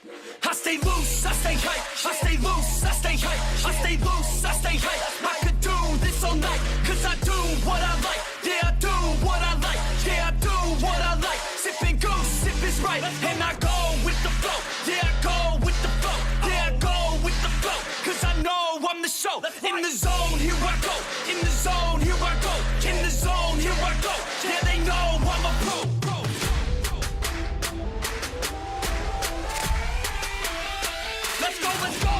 I stay loose, I stay hype. I stay loose, I stay hype. I stay loose, I stay hype. I could do this all night, cause I do what I like. Yeah, I do what I like. Yeah, I do what I like. Sipping goose, sip is right. And I go with the flow. Yeah, I go with the flow. Yeah, I go with the flow. Cause I know I'm the show. In the zone, here I go. In the zone, here I go. In the zone, here I go. Yeah, they know I'm a pro. Let's go, let's go.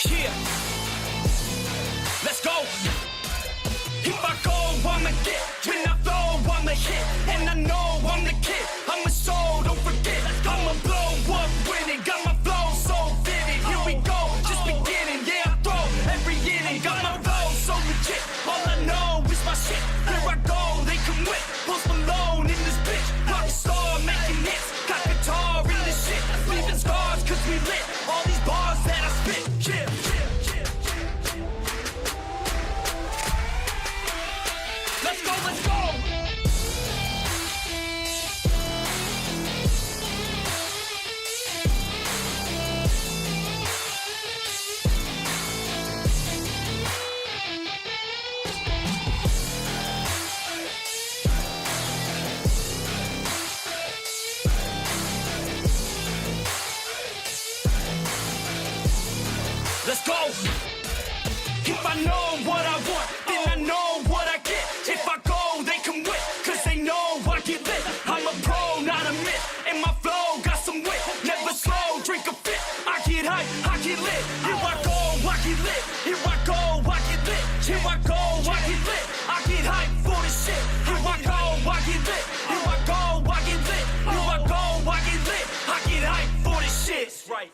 Yeah. Let's go. If I go, I'ma get. When I flow, I'ma hit. And I know I'm the kid. I'm a soul, don't forget. I'ma blow up winning. Got my flow so vivid. Here we go, just beginning. Yeah, I throw every inning. Got my flow so legit. All I know is my shit. Here I go, they can win. Post Malone in this bitch. Rock star making hits. Got guitar in this shit. Leaving scars cause we lit. All these bars that I spit. Yeah. Let's go, let's go. Let's go. If I know what I want, then I know what I get. If I go, they can win, cause they know I get lit. I'm a pro, not a myth, and my flow got some wit. Never slow, drink a fit. I get hype, I get lit. Here I go, I get lit. Here I go, I get lit. Here I go, I get lit. I get hype for the shit. Here I go, I get lit. Here I go, I get lit. Here I go, I get lit. I get hype for the shit. Right.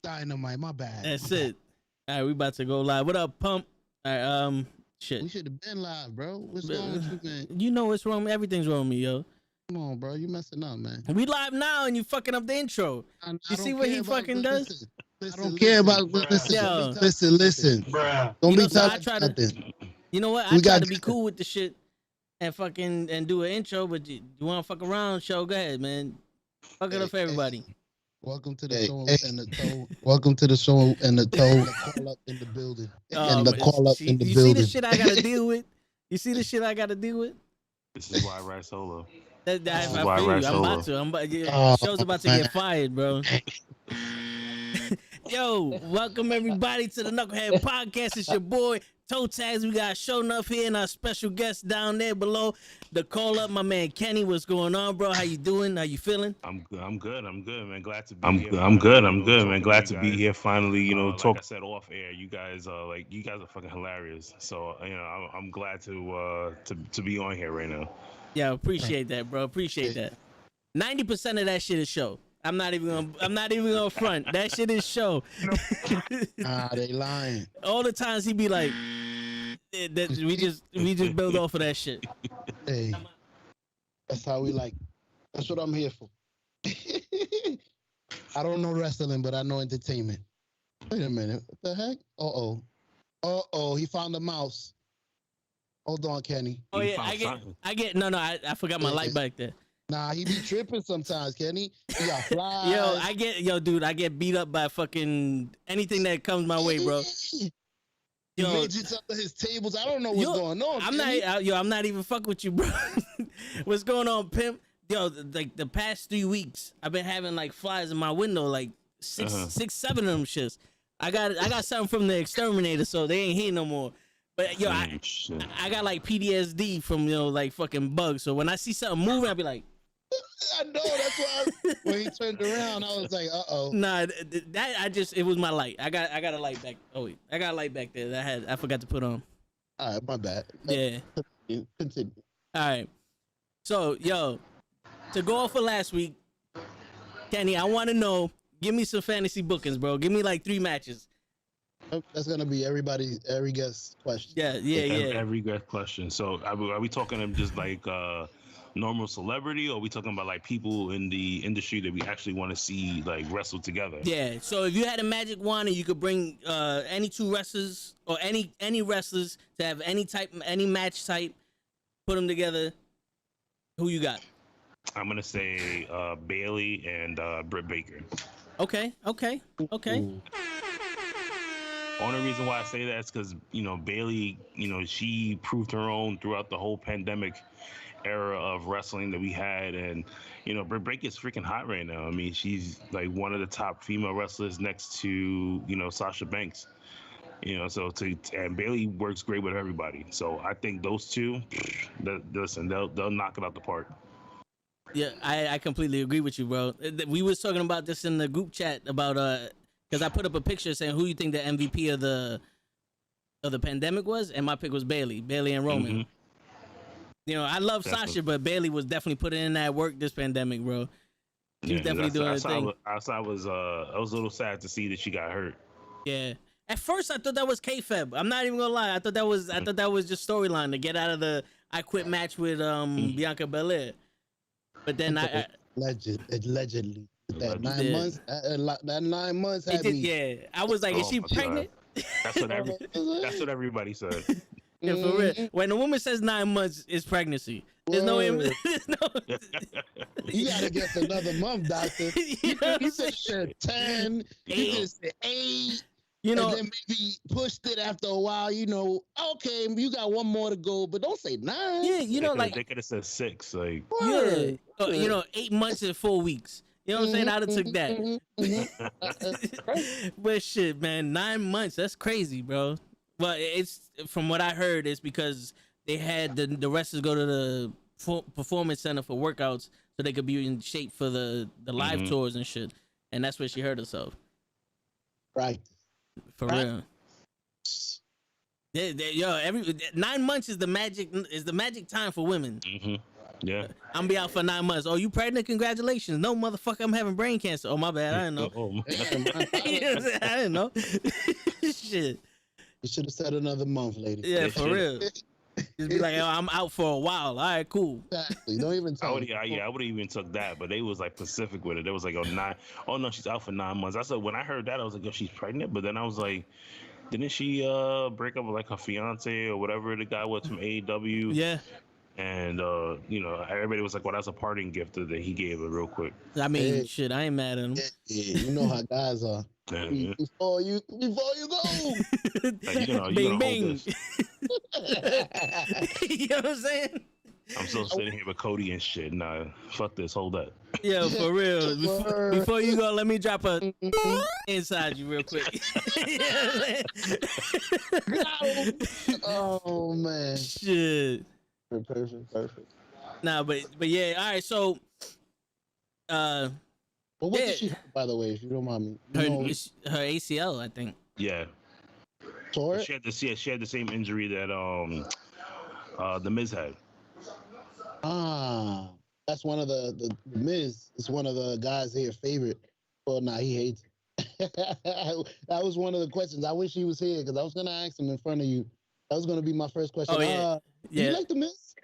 Dynamite, my bad. That's it. All right, we about to go live. What up, Pump? All right, shit. We should have been live, bro. What's wrong with you, man? You know what's wrong. Everything's wrong with me, yo. Come on, bro. You messing up, man. We live now, and you fucking up the intro. You see what he fucking does? Listen, I don't care about listen. Bruh. Don't be So talking nothing. You know what? I try to be cool with the shit and fucking and do an intro, but you want to fuck around? Show, go ahead, man. Fuck it up for everybody. Welcome to the show and the toe. Welcome to the show and the toe. Call up in the building. And the call up in the building. You see the shit I gotta deal with? You see the shit I gotta deal with? This is why I ride solo. I feel you. I'm about to. Show's about to get fired, bro. Yo, welcome everybody to the Nukkle HeDD Podcast. It's your boy twtich. We got Show Enough here and our special guest down there below. Dacallup, my man Kenny. What's going on, bro? How you doing? How you feeling? I'm good, man. Glad to be here. I'm good, man. Glad to be here finally. You know, talk. Like I said off air, you guys are fucking hilarious. So I'm glad to be on here right now. Yeah, appreciate that, bro. Appreciate that. 90% of that shit is show. I'm not even gonna front. That shit is show. They lying. All the times he be like, we just build off of that shit. Hey, that's how we like. That's what I'm here for. I don't know wrestling, but I know entertainment. Wait a minute. What the heck? Uh-oh. He found a mouse. Hold on, Kenny. Oh yeah, I forgot my light back there. Nah, he be tripping sometimes, Kenny. He got flies. Dude, I get beat up by fucking anything that comes my way, bro. He made you up to his tables. I don't know what's going on. I'm not even fucking with you, bro. What's going on, pimp? Yo, like the past 3 weeks, I've been having like flies in my window, like six, 7 of them shits. I got something from the exterminator, so they ain't here no more. But yo, I got like PTSD from like fucking bugs. So when I see something moving, I be like, I know, that's why when he turned around, I was like, uh-oh. Nah, it was my light. I got a light back. Oh wait, I got a light back there that I forgot to put on. All right, my bad. Yeah. Continue. All right. So, yo, to go off of last week, Kenny, I want to know, give me some fantasy bookings, bro. Give me like 3 matches. That's gonna be every guest question. Yeah. Every guest question. So are we talking just like normal celebrity, or are we talking about like people in the industry that we actually want to see like wrestle together? Yeah. So if you had a magic wand and you could bring any 2 wrestlers or any wrestlers to have any match type, put them together, who you got? I'm gonna say Bailey and Britt Baker. Okay. Ooh. Only reason why I say that is because Bailey, she proved her own throughout the whole pandemic era of wrestling that we had, and Britt Baker is freaking hot right now. I mean, she's like one of the top female wrestlers next to Sasha Banks. And Bailey works great with everybody. So I think those two, they'll knock it out the park. Yeah, I completely agree with you, bro. We was talking about this in the group chat about because I put up a picture saying who you think the MVP of the pandemic was, and my pick was Bailey and Roman. Mm-hmm. I love Sasha, but Bailey was definitely putting in that work this pandemic, bro. She was definitely doing her thing. I was a little sad to see that she got hurt. Yeah. At first, I thought that was kayfabe. I'm not even gonna lie. I thought that was just storyline to get out of the I Quit match with Bianca Belair. But then allegedly. That 9 months, that 9 months had me. Yeah, I was like, is she pregnant? That's what everybody said. Yeah, for real. When a woman says 9 months, it's pregnancy. There's no. You gotta get another month, doctor. He said 10. He just said 8. And then maybe pushed it after a while. Okay, you got 1 more to go, but don't say 9. Yeah, like they could have said 6. Like 8 months and 4 weeks. You know what I'm saying? I'd have took that. But shit, man, 9 months, that's crazy, bro. Well, it's from what I heard, it's because they had the wrestlers go to the performance center for workouts so they could be in shape for the live tours and shit. And that's where she hurt herself. Right. For real. Yo, 9 months is the magic time for women. Mm-hmm. Yeah. I'm be out for 9 months. Oh, you pregnant? Congratulations. No, motherfucker, I'm having brain cancer. Oh, my bad. I didn't know. I didn't know. Shit. You should have said another month, lady. Yeah, for real. Just be like, I'm out for a while. All right, cool. Exactly. Don't even tell me. I would have even took that, but they was like Pacific with it. They was like, oh no, she's out for 9 months. I said, when I heard that, I was like, oh, she's pregnant. But then I was like, didn't she break up with like her fiance or whatever the guy was from AEW? Yeah. And everybody was like, well, that's a parting gift that he gave her real quick. I mean, shit, I ain't mad at him. Yeah, you know how guys are. Yeah. Before you go. Like, bing, bing. You know what I'm saying? I'm still sitting here with Cody and shit. Nah, fuck this. Hold up. Yo, for real. Before you go, let me drop a inside you real quick. Oh man. Shit. Perfect. Nah, but yeah. All right. So, But what did she hurt, by the way, if you don't mind me? Her ACL, I think. Yeah. Tore She had the same injury that the Miz had. That's one of the Miz is one of the guys here favorite. Well, nah, he hates it. That was one of the questions. I wish he was here because I was gonna ask him in front of you. That was gonna be my first question. Oh yeah. Do you like the Miz?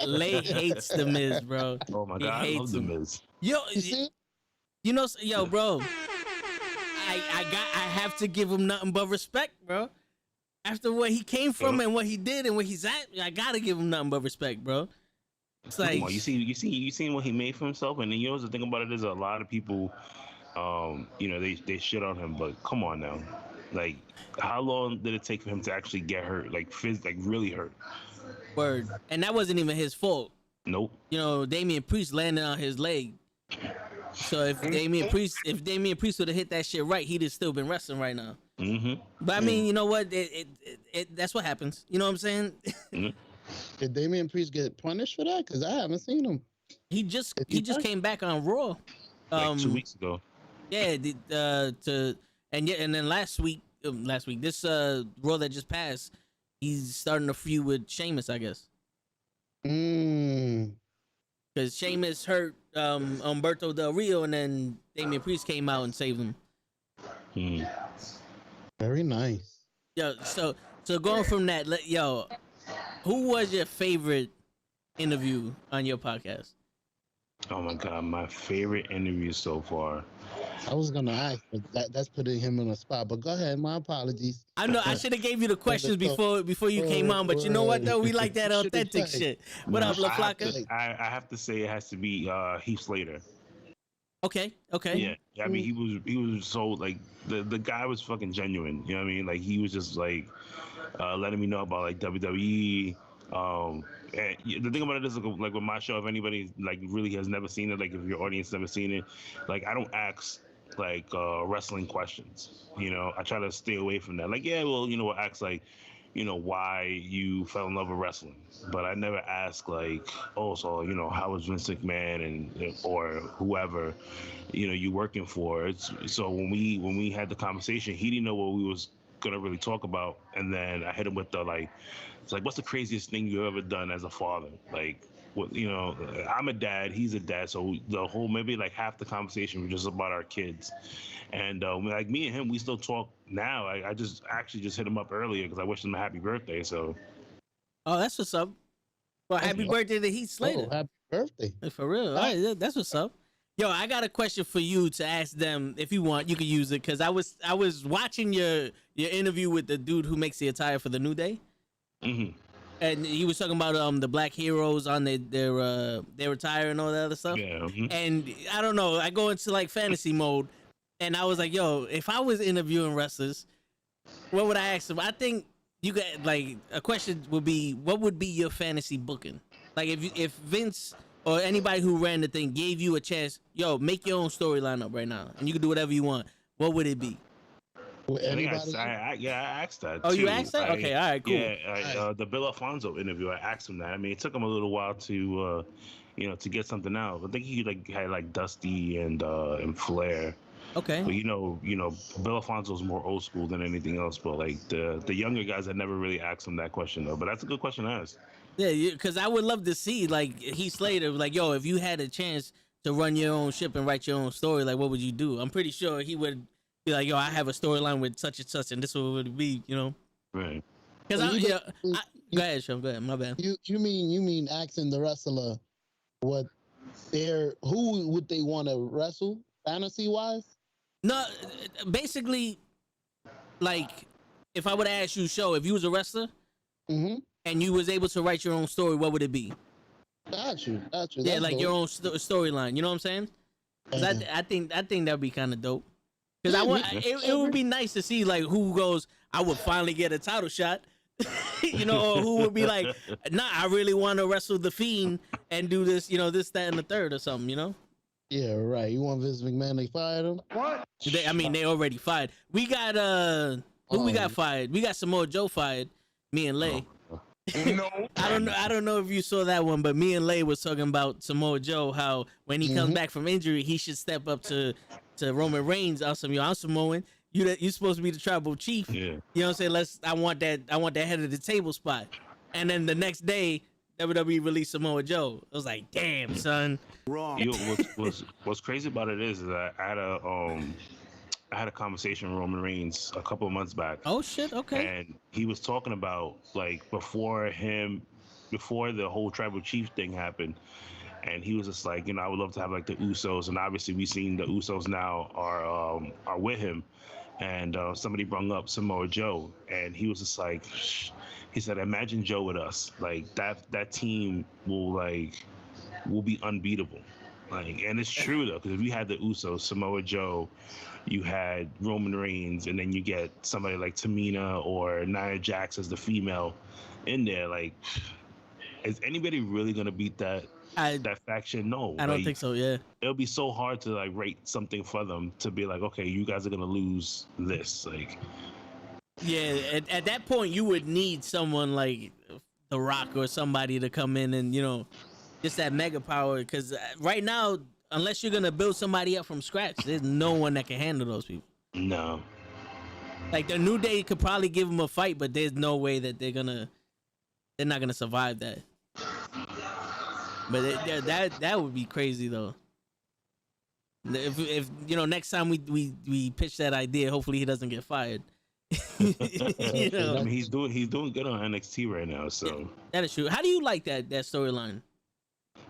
Lay hates the Miz, bro. Oh my god, I love the Miz. Yo, You see? you know, yo, bro. I have to give him nothing but respect, bro. After what he came from and what he did and where he's at, I gotta give him nothing but respect, bro. It's like you seen what he made for himself, and then you know the thing about it is a lot of people, they shit on him, but come on now, like how long did it take for him to actually get hurt, like really hurt? Word, and that wasn't even his fault. Nope. You know, Damian Priest landed on his leg. So if Damian Priest would have hit that shit right, he'd have still been wrestling right now. Mm-hmm. But I mean, you know what? That's what happens. You know what I'm saying? Mm-hmm. Did Damian Priest get punished for that? Because I haven't seen him. He just came back on Raw. Like 2 weeks ago. Yeah. And then last week, this Raw that just passed, he's starting a feud with Sheamus, I guess. Because Sheamus hurt Humberto Del Rio, and then Damian Priest came out and saved him. Very nice. Yo, so going from that, who was your favorite interview on your podcast? Oh my god, my favorite interview so far. I was gonna ask, but that's putting him in a spot. But go ahead, my apologies. I know I should have gave you the questions before you came on, but you know what though? We like that authentic shit. What up, LaFlaca? I have to say it has to be Heath Slater. Okay. Yeah. I mean, he was so like the guy was fucking genuine. You know what I mean? Like he was just like letting me know about like WWE. And the thing about it is like with my show, if anybody like really has never seen it, like if your audience never seen it, like I don't ask like wrestling questions. You know, I try to stay away from that. Like, yeah, well, we'll ask like, why you fell in love with wrestling, but I never ask like, oh, so how was Vince McMahon and or whoever, you working for? So when we had the conversation, he didn't know what we was gonna really talk about, and then I hit him with the like, it's like, what's the craziest thing you've ever done as a father? Like, what, I'm a dad, he's a dad, so the whole maybe like half the conversation was just about our kids. And like me and him, we still talk now. I just hit him up earlier because I wished him a happy birthday. So, oh, that's what's up. Well, happy birthday to Heath Slater. Oh, happy birthday. For real. All right, that's what's up. Yo, I got a question for you to ask them. If you want, you can use it because I was watching your interview with the dude who makes the attire for the New Day. Mm-hmm. And he was talking about the black heroes on their attire and all that other stuff. Yeah. Mm-hmm. And I don't know, I go into like fantasy mode. And I was like, yo, if I was interviewing wrestlers, what would I ask them? I think you got like a question would be, what would be your fantasy booking? Like if Vince or anybody who ran the thing gave you a chance, yo, make your own storyline up right now, and you can do whatever you want. What would it be? I asked that. Oh, too. you asked that? Okay, all right, cool. Yeah, the Bill Alfonso interview, I asked him that. I mean, it took him a little while to, to get something out. I think he had like Dusty and Flair. Okay. But Bill Alfonso's more old school than anything else. But like the younger guys, I never really asked him that question though. But that's a good question to ask. Yeah, because I would love to see like Heath Slater, like, yo, if you had a chance to run your own ship and write your own story, like what would you do? I'm pretty sure he would be like, yo, I have a storyline with such and such, and this would it be, Right. Because go ahead, Sean. Go ahead. My bad. You mean asking the wrestler who would they want to wrestle fantasy wise? No, basically, like if I would ask you, if you was a wrestler, and you was able to write your own story, what would it be? Got you. Yeah, that's like dope. your own storyline. You know what I'm saying? 'Cause I think that'd be kind of dope. Because it would be nice to see like who goes, I would finally get a title shot. you know, or who would be like, nah, I really want to wrestle the Fiend and do this, you know, this, that, and the third or something, you know? Yeah, right. You want Vince McMahon? They fired him. What? They already fired. We got who we got fired? We got Samoa Joe fired. Me and Lay. No. I don't know if you saw that one, but me and Lay was talking about Samoa Joe, how when he comes back from injury, he should step up to Roman Reigns. I'm Samoan. You supposed to be the tribal chief. Yeah. You know what I'm saying? I want that head of the table spot. And then the next day, WWE released Samoa Joe. I was like, damn, son. Wrong. You know, what's crazy about it is that I had a conversation with Roman Reigns a couple of months back. Oh shit, okay. And he was talking about like before the whole tribal chief thing happened, and he was just like, you know, I would love to have like the Usos, and obviously we've seen the Usos now are with him, and somebody brought up Samoa Joe, and he was just like, he said, imagine Joe with us, like that team will be unbeatable, like, and it's true though, because if you had the Usos, Samoa Joe, you had Roman Reigns, and then you get somebody like Tamina or Nia Jax as the female in there. Like, is anybody really gonna beat that faction? No, I don't think so. Yeah, it'll be so hard to like rate something for them to be like, okay, you guys are gonna lose this. Like, yeah. At that point, you would need someone like The Rock or somebody to come in and, you know, just that mega power. Because right now, unless you're gonna build somebody up from scratch, there's no one that can handle those people. no. Like the New Day could probably give them a fight, but there's no way that they're not gonna survive that. But that would be crazy though. If you know, next time we pitch that idea, hopefully he doesn't get fired. You know? I mean, he's doing good on NXT right now, so That is true. How do you like that storyline?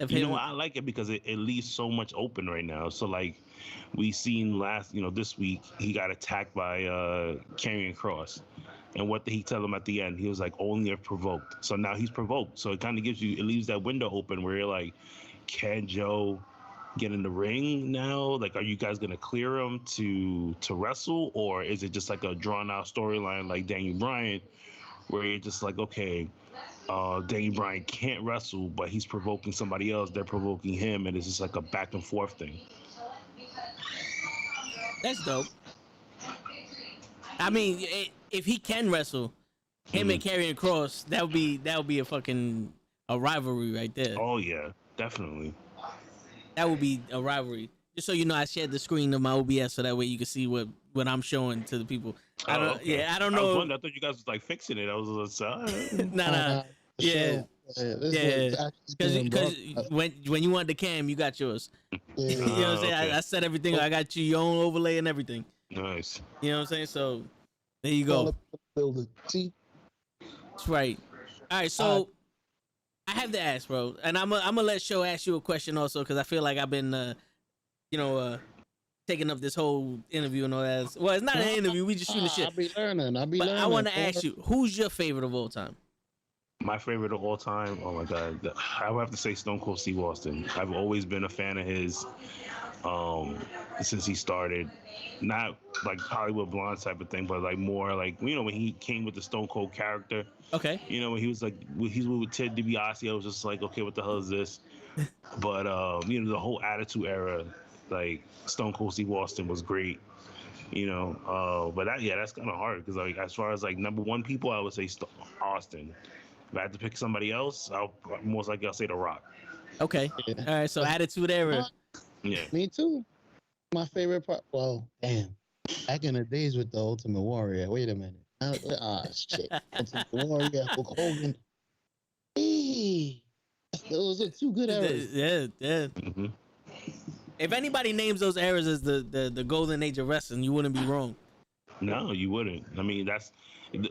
You know, I like it because it leaves so much open right now. So like we seen this week, he got attacked by Karrion Kross. And what did he tell him at the end? He was like, only if provoked. So now he's provoked. So it kind of leaves that window open where you're like, can Joe get in the ring now? Like, are you guys going to clear him to wrestle? Or is it just like a drawn out storyline like Daniel Bryan, where you're just like, okay, Daniel Bryan can't wrestle, but he's provoking somebody else. They're provoking him, and it's just like a back and forth thing. That's dope. I mean, if he can wrestle, him and Karrion Kross, that would be a rivalry right there. Oh yeah, definitely. That would be a rivalry. Just so you know, I shared the screen of my OBS so that way you can see what I'm showing to the people. I don't know. I thought you guys was like fixing it. I was like, nah. Yeah. Because when you want the cam, you got yours. Yeah. You know what I'm saying? Okay. I set everything. I got your own overlay and everything. Nice. You know what I'm saying? So there you go. Build See, That's right. All right, so I have to ask, bro, and I'm gonna let Show ask you a question also because I feel like I've been, taking up this whole interview and all that. Well, it's not an interview. We just shooting the shit. I'll be learning. But I want to ask you, who's your favorite of all time? My favorite of all time, oh my God, I would have to say Stone Cold Steve Austin. I've always been a fan of his since he started. Not like Hollywood Blonde type of thing, but like more like, you know, when he came with the Stone Cold character. Okay. You know, when he was like, he's with Ted DiBiase, I was just like, okay, what the hell is this? But, the whole Attitude Era, like Stone Cold Steve Austin was great. You know, but that's kind of hard because like as far as like number one people, I would say Austin. If I had to pick somebody else, I'll say The Rock. Okay. All right. So Attitude Era. Yeah. Me too. My favorite part. Well, damn. Back in the days with the Ultimate Warrior. Wait a minute. Shit. Ultimate Warrior, Hulk Hogan. Hey, those are two good eras. Yeah. Mm-hmm. If anybody names those eras as the golden age of wrestling, you wouldn't be wrong. No, you wouldn't. I mean,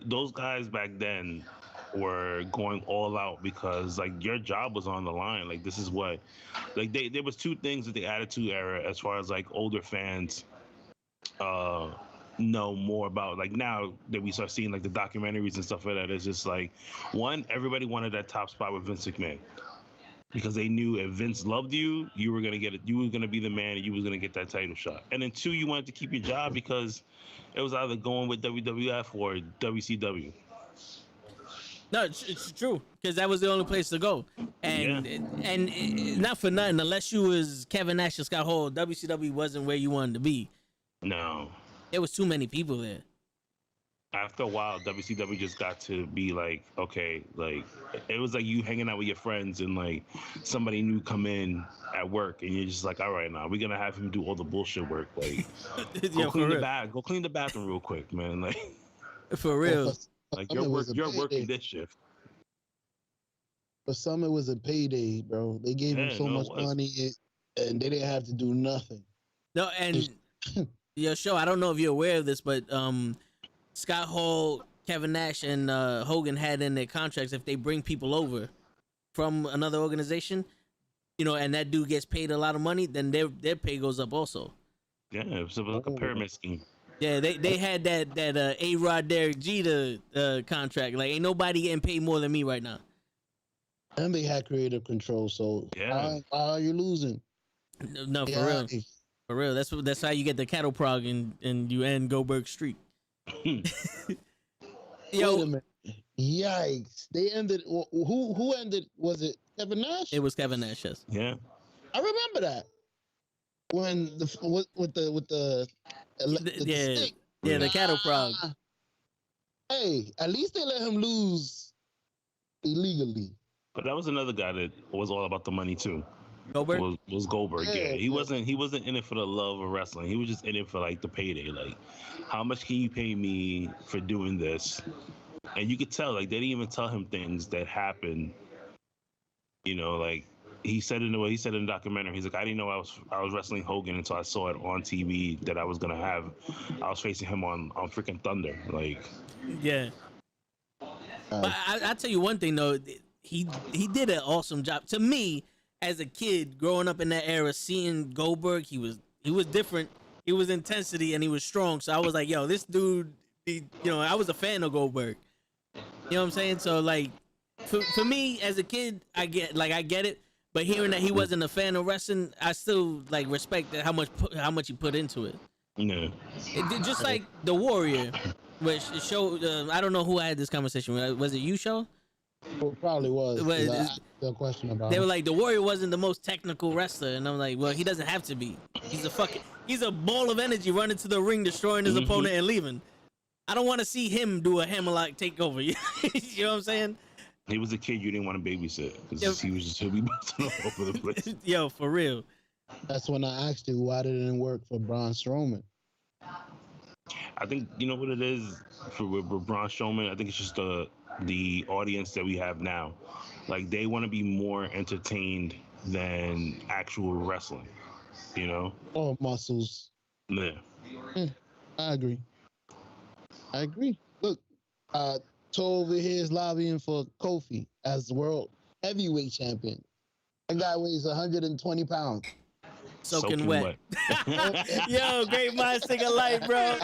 those guys back then were going all out because like your job was on the line. Like this is what, like there was two things with the Attitude Era as far as like older fans know more about. Like now that we start seeing like the documentaries and stuff like that, it's just like, one, everybody wanted that top spot with Vince McMahon because they knew if Vince loved you, you were gonna get it. You were gonna be the man, and you was gonna get that title shot. And then two, you wanted to keep your job because it was either going with WWF or WCW. No, it's true because that was the only place to go, and not for nothing. Unless you was Kevin Nash or Scott Hall, WCW wasn't where you wanted to be. No, there was too many people there. After a while, WCW just got to be like, okay, like it was like you hanging out with your friends and like somebody new come in at work and you're just like, all right, now we're gonna have him do all the bullshit work, like go clean the bathroom real quick, man, like for real. Like you're working this shift. For some, it was a payday, bro. They gave him so much money, and they didn't have to do nothing. No, and yo, show. I don't know if you're aware of this, but Scott Hall, Kevin Nash, and Hogan had in their contracts if they bring people over from another organization, you know, and that dude gets paid a lot of money, then their pay goes up also. Yeah, it was like a pyramid scheme. Yeah, they had that A-Rod Derek Jeter contract. Like, ain't nobody getting paid more than me right now. And they had creative control, so why are you losing? No, for real. For real. That's how you get the cattle prog and you end Goldberg Street. Yo, wait a minute. Yikes! They ended. Who ended? Was it Kevin Nash? It was Kevin Nash. Yes. Yeah. I remember that when the cattle prog. Hey, at least they let him lose illegally. But that was another guy that was all about the money too. Goldberg was Goldberg. Yeah, he wasn't in it for the love of wrestling. He was just in it for like the payday. Like, how much can you pay me for doing this? And you could tell, like, they didn't even tell him things that happened. You know, like he said in the documentary, he's like, I didn't know I was wrestling Hogan until I saw it on TV that I was was facing him on freaking Thunder. Like, yeah. But I tell you one thing though, he did an awesome job. To me, as a kid growing up in that era, seeing Goldberg, he was different. He was intensity and he was strong. So I was like, yo, this dude, I was a fan of Goldberg. You know what I'm saying? So like, for me as a kid, I get it. But hearing that he wasn't a fan of wrestling, I still like respect how much he put into it. Yeah. Just like the Warrior, which showed. I don't know who I had this conversation with. Was it you, Show? It probably was. I asked a question about they were like, the Warrior wasn't the most technical wrestler, and I'm like, well, he doesn't have to be. He's a ball of energy running to the ring, destroying his opponent and leaving. I don't want to see him do a hammerlock takeover. You know what I'm saying? He was a kid you didn't want to babysit because he'll be bouncing all over the place. Yo, for real. That's when I asked you why didn't it work for Braun Strowman. I think you know what it is with Braun Strowman. I think it's just the audience that we have now. Like, they want to be more entertained than actual wrestling. You know? Or muscles. Yeah. I agree. Look, Toe over here is lobbying for Kofi as world heavyweight champion. That guy weighs 120 pounds. Soaking wet. Yo, great minds think alike, bro.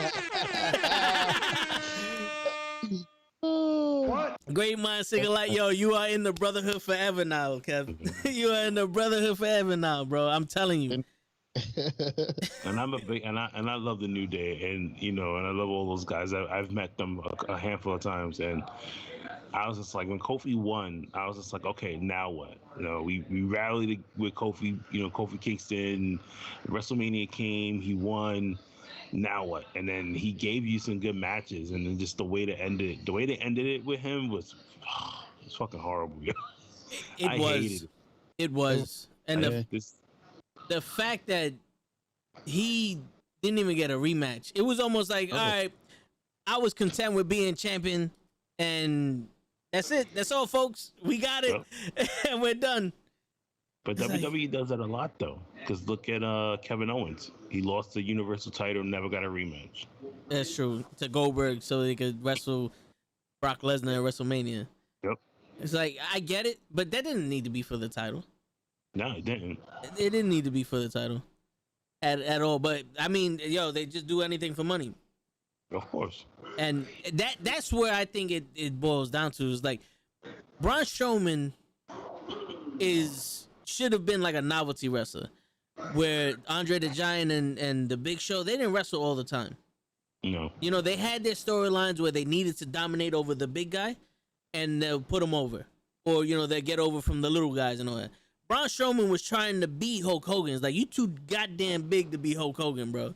What? Great minds think alike. Yo, you are in the brotherhood forever now, Kevin. You are in the brotherhood forever now, bro. I'm telling you. And I'm a big and I love the New Day, and and I love all those guys. I've met them a handful of times, and I was just like, when Kofi won, I was just like, okay, now what? We rallied with Kofi. Kofi Kingston, WrestleMania came, he won. Now what? And then he gave you some good matches, and then just the way they ended it with him was fucking horrible. I hated it. It was, and the fact that he didn't even get a rematch, it was almost like, all right, I was content with being champion, and that's it. That's all, folks. We got it, and we're done. But WWE does that a lot, though, because look at Kevin Owens. He lost the Universal title, never got a rematch. That's true. To Goldberg, so they could wrestle Brock Lesnar at WrestleMania. Yep. It's like, I get it, but that didn't need to be for the title. No, it didn't. It didn't need to be for the title at all. But I mean, they just do anything for money. Of course. And that's where I think it boils down to, is like, Braun Strowman should have been like a novelty wrestler, where Andre the Giant and the Big Show, they didn't wrestle all the time. No. They had their storylines where they needed to dominate over the big guy, and they'll put him over, or they'll get over from the little guys and all that. Braun Strowman was trying to beat Hulk Hogan. It's like, you too goddamn big to be Hulk Hogan, bro.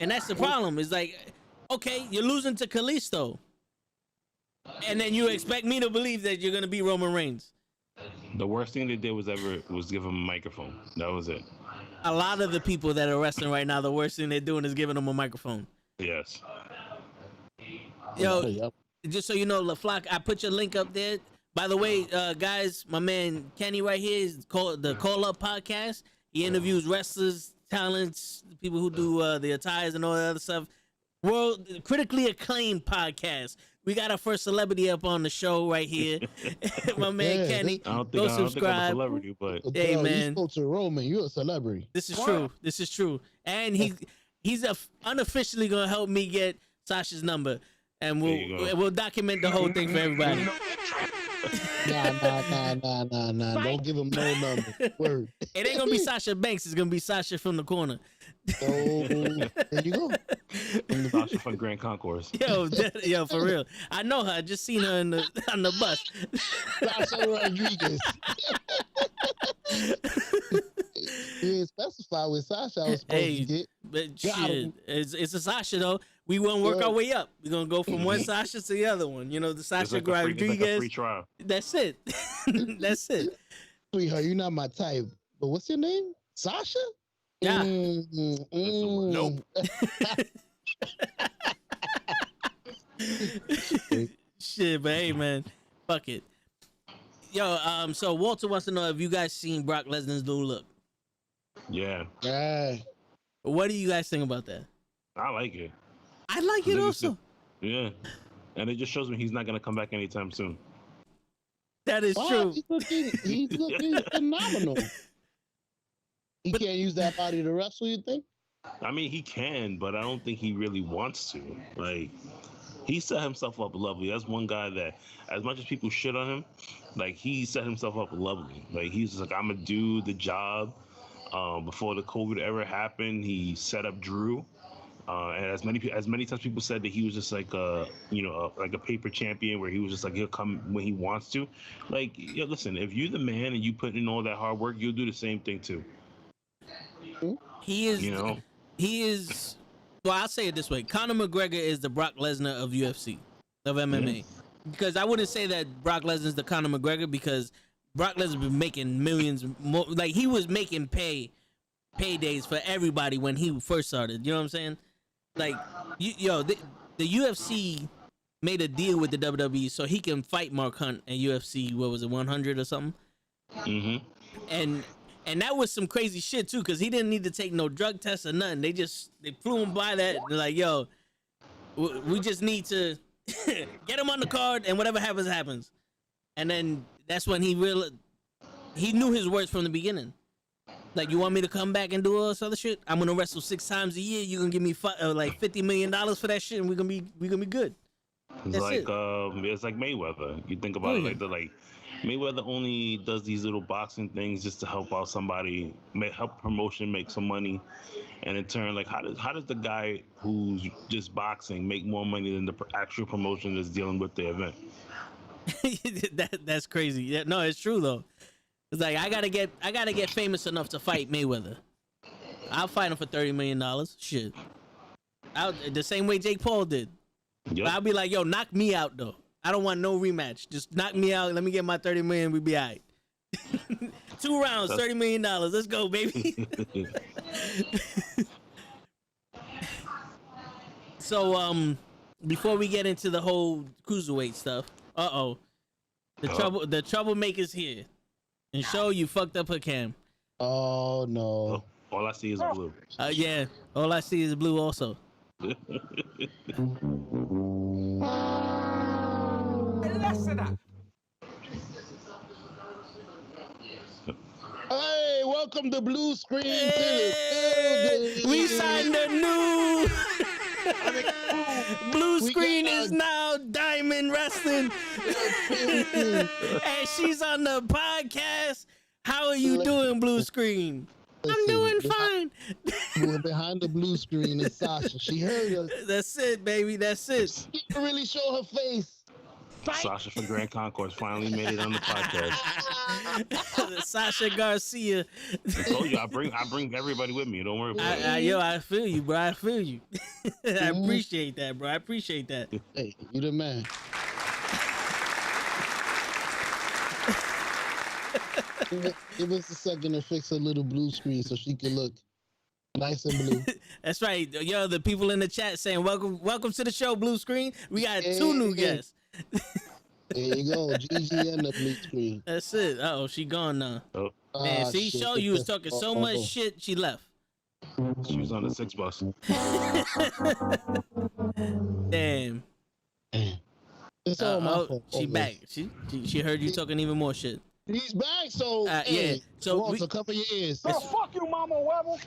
And that's the problem. It's like, okay, you're losing to Kalisto, and then you expect me to believe that you're gonna beat Roman Reigns. The worst thing they did was give him a microphone. That was it. A lot of the people that are wrestling right now, the worst thing they're doing is giving them a microphone. Yes. Yo, just so you know, LaFlock, I put your link up there. By the way, guys, my man Kenny right here is called the Call-Up Podcast. He interviews wrestlers, talents, people who do the attires and all that other stuff. World critically acclaimed podcast. We got our first celebrity up on the show right here. My man Kenny. I don't Go think I'm a subscribe. celebrity, but Hey, Bro, man. You spoke to Roman. You're a celebrity. This is true. This is true. And he's unofficially gonna help me get Sasha's number, and we'll document the whole thing for everybody. Nah. Don't give him no number. Word. It ain't gonna be Sasha Banks. It's gonna be Sasha from the corner. Oh, there you go. Sasha from Grand Concourse. Yo, for real. I know her. I just seen her on the bus. Sasha Rodriguez. You didn't specify with Sasha I was supposed to get. But shit, it's a Sasha though. We won't work our way up. We're gonna go from one Sasha to the other one. The Sasha Rodriguez. Like a free trial. That's it. That's it. Sweetheart, you're not my type. But what's your name? Sasha? Yeah. Nope. Shit, but hey, man, fuck it. Yo, so Walter wants to know if you guys seen Brock Lesnar's new look. Yeah. What do you guys think about that? I like it. I like it also. Yeah. And it just shows me he's not gonna come back anytime soon. That is true. He's looking phenomenal. He can't use that body to wrestle, you think? I mean, he can, but I don't think he really wants to. Like, he set himself up lovely. That's one guy that, as much as people shit on him, like, he set himself up lovely. Like, he's just like, I'm gonna do the job. Before the COVID ever happened, he set up Drew. And as many times people said that he was just like like a paper champion, where he was just like, he'll come when he wants to. Like, yeah, listen, if you're the man and you put in all that hard work, you'll do the same thing too. He is. Well, I'll say it this way: Conor McGregor is the Brock Lesnar of UFC, of MMA. Because I wouldn't say that Brock Lesnar's the Conor McGregor, because Brock Lesnar's been making millions more. Like, he was making paydays for everybody when he first started. You know what I'm saying? Like, the UFC made a deal with the WWE so he can fight Mark Hunt in UFC. What was it, 100 or something? Mm-hmm. And that was some crazy shit too, because he didn't need to take no drug tests or nothing. They flew him by that. They're like, yo, we just need to get him on the card, and whatever happens. And then that's when he knew his words from the beginning. Like, you want me to come back and do all this other shit? I'm gonna wrestle 6 times a year. You gonna give me like $50 million for that shit, and we're gonna be good. It's it's like Mayweather. You think about it like Mayweather only does these little boxing things just to help out somebody, help promotion make some money, and in turn, like, how does the guy who's just boxing make more money than the actual promotion that's dealing with the event? That's crazy. Yeah, no, it's true though. It's like, I gotta get famous enough to fight Mayweather. I'll fight him for $30 million. Shit. The same way Jake Paul did. Yep. But I'll be like, yo, knock me out though. I don't want no rematch. Just knock me out. Let me get my $30 million. We be all right. 2 rounds, $30 million. Let's go, baby. So, before we get into the whole cruiserweight stuff, the troublemaker's here. And show you fucked up her cam. Oh no! All I see is blue. Yeah, all I see is blue also. Hey, welcome to Blue Screen. Hey, we signed a new Blue Screen is now Diamond Wrestling. And she's on the podcast. How are you doing, Blue Screen? I'm doing fine. Behind the blue screen is Sasha. She heard us. That's it, baby. That's it. She didn't really show her face. Sasha from Grand Concourse finally made it on the podcast. Sasha Garcia. I told you I bring everybody with me. Don't worry about it. Yo, I feel you, bro. I feel you. I appreciate that, bro. I appreciate that. Hey, you the man. Give us a second to fix a little blue screen so she can look nice and blue. That's right. Yo, the people in the chat saying welcome to the show, Blue Screen. We got two new guests. There you go, GG and the blue screen. That's it. Oh, she gone now. Oh, Man, see, shit. show you was talking so much shit, she left. she was on the 6 bus. Damn. It's all my fault. She back. She heard you talking even more shit. He's back, so yeah. So once a couple years. Oh, fuck you, Mama Webble.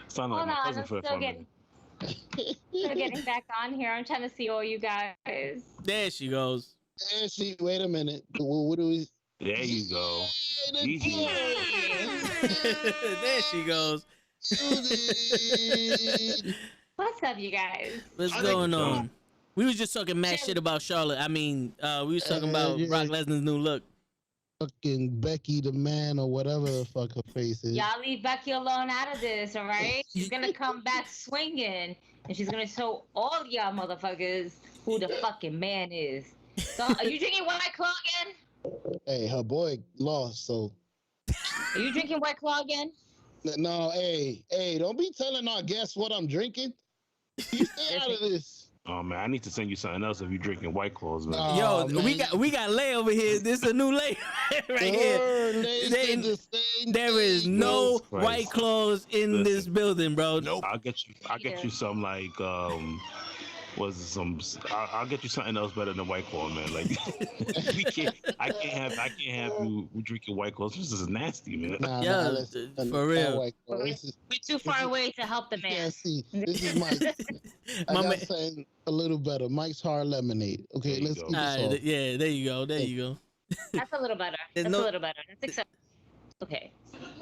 Sound like Hold my on, cousin I'm for still getting back on here. I'm trying to see all you guys. There she goes. And she, wait a minute. What do we? There you go. Yeah, There she goes. What's up, you guys? What's going on? We was just talking mad shit about Charlotte. I mean, we was talking about yeah. Brock Lesnar's new look. Fucking Becky the man or whatever the fuck her face is. Y'all leave Becky alone out of this, all right? She's gonna come back swinging, and she's gonna show all y'all motherfuckers who the fucking man is. So, are you drinking White Claw again? Hey, her boy lost, so. Are you drinking White Claw again? No, hey, don't be telling our guests what I'm drinking. You stay out of this. Oh man, I need to send you something else if you're drinking White Claws, man. Yo, man. we got Lay over here. This is a new Lay right here. There is no Christ. White Claws in this building, bro. Nope. I'll get you some like I'll get you something else better than White Claw, man. Like I can't have you drinking White Claws. This is nasty, man. Yeah, listen, for real. We're too far away to help the You man. can't see. This is Mike. I got something a little better. Mike's Hard Lemonade. Okay, There you let's go. keep All it right, soft. yeah, there you go. There you go. That's a little better. There's That's no- a little better. That's acceptable. Okay.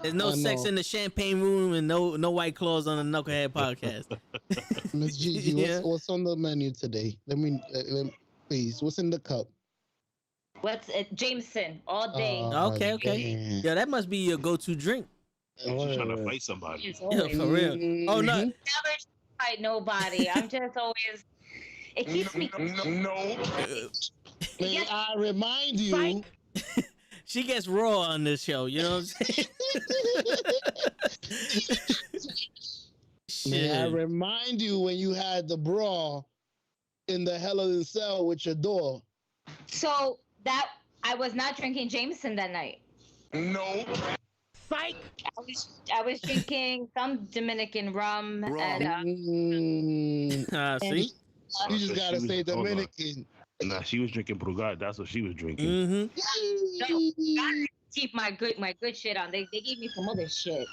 There's no I sex know. in the champagne room and no White Claws on the Knuckle Head Podcast. Miss Gigi, Yeah. what's on the menu today? Let me please. What's in the cup? What's it? Jameson all day. Okay. damn. Yo, that must be your go-to drink. She's trying to fight somebody. It's Yeah, always- for real. Oh no, never fight nobody. I'm just always. It keeps me. No. May Yes. I remind you? Fight. she gets raw on this show. You know what I'm saying? May I Shit. remind you when you had the brawl in the Hell in the Cell with your door? So that I was not drinking Jameson that night. No. Fight. I was drinking some Dominican rum and You See? just gotta She was- say hold on. Dominican. Nah, she was drinking Brugal. That's what she was drinking. Mm-hmm. gotta keep my good shit on. They gave me some other shit.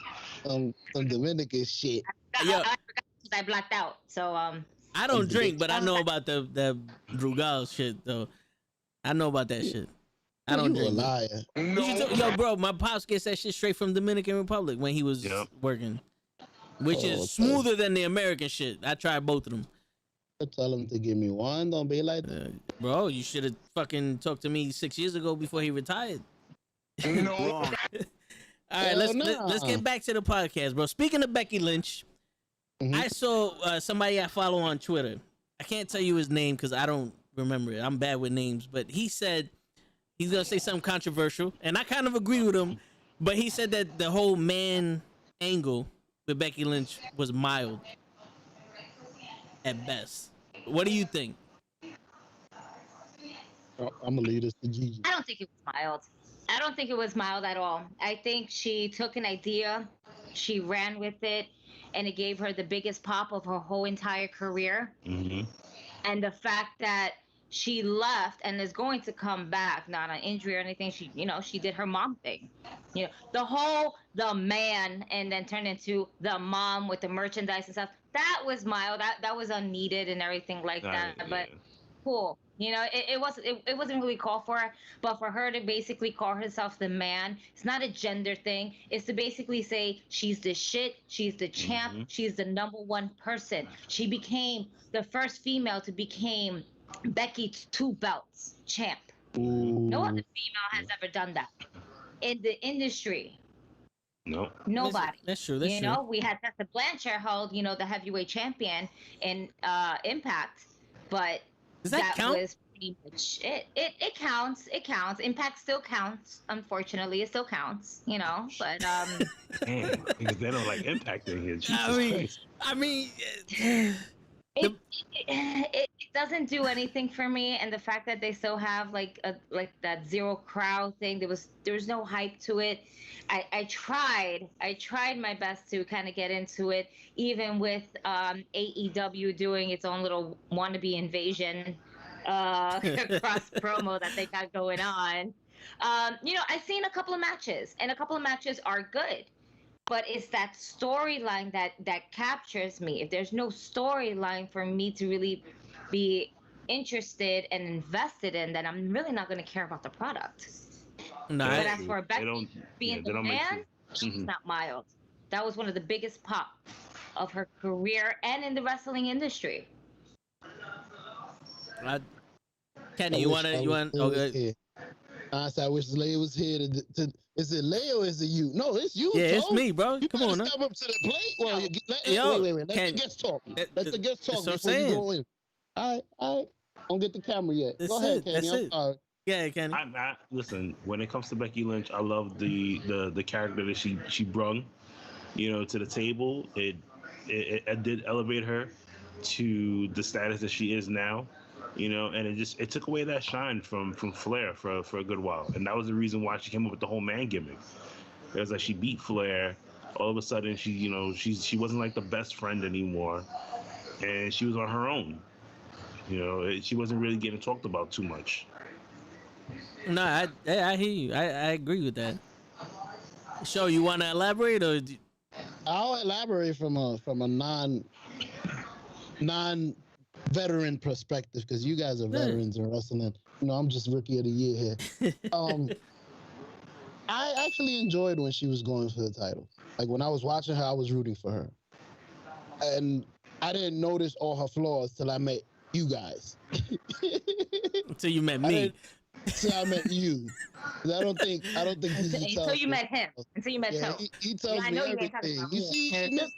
Some Dominican shit. Yeah. I forgot because I blacked out. So I don't drink, but I know about the Brugal shit though. I know about that shit. I don't You a drink. liar. You should tell- yo, bro, my pops gets that shit straight from Dominican Republic when he was Yep. working, which Oh, is smoother than the American shit. I tried both of them. Tell him to give me one. Don't be like that. Bro, you should have fucking talked to me 6 years ago before he retired. No. All right, Hell let's nah. get back to the podcast, bro. Speaking of Becky Lynch, Mhm. I saw somebody I follow on Twitter. I can't tell you his name because I don't remember it. I'm bad with names, but he said he's gonna say something controversial, and I kind of agree with him. But he said that the whole man angle with Becky Lynch was mild at best. What do you think? I'm gonna leave this to Gigi. I don't think it was mild. I don't think it was mild at all. I think she took an idea, she ran with it, and it gave her the biggest pop of her whole entire career. Mm-hmm. And the fact that she left and is going to come back, not an injury or anything. She did her mom thing. The man and then turned into the mom with the merchandise and stuff. That was mild. That was unneeded and everything like that. But cool. It wasn't really called for her, but for her to basically call herself the man, it's not a gender thing. It's to basically say she's the shit, she's the champ, she's the number one person. She became the first female to become Becky's 2 belts champ. Ooh. No other female has ever done that in the industry. No. Nobody. That's true. That's you true. know, we had Tessa Blanchard hold, the heavyweight champion in Impact, but Does that count? was pretty much it. It counts. It counts. Impact still counts. Unfortunately, it still counts. But Damn, because they don't like Impact in here. Jesus Christ. I mean, it doesn't do anything for me, and the fact that they still have like that zero crowd thing, there was no hype to it. I tried my best to kind of get into it, even with AEW doing its own little wannabe invasion cross promo that they got going on. I've seen a couple of matches, and a couple of matches are good. But it's that storyline that captures me. If there's no storyline for me to really be interested and invested in, then I'm really not going to care about the product. no, But as for Becky being they the don't make man, sense. she's not mild. That was one of the biggest pop of her career and in the wrestling industry. Kenny, you want? Okay. I wish Leia was here to. Is it Leia or is it you? No, it's you. Yeah, it's Toe. me, bro. You Come gotta on, now. step up to the plate. Well, Yo, wait. Let the guest talk. Let the guest talk that's what before I'm you saying. go in. All right. Don't get the camera yet. That's Go ahead, it, Kenny. that's I'm it. sorry. Yeah, Kenny. Listen, when it comes to Becky Lynch, I love the character that she brung, to the table. It did elevate her to the status that she is now, and it took away that shine from Flair for a good while, and that was the reason why she came up with the whole man gimmick. It was like she beat Flair. All of a sudden, she wasn't like the best friend anymore, and she was on her own. She wasn't really getting talked about too much. No, I hear you. I agree with that. So you want to elaborate or? I'll elaborate from a non veteran perspective because you guys are veterans in wrestling. I'm just rookie of the year here. I actually enjoyed when she was going for the title. Like when I was watching her, I was rooting for her, and I didn't notice all her flaws till I met you guys. Until you met me. Till I met you. 'Cause I don't think Until you met him. Until you met him. He tells I me know you ain't talking everything. about You me. see, she missed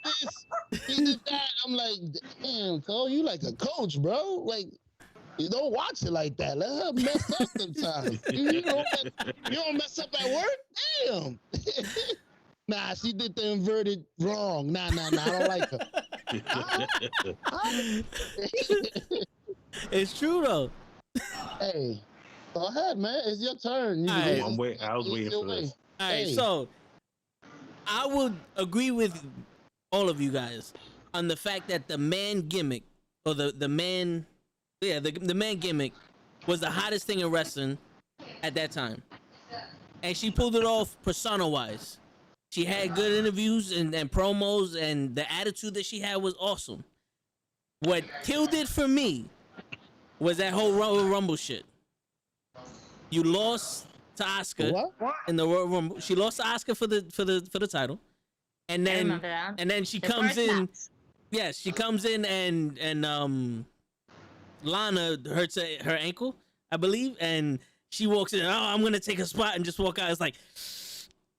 this. He did that. I'm like, damn, Cole, you like a coach, bro. Like, you don't watch it like that. Let her mess up sometimes. you don't mess up at work? Damn. Nah, she did the inverted wrong. Nah, I don't like her. It's true though. Hey, go ahead, man. It's your turn. You All can right. go- I was it's waiting your for way. this. All right, Hey. so I would agree with all of you guys on the fact that the man gimmick or the man gimmick was the hottest thing in wrestling at that time, and she pulled it off persona wise. She had good interviews and promos, and the attitude that she had was awesome. What killed it for me was that whole Royal Rumble shit. You lost to Asuka What? in the Royal Rumble. She lost to Asuka for the title, and I then remember that. and then she The comes first in. match. Yes, she comes in and Lana hurts her ankle, I believe, and she walks in. Oh, I'm gonna take a spot and just walk out. It's like,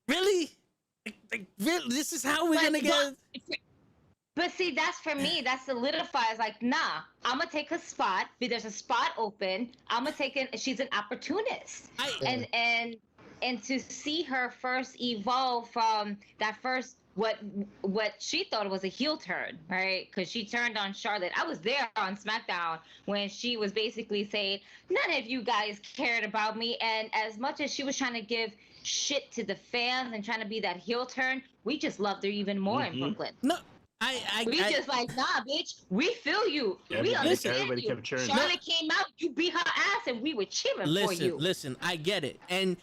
really? Like, really? This is how we're gonna get? But see, that's for me. That solidifies. Like, nah, I'm gonna take a spot. There's a spot open. I'm gonna take it. She's an opportunist, and to see her first evolve from that first what she thought was a heel turn, right? Because she turned on Charlotte. I was there on SmackDown when she was basically saying, none of you guys cared about me, and as much as she was trying to give shit to the fans and trying to be that heel turn, we just loved her even more in Brooklyn. No, We just like, nah, bitch, we feel you. We understand everybody you. kept cheering. Charlotte came out, you beat her ass, and we were cheering for you. Listen, I get it, and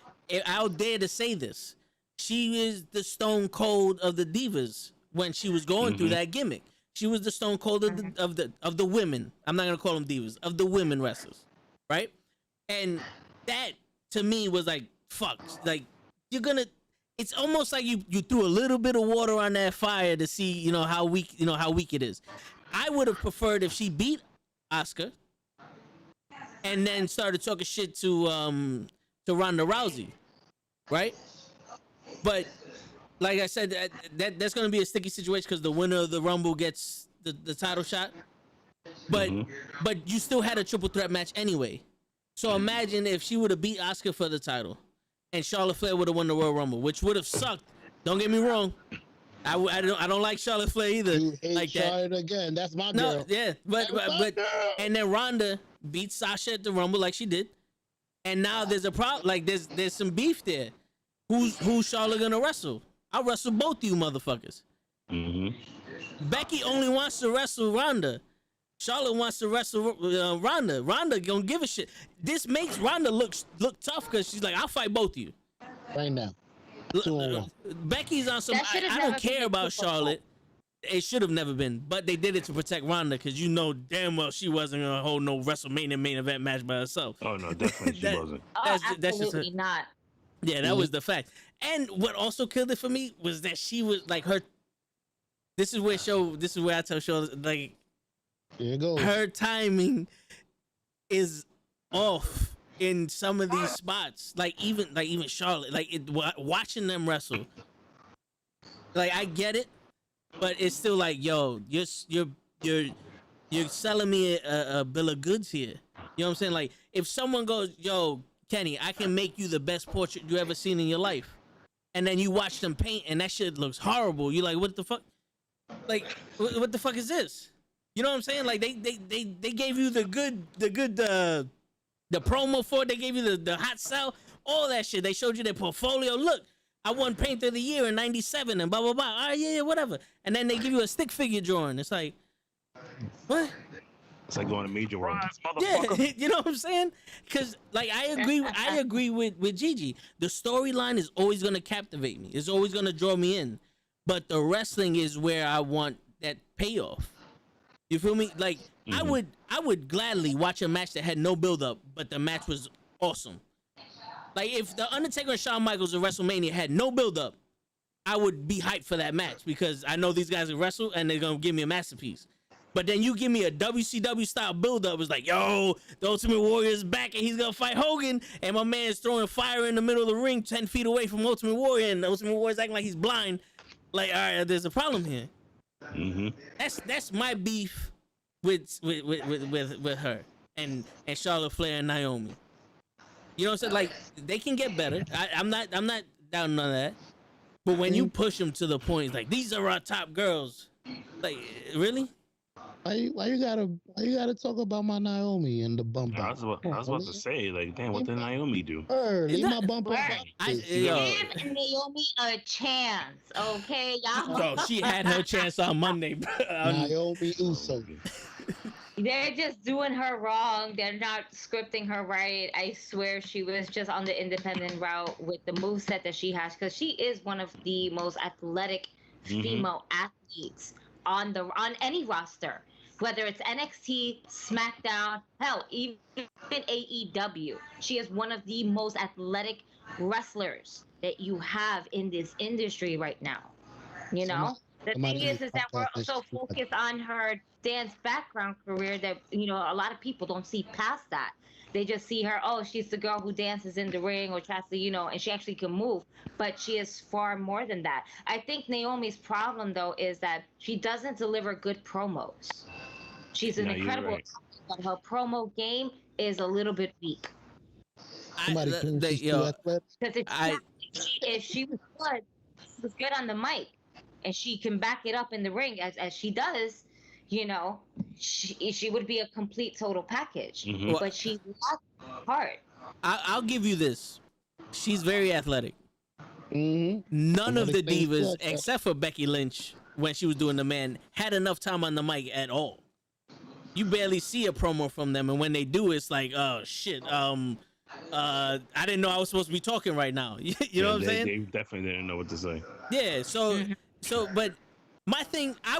I'll dare to say this: she is the Stone Cold of the divas when she was going through that gimmick. She was the Stone Cold of the women. I'm not gonna call them divas, of the women wrestlers, right? And that to me was like, fuck, like you're gonna. It's almost like you threw a little bit of water on that fire to see, how weak it is. I would have preferred if she beat Asuka and then started talking shit to Ronda Rousey, right? But like I said, that's gonna be a sticky situation because the winner of the Rumble gets the title shot. But you still had a triple threat match anyway. So imagine if she would have beat Asuka for the title, and Charlotte Flair would have won the Royal Rumble, which would have sucked. Don't get me wrong. I don't like Charlotte Flair either. You hate like Charlotte again. That's my girl. No, yeah, but and then Ronda beat Sasha at the Rumble like she did, and now there's a problem. Like there's some beef there. Who's Charlotte gonna wrestle? I'll wrestle both of you motherfuckers. Becky only wants to wrestle Ronda. Charlotte wants to wrestle Ronda. Ronda gonna give a shit. This makes Ronda look tough because she's like, I'll fight both of you. Right now. Becky's on some. I don't care about Charlotte. It should have never been, but they did it to protect Ronda because you know damn well she wasn't gonna hold no WrestleMania main event match by herself. Oh no, definitely she wasn't. Absolutely not. Yeah, that was the fact. And what also killed it for me was that she was like her. This is where I tell shows like. Here it goes. Her timing is off in some of these spots. Like even Charlotte, watching them wrestle. Like I get it, but it's still like, yo, you're selling me a bill of goods here. You know what I'm saying? Like if someone goes, yo, Kenny, I can make you the best portrait you ever seen in your life, and then you watch them paint and that shit looks horrible. You're like, what the fuck? Like what the fuck is this? You know what I'm saying? Like they gave you the promo for it. They gave you the hot sell, all that shit. They showed you their portfolio. Look, I won Paint of the Year in '97 and blah blah blah. All right, yeah, whatever. And then they give you a stick figure drawing. It's like, what? It's like going to Major World. Yeah, you know what I'm saying? Because like I agree with Gigi. The storyline is always gonna captivate me. It's always gonna draw me in. But the wrestling is where I want that payoff. You feel me? Like I would gladly watch a match that had no build up, but the match was awesome. Like if the Undertaker and Shawn Michaels at WrestleMania had no build up, I would be hyped for that match because I know these guys will wrestle and they're gonna give me a masterpiece. But then you give me a WCW style build up, it's like, yo, the Ultimate Warrior is back and he's gonna fight Hogan, and my man's throwing fire in the middle of the ring 10 feet away from Ultimate Warrior, and the Ultimate Warrior's acting like he's blind. Like, all right, there's a problem here. That's my beef with her and Charlotte Flair and Naomi. You know what I'm saying? Like they can get better. I'm not down none of that. But when you push them to the point, like these are our top girls, like really? Why you gotta talk about my Naomi and the bump? I was about to say, like, damn, what did Naomi do? Leave my bump up. Give Naomi a chance, okay, y'all. Yo, she had her chance on Monday, bro. Naomi Uso. They're just doing her wrong. They're not scripting her right. I swear she was just on the independent route with the moveset that she has, because she is one of the most athletic female athletes on any roster, whether it's NXT, SmackDown, hell, even AEW. She is one of the most athletic wrestlers that you have in this industry right now. You know? The thing is that we're so focused on her dance background career that, you know, a lot of people don't see past that. They just see her, oh, she's the girl who dances in the ring or tries to, you know, and she actually can move. But she is far more than that. I think Naomi's problem, though, is that she doesn't deliver good promos. She's an incredible athlete, but her promo game is a little bit weak. Because if she was good on the mic, and she can back it up in the ring as she does, you know, she would be a complete total package. But she's not hard. I'll give you this. She's very athletic. None of the divas, except for Becky Lynch, when she was doing the man, had enough time on the mic at all. You barely see a promo from them, and when they do, it's like, oh shit. I didn't know I was supposed to be talking right now. You know what I'm saying? They definitely didn't know what to say. Yeah. So, but my thing, I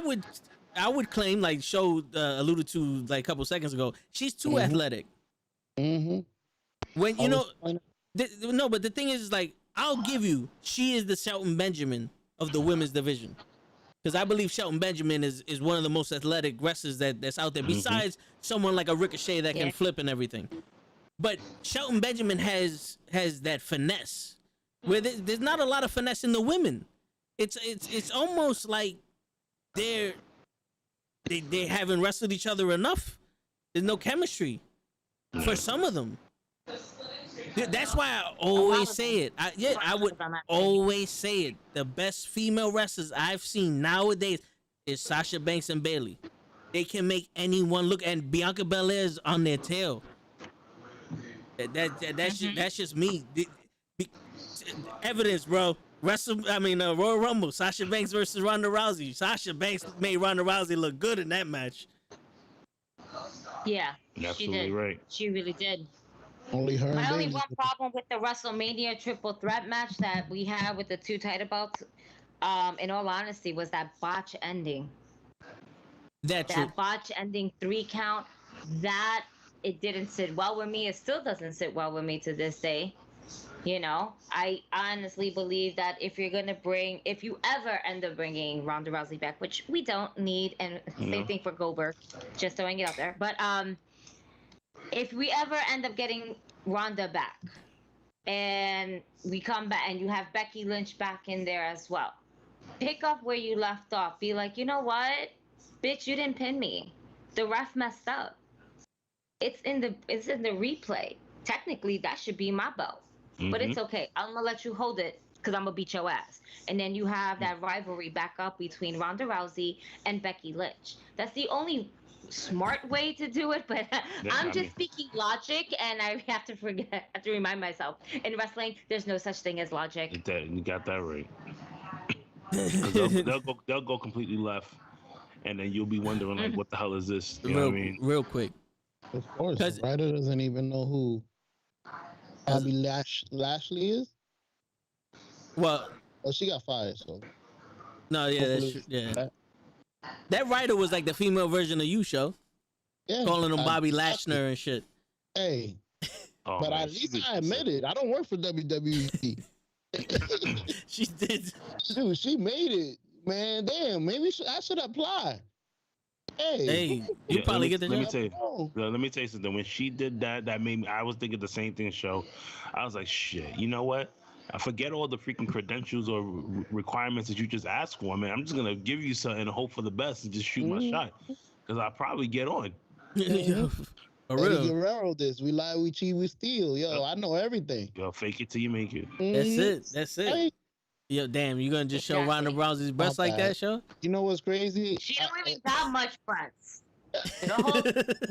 would claim, like Show alluded to like a couple seconds ago, she's too athletic. When you know, no, but the thing is, like, I'll give you, she is the Shelton Benjamin of the women's division. because I believe Shelton Benjamin is one of the most athletic wrestlers that's out there. Besides someone like a Ricochet that can flip and everything, but Shelton Benjamin has that finesse where there's not a lot of finesse in the women. It's almost like they haven't wrestled each other enough. There's no chemistry for some of them. That's why I always say it. I would always say it. The best female wrestlers I've seen nowadays is Sasha Banks and Bayley. They can make anyone look, and Bianca Belair's on their tail. That's just me. Evidence, bro. Royal Rumble, Sasha Banks versus Ronda Rousey. Sasha Banks made Ronda Rousey look good in that match. Yeah, Absolutely she did. right. She really did. Only her. My and only Bayley. one problem with the WrestleMania triple threat match that we had with the two title belts, in all honesty, was that botch ending. That Botch ending 3 count, that it didn't sit well with me. It still doesn't sit well with me to this day. You know, I honestly believe that if you ever end up bringing Ronda Rousey back, which we don't need, and same thing for Goldberg, just throwing it out there. But if we ever end up getting Ronda back, and we come back, and you have Becky Lynch back in there as well, pick up where you left off. Be like, you know what, bitch, you didn't pin me. The ref messed up. It's in the replay. Technically, that should be my belt. But it's okay. I'm gonna let you hold it because I'm gonna beat your ass. And then you have that rivalry back up between Ronda Rousey and Becky Lynch. That's the only smart way to do it. But I'm just speaking logic, and I have to remind myself. In wrestling, there's no such thing as logic. You got that right. They'll go completely left, and then you'll be wondering like, what the hell is this? You know what I mean? Real quick. Of course, the writer doesn't even know who Bobby Lashley is. Well, she got fired, so. No, yeah, that's true. Yeah. That writer was like the female version of you, show. Yeah. Calling him Bobby Lashley and shit. Hey. But at least I admit it. I don't work for WWE. She did. Dude, she made it. Man, damn. Maybe I should apply. Hey, you probably get the job. Let me tell you something. When she did that made me. I was thinking the same thing. Show, I was like, shit. You know what? I forget all the freaking credentials or requirements that you just asked for, man. I'm just gonna give you something and hope for the best and just shoot my shot, because I'll probably get on. For real. Guerrero, this we lie, we cheat, we steal. Yo, I know everything. Yo, fake it till you make it. That's it. Hey. Yo, damn, you gonna just show Ronda Rousey's breast like that, show? You know what's crazy? She don't even got much breasts. Don't do that.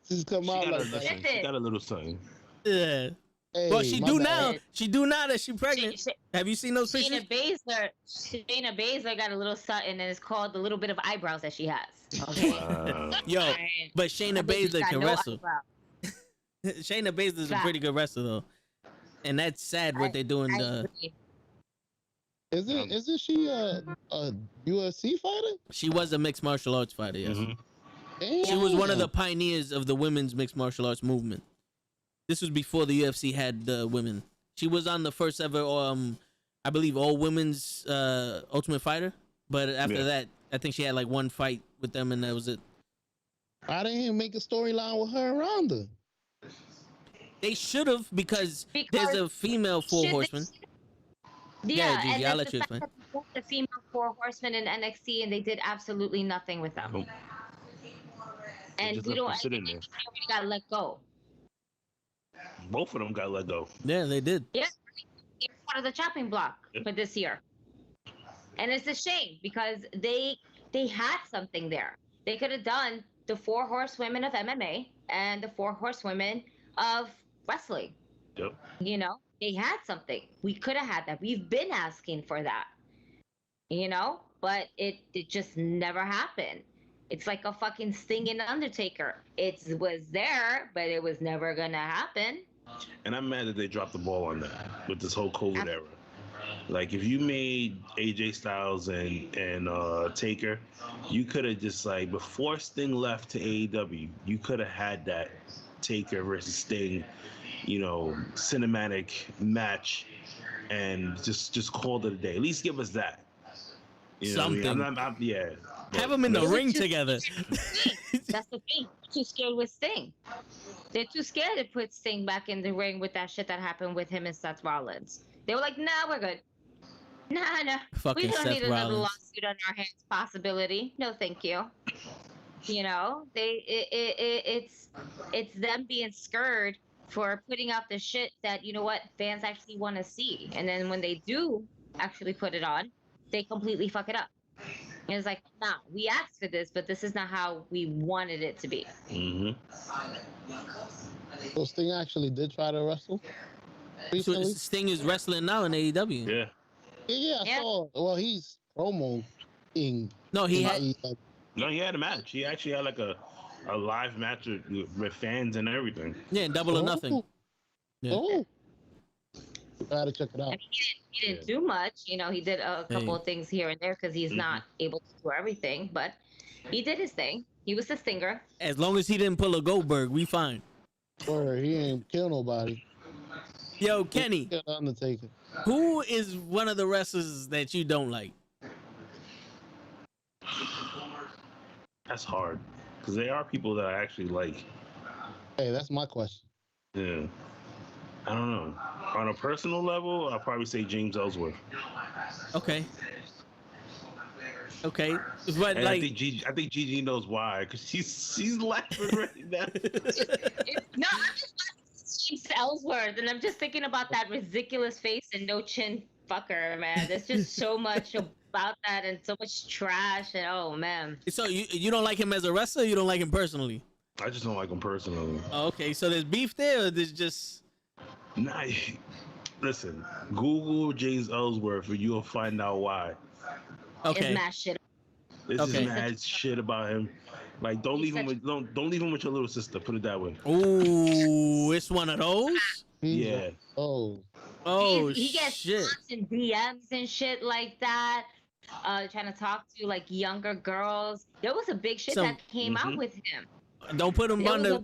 Just come out like that. She got a little something. Yeah. Hey, well, she do now. She do now that she's pregnant. Have you seen those pictures? Shayna Baszler got a little something, and it's called the little bit of eyebrows that she has. Okay. Yo, but Shayna Baszler can wrestle. Shayna Baszler's a pretty good wrestler though. And that's sad what they're doing. Isn't she a UFC fighter? She was a mixed martial arts fighter, yes. Mm-hmm. She was one of the pioneers of the women's mixed martial arts movement. This was before the UFC had the women. She was on the first ever, I believe, all women's Ultimate Fighter. But after that, I think she had like one fight with them, and that was it. I didn't even make a storyline with her and Ronda. They should have, because there's a female four horseman. Yeah, Gigi, I'll let you explain. The female four horsemen in NXT, and they did absolutely nothing with them. And we don't. I think they got let go. Both of them got let go. Yeah, they did. Yeah, they were part of the chopping block for this year, and it's a shame because they had something there. They could have done the 4 horsewomen of MMA and the 4 horsewomen of wrestling. Yep. You know, they had something. We could have had that. We've been asking for that. You know, but it just never happened. It's like a fucking Sting and Undertaker. It was there, but it was never gonna happen. And I'm mad that they dropped the ball on that with this whole COVID era. Like, if you made AJ Styles and Taker, you could have just, like, before Sting left to AEW, you could have had that Taker versus Sting, you know, cinematic match, and just call it a day. At least give us that. You know Something. what I mean? Yeah. Have them in the ring together. That's the thing. Too scared with Sting. They're too scared to put Sting back in the ring with that shit that happened with him and Seth Rollins. They were like, nah, we're good. Nah. Fucking We don't Seth need another Rollins. lawsuit on our hands possibility. No, thank you. You know, it's them being scared for putting out the shit that, you know what, fans actually want to see. And then when they do actually put it on, they completely fuck it up. And it's like, nah, we asked for this, but this is not how we wanted it to be. Mm-hmm. So Sting actually did try to wrestle So recently. Sting is wrestling now in AEW. Yeah. Yeah, I saw. Well, he's promoing. No, he had. No, he had a match. He actually had like a live match with fans and everything. Yeah, Double or Nothing. Yeah. Oh, gotta check it I out. mean, he didn't do much. You know, he did a couple of things here and there because he's not able to do everything, but he did his thing. He was the Stinger. As long as he didn't pull a Goldberg, we fine. Or he ain't kill nobody. Yo, Kenny, Kill the Undertaker. who is one of the wrestlers that you don't like? That's hard because there are people that I actually like. Hey, that's my question. Yeah. I don't know. On a personal level, I'll probably say James Ellsworth. Okay. Okay, but And like, I think Gigi knows why, because she's laughing right now. No, I'm just laughing James Ellsworth, and I'm just thinking about that ridiculous face and no chin fucker, man. There's just so much about that and so much trash, and oh man. so you don't like him as a wrestler? Or you don't like him personally? I just don't like him personally. Oh, okay, so there's beef there, or there's just Nah, listen, Google James Ellsworth and you'll find out why. okay. It's mad shit. This Okay. is mad shit about him. Like, don't leave him with don't leave him with your little sister. Put it that way. Ooh, it's one of those. Yeah. Oh, Oh he gets shit. constant DMs and shit like that. Trying to talk to like younger girls. There was a big shit Some- that came out with him. Don't put him There on was the. a-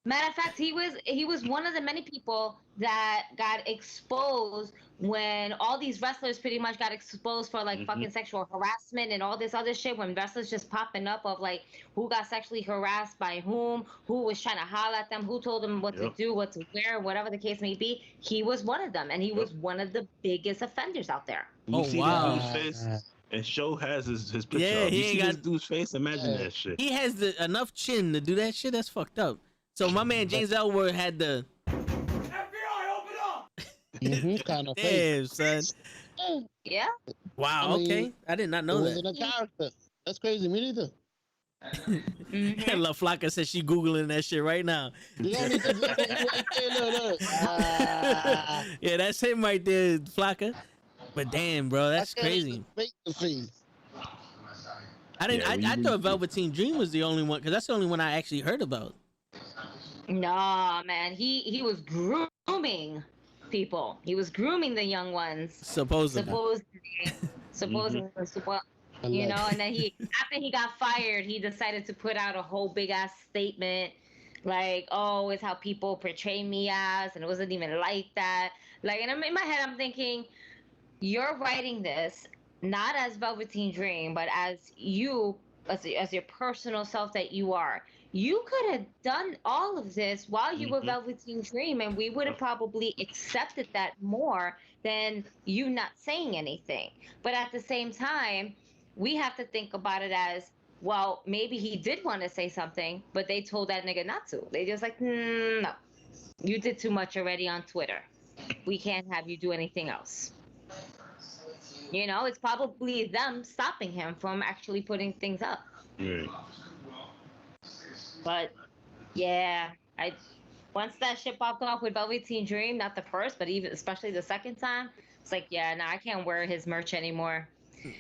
Matter of fact, he was one of the many people that got exposed when all these wrestlers pretty much got exposed for like fucking sexual harassment and all this other shit. When wrestlers just popping up of like who got sexually harassed by whom, who was trying to holler at them, who told them what to do, what to wear, whatever the case may be. He was one of them, and he was one of the biggest offenders out there. Oh, see wow. this dude's face? And Show has his picture. Yeah, up. he You ain't see got- this dude's face? Imagine that shit. He has enough chin to do that shit. That's fucked up. So my man James Ellsworth had the. kind of face. Damn, son. Yeah. Wow. I mean, Okay, I did not It know wasn't that. a character. That's crazy. Me neither. Mhm. La Flaca said she googling that shit right now. You don't need to look. Ah, Yeah, that's him right there, Flaca. But damn, bro, that's I can't crazy. even fake the face. I didn't. Yeah, I thought Velveteen Dream was the only one, because that's the only one I actually heard about. Nah, man, he was grooming people. He was grooming the young ones. Supposedly. Supposedly, you know. And then after he got fired, he decided to put out a whole big ass statement, like, "Oh, it's how people portray me as," and it wasn't even like that. Like, and in my head, I'm thinking, you're writing this not as Velveteen Dream, but as you, as your personal self that you are. You could have done all of this while you were Velveteen Dream, and we would have probably accepted that more than you not saying anything. But at the same time, we have to think about it as, well, maybe he did want to say something, but they told that nigga not to. They just like, no, you did too much already on Twitter. We can't have you do anything else. You know, it's probably them stopping him from actually putting things up. Yeah. But yeah, once that shit popped off with Velveteen Dream, not the first, but even especially the second time, it's like, yeah, no, I can't wear his merch anymore.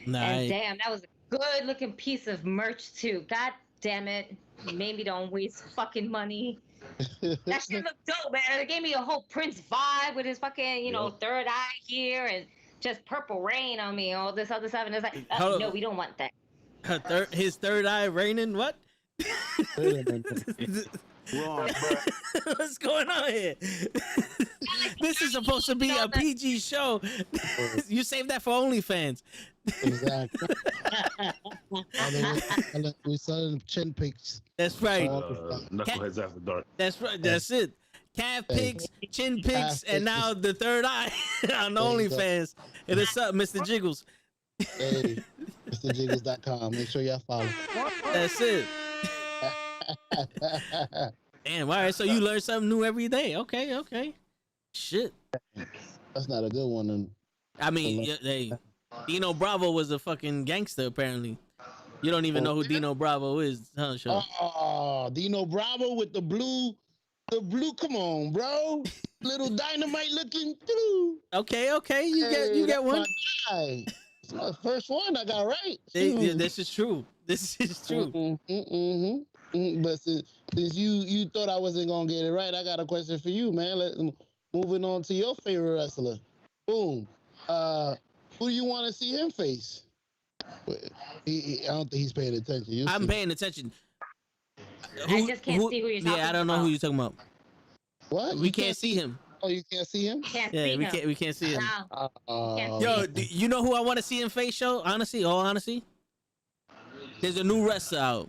Nah, And damn, that was a good looking piece of merch too. God damn it, made me don't waste fucking money. That shit looked dope, man. It gave me a whole Prince vibe with his fucking, you know, third eye here and just Purple Rain on me, all this other stuff, and it's like, no, we don't want that. his third eye raining. What? Wrong, bro. What's going on here? This is supposed to be a PG show. You saved that for OnlyFans. Exactly. We selling chin pics. That's right. Knuckleheads After Dark. That's right. That's it. Calf pics, chin pics, and now the third eye on OnlyFans. It is up, Mr. Jiggles. Hey, MrJiggles.com. Make sure y'all follow. That's it. Damn. All right. So you learn something new every day. Okay. Shit. That's not a good one. I mean, hey, Dino Bravo was a fucking gangster. Apparently, you don't even know who Dino Bravo is, huh? Sean? Oh, Dino Bravo with the blue. Come on, bro. Little dynamite looking. Okay. You get one. It's my first one I got right. This is true. But since you thought I wasn't gonna get it right, I got a question for you, man. Moving on to your favorite wrestler. Boom. Who do you want to see him face? I don't think he's paying attention. I'm paying attention. I just can't see who you're talking about. Yeah, I don't know who you're talking about. What? We can't see him. Oh, you can't see him? We can't see him. No. Yo, you know who I want to see him face, show? Honestly, all honesty. There's a new wrestler out,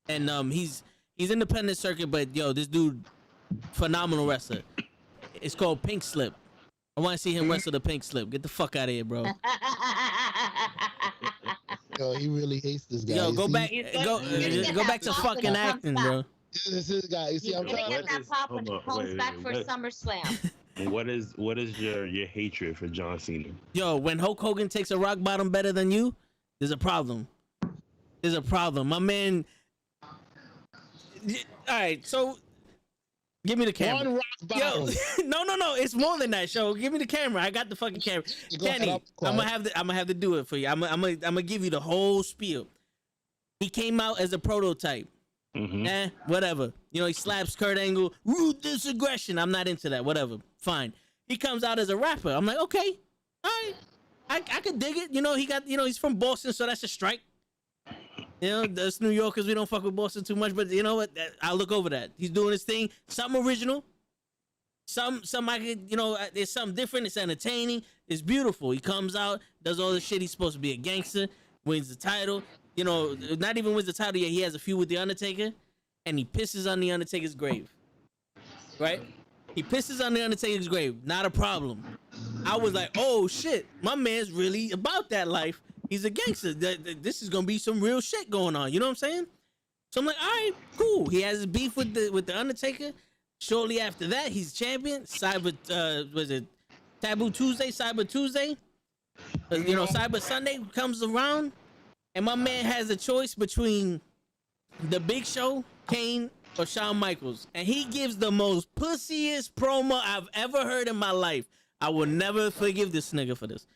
and he's independent circuit, but yo, this dude, phenomenal wrestler. It's called Pink Slip. I want to see him wrestle the Pink Slip. Get the fuck out of here, bro. Yo, he really hates this guy. Yo, go back to fucking acting, bro. This is guy. You see, I'm trying to get that pop when he comes back for SummerSlam. What is your hatred for John Cena? Yo, when Hulk Hogan takes a rock bottom better than you, there's a problem. My man. All right, so give me the camera. One rock bottom. Yo, no, it's more than that. Show, give me the camera. I got the fucking camera. Kenny, I'm gonna have to do it for you. I'm gonna give you the whole spiel. He came out as a prototype. Whatever. You know, he slaps Kurt Angle. Ruthless aggression. I'm not into that. Whatever. Fine. He comes out as a rapper. I'm like, okay, all right. I could dig it. You know, he's from Boston, so that's a strike. You know, that's New Yorkers. We don't fuck with Boston too much, but you know what? I'll look over that. He's doing his thing. Something original. Some I could, you know, there's something different. It's entertaining. It's beautiful. He comes out, does all the shit. He's supposed to be a gangster. Wins the title. You know, not even wins the title yet. He has a feud with The Undertaker, and he pisses on The Undertaker's grave. Right? He pisses on The Undertaker's grave. Not a problem. I was like, oh, shit. My man's really about that life. He's a gangster. This is going to be some real shit going on. You know what I'm saying? So I'm like, all right, cool. He has a beef with the Undertaker. Shortly after that, he's champion. Taboo Tuesday, Cyber Tuesday? You know, Cyber Sunday comes around. And my man has a choice between The Big Show, Kane, or Shawn Michaels. And he gives the most pussiest promo I've ever heard in my life. I will never forgive this nigga for this.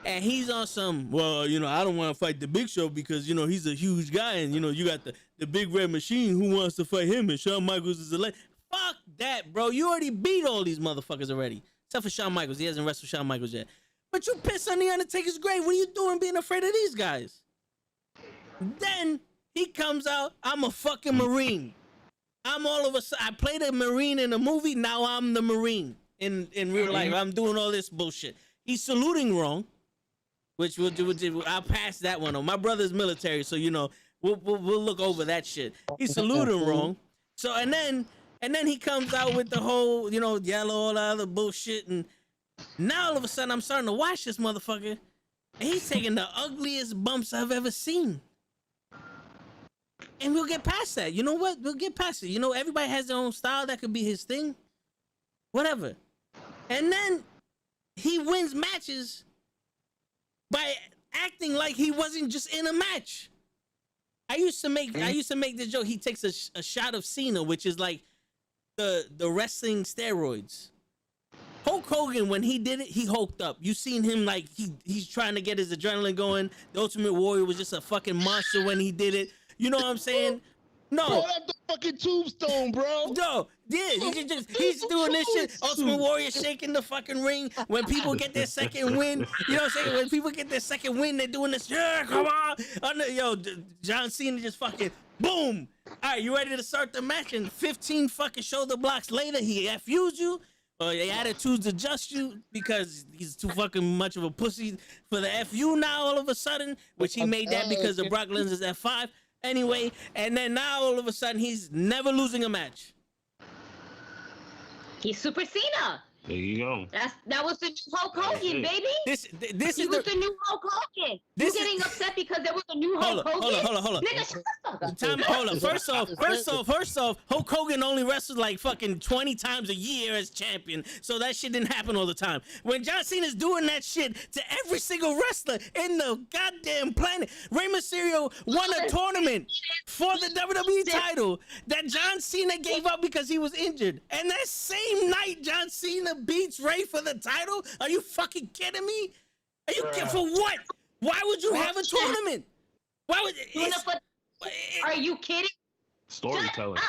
And he's on some, well, you know, I don't want to fight The Big Show because, you know, he's a huge guy. And, you know, you got the Big Red Machine who wants to fight him. And Shawn Michaels is a legend. Fuck that, bro. You already beat all these motherfuckers already. Except for Shawn Michaels. He hasn't wrestled Shawn Michaels yet. But you pissed on The Undertaker's grave. What are you doing being afraid of these guys? Then he comes out, I'm a fucking Marine. I'm all of a sudden, I played a Marine in a movie, now I'm the Marine in real life. I'm doing all this bullshit. He's saluting wrong, which I'll pass that one on. My brother's military, so you know, we'll look over that shit. He's saluting wrong. So and then he comes out with the whole, you know, yellow, all that other bullshit, and now all of a sudden I'm starting to watch this motherfucker, and he's taking the ugliest bumps I've ever seen. And we'll get past that. You know what? We'll get past it. You know, everybody has their own style. That could be his thing. Whatever. And then he wins matches by acting like he wasn't just in a match. I used to make the joke. He takes a shot of Cena, which is like the wrestling steroids. Hulk Hogan, when he did it, he hulked up. You seen him like he's trying to get his adrenaline going. The Ultimate Warrior was just a fucking monster when he did it. You know what I'm saying? No. Bro, that's the fucking tombstone, bro. No, yeah, he's doing this shit. Ultimate Warrior shaking the fucking ring. When people get their second win, you know what I'm saying? When people get their second win, they're doing this. Yeah, come on. Yo, John Cena just fucking boom. All right, you ready to start the match? And 15 fucking shoulder blocks later, he FU'd you. or your attitudes adjust you because he's too fucking much of a pussy for the FU now all of a sudden, which he made that because of Brock Lesnar's F5 anyway, and then now all of a sudden he's never losing a match. He's Super Cena. There you go. That was the new Hulk Hogan, baby. This he is was the new Hulk Hogan. You getting upset because there was a new Hulk Hogan? Hold on. Nigga, shut the fuck up. Hold on. First off, Hulk Hogan only wrestles like fucking 20 times a year as champion, so that shit didn't happen all the time. When John Cena's doing that shit to every single wrestler in the goddamn planet, Rey Mysterio won a tournament for the WWE title that John Cena gave up because he was injured, and that same night John Cena beats Rey for the title? Are you fucking kidding me? Are you for what? Why would you have a tournament? Why would Are you kidding? Storytelling.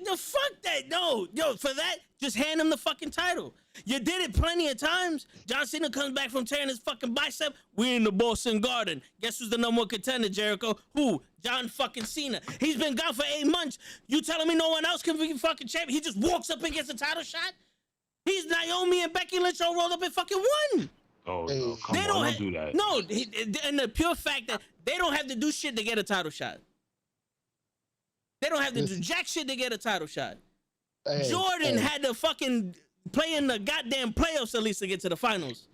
No, fuck that. No, yo, for that, just hand him the fucking title. You did it plenty of times. John Cena comes back from tearing his fucking bicep. We in the Boston Garden. Guess who's the number one contender, Jericho? Who? John fucking Cena. He's been gone for 8 months. You telling me no one else can be fucking champion? He just walks up and gets a title shot? He's Naomi and Becky Lynch all rolled up and fucking won. Oh, no, come on, don't do that. No, and the pure fact that they don't have to do shit to get a title shot. They don't have to do jack shit to get a title shot. Jordan had to fucking play in the goddamn playoffs at least to get to the finals.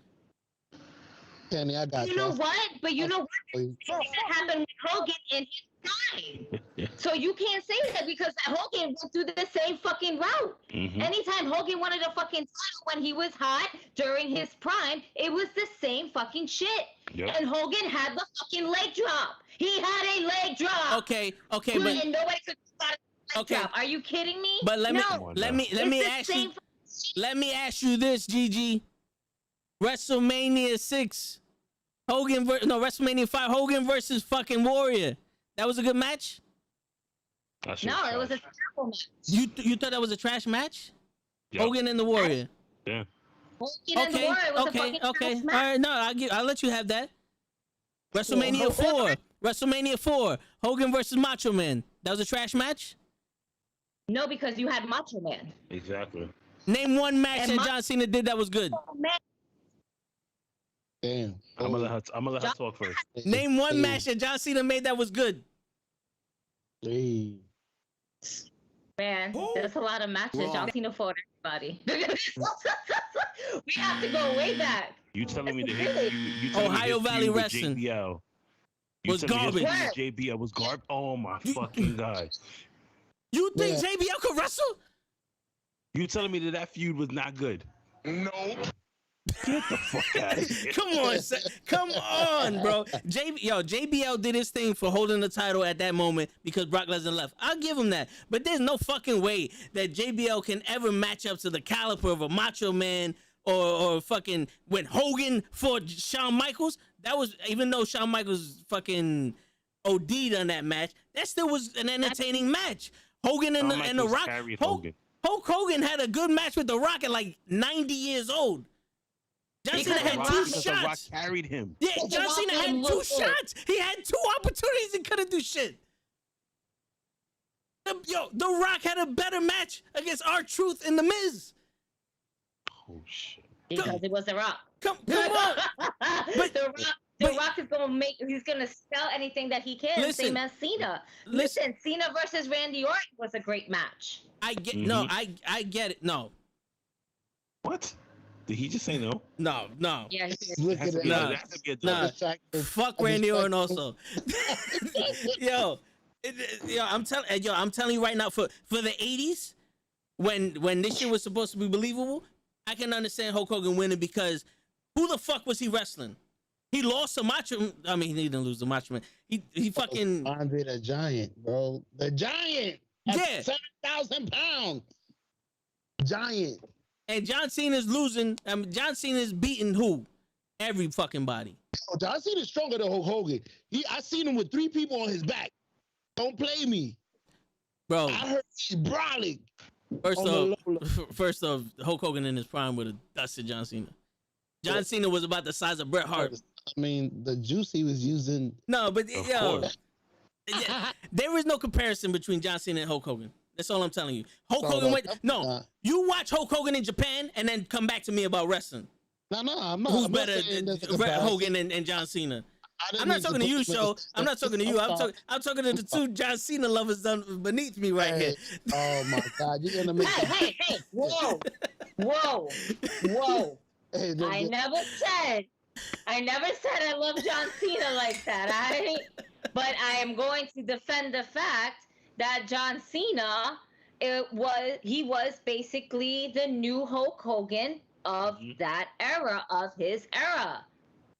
Kenny, I got you. You know what? But you know what? That happened with Hogan in his prime. So you can't say that because Hogan went through the same fucking route. Mm-hmm. Anytime Hogan wanted a fucking title when he was hot during his prime, it was the same fucking shit. Yep. And Hogan had the fucking leg drop. He had a leg drop. Okay, but and nobody could stop a leg drop. Are you kidding me? But let me ask you this, Gigi. WrestleMania 6, WrestleMania 5, Hogan versus fucking Warrior. That was a good match? No, it was a terrible match. You thought that was a trash match? Yep. Hogan and the Warrior. Yeah. Hogan and the Warrior was a fucking trash match. All right, no, I'll let you have that. WrestleMania 4, Hogan versus Macho Man. That was a trash match? No, because you had Macho Man. Exactly. Name one match that John Cena did that was good. Damn. I'm gonna let her talk first. Name one match that John Cena made that was good. Man, there's a lot of matches John Cena fought everybody. We have to go way back. You telling me that Ohio Valley Wrestling JBL was garbage. JBL was garbage. Oh my fucking god! You think JBL could wrestle? You telling me that feud was not good? No. Get the fuck out of here. Come on, bro. JBL did his thing for holding the title at that moment because Brock Lesnar left. I'll give him that. But there's no fucking way that JBL can ever match up to the caliber of a Macho Man or fucking when Hogan fought Shawn Michaels. That was, even though Shawn Michaels fucking OD'd on that match, that still was an entertaining match. Hogan and The Rock. Hulk Hogan had a good match with The Rock at like 90 years old. John Cena had 2 shots. The Rock carried him. Yeah, John Cena had 2 shots. He had 2 opportunities and couldn't do shit. The Rock had a better match against R-Truth and The Miz. Oh shit. Because it was The Rock. Come on. But The Rock is he's gonna sell anything that he can, same as Cena. Listen, Cena versus Randy Orton was a great match. I get it. No. What? Did he just say no? No. Yeah, look at that. Fuck Randy Orton also. I'm telling you right now, for the 80s, when this shit was supposed to be believable, I can understand Hulk Hogan winning because who the fuck was he wrestling? He lost to Macho. I mean, he didn't lose to Macho Man. He fucking Andre the Giant, bro. The Giant. Yeah. 7,000 pounds. Giant. And John Cena's losing. John Cena's beating who? Every fucking body. Oh, John Cena's stronger than Hulk Hogan. I seen him with 3 people on his back. Don't play me, bro. I heard he's brawling. First off, Hulk Hogan in his prime would have dusted John Cena. John Cena was about the size of Bret Hart. I mean, the juice he was using. No, but there is no comparison between John Cena and Hulk Hogan. That's all I'm telling you. Hulk No, Hogan no, went. No, you watch Hulk Hogan in Japan and then come back to me about wrestling. No, I'm not. Who's I'm not better, saying there's a comparison. Hogan and John Cena? I I'm not talking to you, Show. I'm not talking to you. I'm talking to the two John Cena lovers beneath me right here. Oh my God, you're gonna make. Hey, whoa. Hey, I never said I love John Cena like that. But I am going to defend the fact that John Cena, he was basically the new Hulk Hogan of that era, of his era.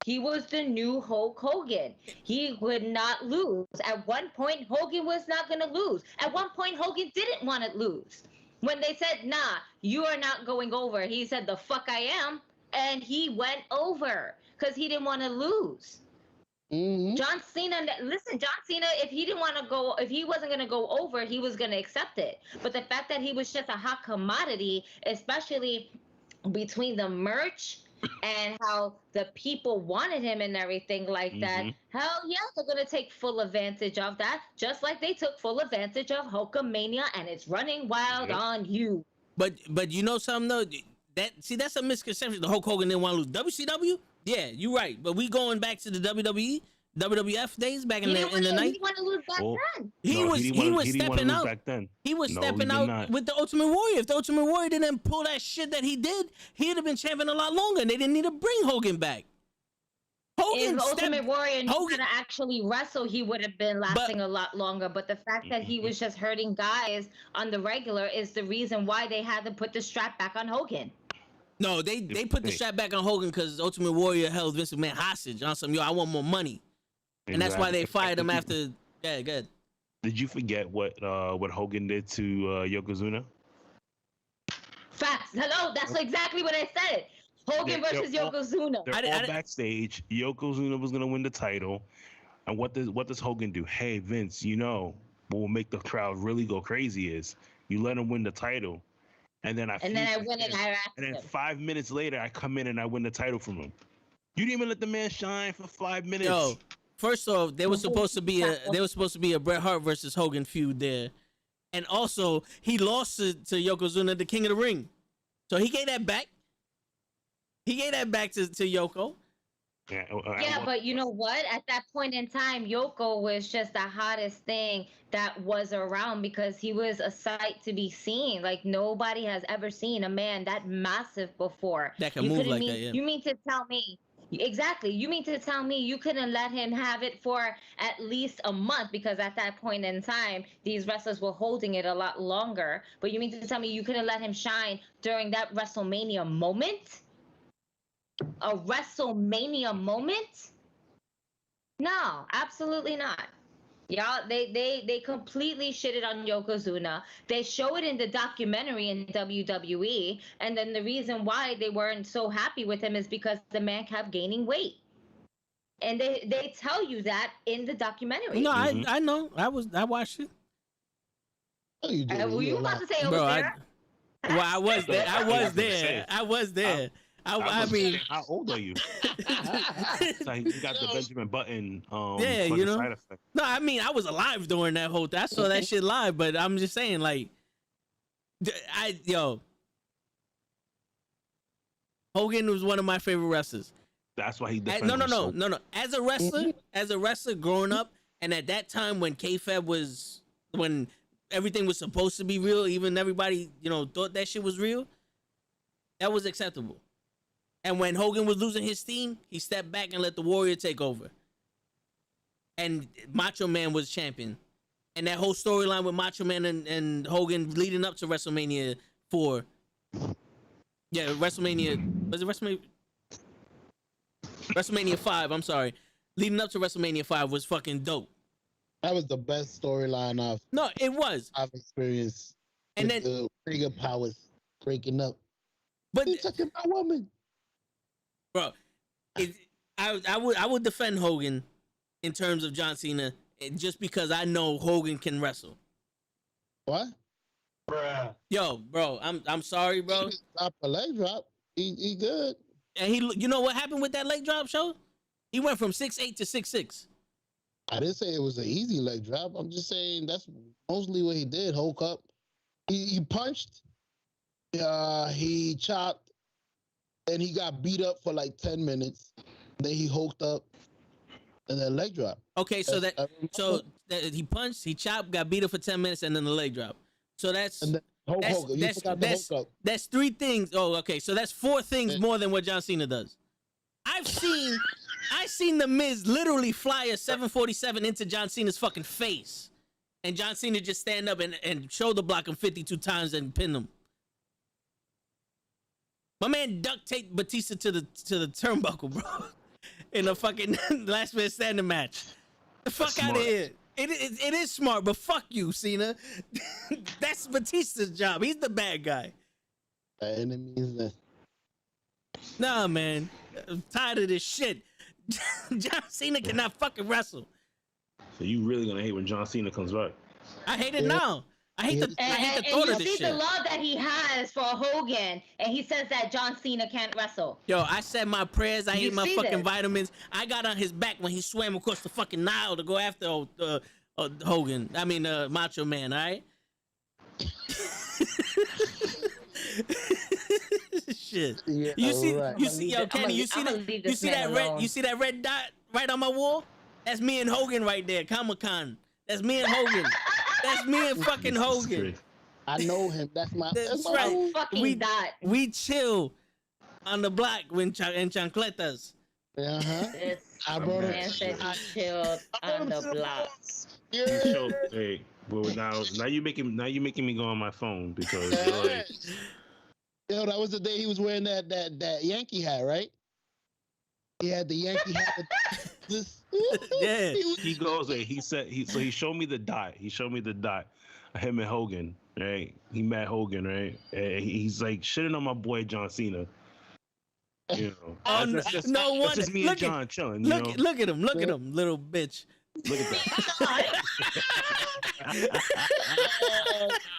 He was the new Hulk Hogan. He would not lose. At one point, Hogan was not going to lose. At one point, Hogan didn't want to lose. When they said, nah, you are not going over, he said, the fuck I am. And he went over because he didn't want to lose. Mm-hmm. John Cena, if he wasn't going to go over, he was going to accept it. But the fact that he was just a hot commodity, especially between the merch and how the people wanted him and everything like that, hell yeah, they're going to take full advantage of that, just like they took full advantage of Hulkamania, and it's running wild on you. But you know something though? That's a misconception. The Hulk Hogan didn't want to lose. WCW? Yeah, you're right. But we going back to the WWE, WWF days back in the night. He didn't want to lose back then. He was stepping out back then. He was stepping out with the Ultimate Warrior. If the Ultimate Warrior didn't pull that shit that he did, he'd have been champion a lot longer. And they didn't need to bring Hogan back. If Ultimate Warrior knew how to actually wrestle, he would have been lasting a lot longer. But the fact that he was just hurting guys on the regular is the reason why they had to put the strap back on Hogan. No, they put the strap back on Hogan because Ultimate Warrior held Vince McMahon hostage on some, I want more money. And that's why they fired him after. Yeah, good. Did you forget what Hogan did to Yokozuna? Facts. Hello, that's exactly what I said. Hogan versus Yokozuna. They're all backstage. Yokozuna was gonna win the title, and what does Hogan do? Hey Vince, what will make the crowd really go crazy is you let him win the title, and then I win it. And then 5 minutes later, I come in and I win the title from him. You didn't even let the man shine for 5 minutes. Yo, first off, there was supposed to be a Bret Hart versus Hogan feud there, and also he lost to Yokozuna, the King of the Ring, so he gave that back. He gave that back to Yoko. Yeah, but you know what? At that point in time, Yoko was just the hottest thing that was around because he was a sight to be seen. Like, nobody has ever seen a man that massive before. That can move like that, yeah. You mean to tell me... Exactly. You mean to tell me you couldn't let him have it for at least a month, because at that point in time, these wrestlers were holding it a lot longer. But you mean to tell me you couldn't let him shine during that WrestleMania moment? A WrestleMania moment? No, absolutely not. Y'all, they completely shitted on Yokozuna. They show it in the documentary in WWE, and then the reason why they weren't so happy with him is because the man kept gaining weight. And they tell you that in the documentary. No, I know. I watched it. Oh, you did. Were you about to say Bro, there? I was there. I was there. I mean, how old are you? So you got the Benjamin Button. Yeah, side effect. No, I mean, I was alive during that whole thing. I saw that shit live, but I'm just saying, like, Hogan was one of my favorite wrestlers. That's why he No. As a wrestler growing up, and at that time when kayfabe was, when everything was supposed to be real, even everybody, thought that shit was real, that was acceptable. And when Hogan was losing his steam, he stepped back and let the Warrior take over. And Macho Man was champion. And that whole storyline with Macho Man and Hogan leading up to WrestleMania 4. Yeah, WrestleMania. Was it WrestleMania? WrestleMania 5, I'm sorry. Leading up to WrestleMania 5 was fucking dope. That was the best storyline I've experienced. And then the bigger powers breaking up. But you're talking about women. Bro, I would defend Hogan in terms of John Cena just because I know Hogan can wrestle. What? Bruh. Yo, bro, I'm sorry, bro. Drop a leg drop. He good. And you know what happened with that leg drop show? He went from 6'8" to 6'6". I didn't say it was an easy leg drop. I'm just saying that's mostly what he did. Hulk up, He punched, he chopped, and he got beat up for like 10 minutes. Then he hulked up, and then leg drop. Okay, so he punched, he chopped, got beat up for 10 minutes, and then the leg drop. So that's that's 3 things. Oh, okay, so that's 4 things more than what John Cena does. I've seen the Miz literally fly a 747 into John Cena's fucking face, and John Cena just stand up and shoulder block him 52 times and pin him. My man duct taped Batista to the turnbuckle, bro, in a fucking last man standing match. The fuck out of here. It is smart, but fuck you, Cena. That's Batista's job. He's the bad guy. Nah, man. I'm tired of this shit. John Cena cannot fucking wrestle. So you really gonna hate when John Cena comes back? I hate it now. I hate the thought of this shit. You see the love that he has for Hogan, and he says that John Cena can't wrestle. Yo, I said my prayers. I ate my fucking vitamins. I got on his back when he swam across the fucking Nile to go after Hogan. I mean, Macho Man. All right. Shit. Yeah, you see, yo, Kenny, you see that red dot right on my wall? That's me and Hogan right there, Comic-Con. That's me and Hogan. That's me and fucking Hogan. I know him. That's right. Fucking dot. We chill on the block in chancletas. I brought him. I chilled on the block. Yeah. Hey, well now you making me go on my phone because yo, that was the day he was wearing that Yankee hat, right? He had the Yankee hat. Yeah. He goes. He showed me the dot. He showed me the dot. Him and Hogan, right? He met Hogan, right? And he's like shitting on my boy John Cena. You know, that's just me and John chilling. Look at him, little bitch. Look at that.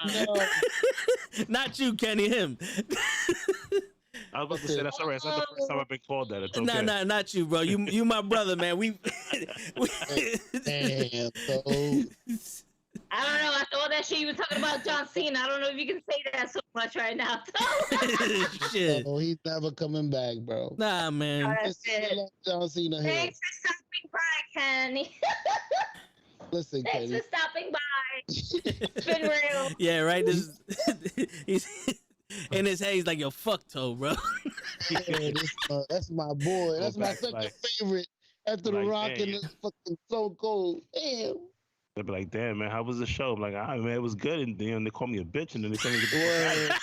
No. Not you, Kenny. Him. I was about to say that's all right. It's not the first time I've been called that. It's okay. Nah, not you, bro. You my brother, man. Damn. So. I don't know. After all that shit you were talking about John Cena, I don't know if you can say that so much right now. Shit. Oh, he's never coming back, bro. Nah, man. John Cena here. Thanks for stopping by, Kenny. Listen, Thanks Kenny. for stopping by. It's been real. Yeah, right. He's in his head. He's like, yo, fuck toe, bro. Yeah, that's my boy. That's my second favorite after The Rock, and it's fucking so cold. Damn. They'd be like, damn, man, how was the show? I'm like, man, it was good. And then they call me a bitch, and then they tell me the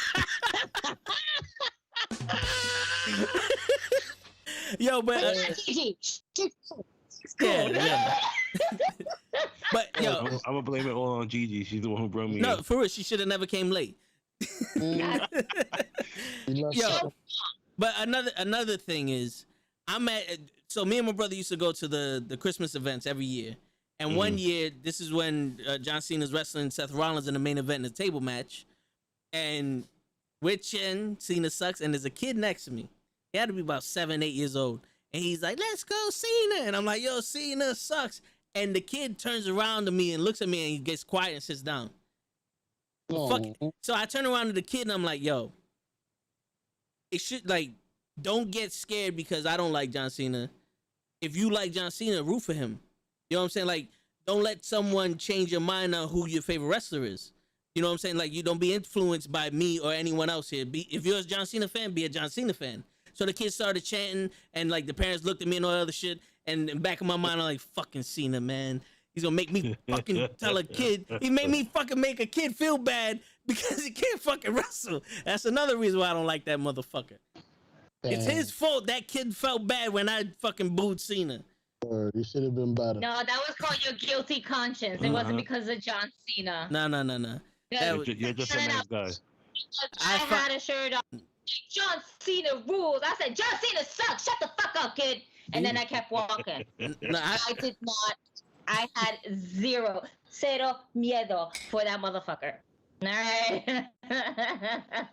Yo, but yeah. But yo, I'm gonna blame it all on Gigi. She's the one who brought me. No, in. for real, she should have never came late. Yo, but another thing is, so me and my brother used to go to the Christmas events every year. And one year, this is when John Cena's wrestling Seth Rollins in the main event in a table match. And we're chin, Cena sucks, and there's a kid next to me. He had to be about 7, 8 years old. And he's like, let's go, Cena. And I'm like, yo, Cena sucks. And the kid turns around to me and looks at me and he gets quiet and sits down. Fuck it. So I turn around to the kid and I'm like, yo, it should, like, don't get scared because I don't like John Cena. If you like John Cena, root for him. You know what I'm saying? Like, don't let someone change your mind on who your favorite wrestler is. You know what I'm saying? Like, you don't be influenced by me or anyone else here. If you're a John Cena fan, be a John Cena fan. So the kids started chanting, and, like, the parents looked at me and all that other shit. And in the back of my mind, I'm like, fucking Cena, man. He's gonna make me fucking tell a kid. He made me fucking make a kid feel bad because he can't fucking wrestle. That's another reason why I don't like that motherfucker. Damn. It's his fault that kid felt bad when I fucking booed Cena. You should have been better. No, that was called your guilty conscience. It wasn't because of John Cena. No. You're just a nice guy. I had a shirt on. John Cena rules. I said, John Cena sucks. Shut the fuck up, kid. And then I kept walking. No, I did not. I had cero miedo for that motherfucker. All right.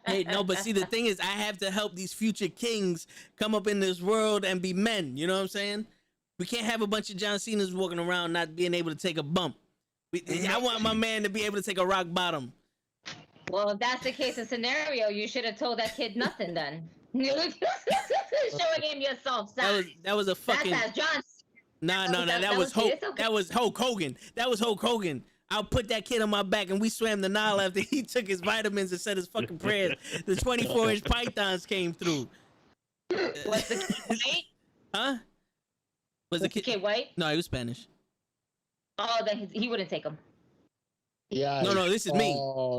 Hey, no, but see, the thing is, I have to help these future kings come up in this world and be men. You know what I'm saying? We can't have a bunch of John Cenas walking around not being able to take a bump. I want my man to be able to take a rock bottom. Well, if that's the case of scenario, you should have told that kid nothing then. Showing him your soft side. That was a fucking. That's John. Nah. That was Hulk. it's okay. That was Hulk Hogan. That was Hulk Hogan. I'll put that kid on my back and we swam the Nile after he took his vitamins and said his fucking prayers. The 24-inch pythons came through. Was the kid white? Huh? Was the kid white? No, he was Spanish. Oh, then he wouldn't take him. Yeah. No, this is me.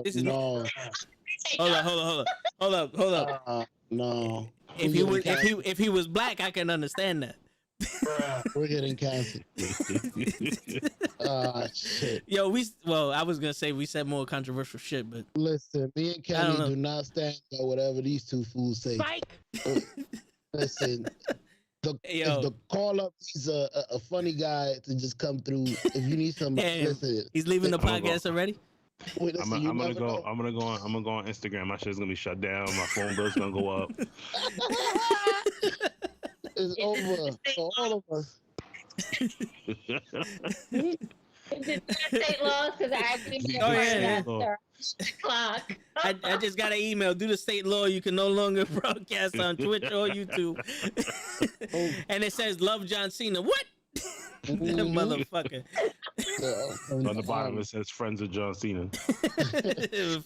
This is me. No. Hold up. No. If he was black, I can understand that. We're getting canceled. Shit. Yo, I was gonna say we said more controversial shit, but Listen, me and Kenny do not stand by whatever these two fools say. Spike. Listen, if the call up is a funny guy to just come through. If you need somebody, listen. He's leaving the podcast already. Wait, listen, I'm gonna go on Instagram. My shit's gonna be shut down. My phone bill's gonna go up. It's over for all of us. State laws, because I agree. Clock. I just got an email. Due to state law, you can no longer broadcast on Twitch or YouTube. And it says "Love John Cena." What? That motherfucker. On the bottom it says "Friends of John Cena."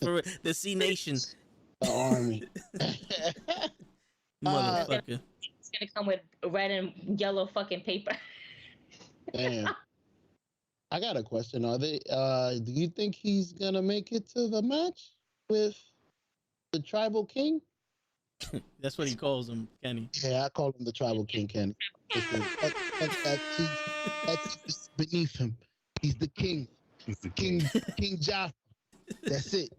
For the C Nation. The army. Motherfucker. It's gonna come with red and yellow fucking paper. Damn. I got a question. Do you think he's gonna make it to the match with the Tribal King? That's what he calls him, Kenny. Yeah, I call him the Tribal King, Kenny. That's beneath him. He's the king. He's the King Jaffa. That's it.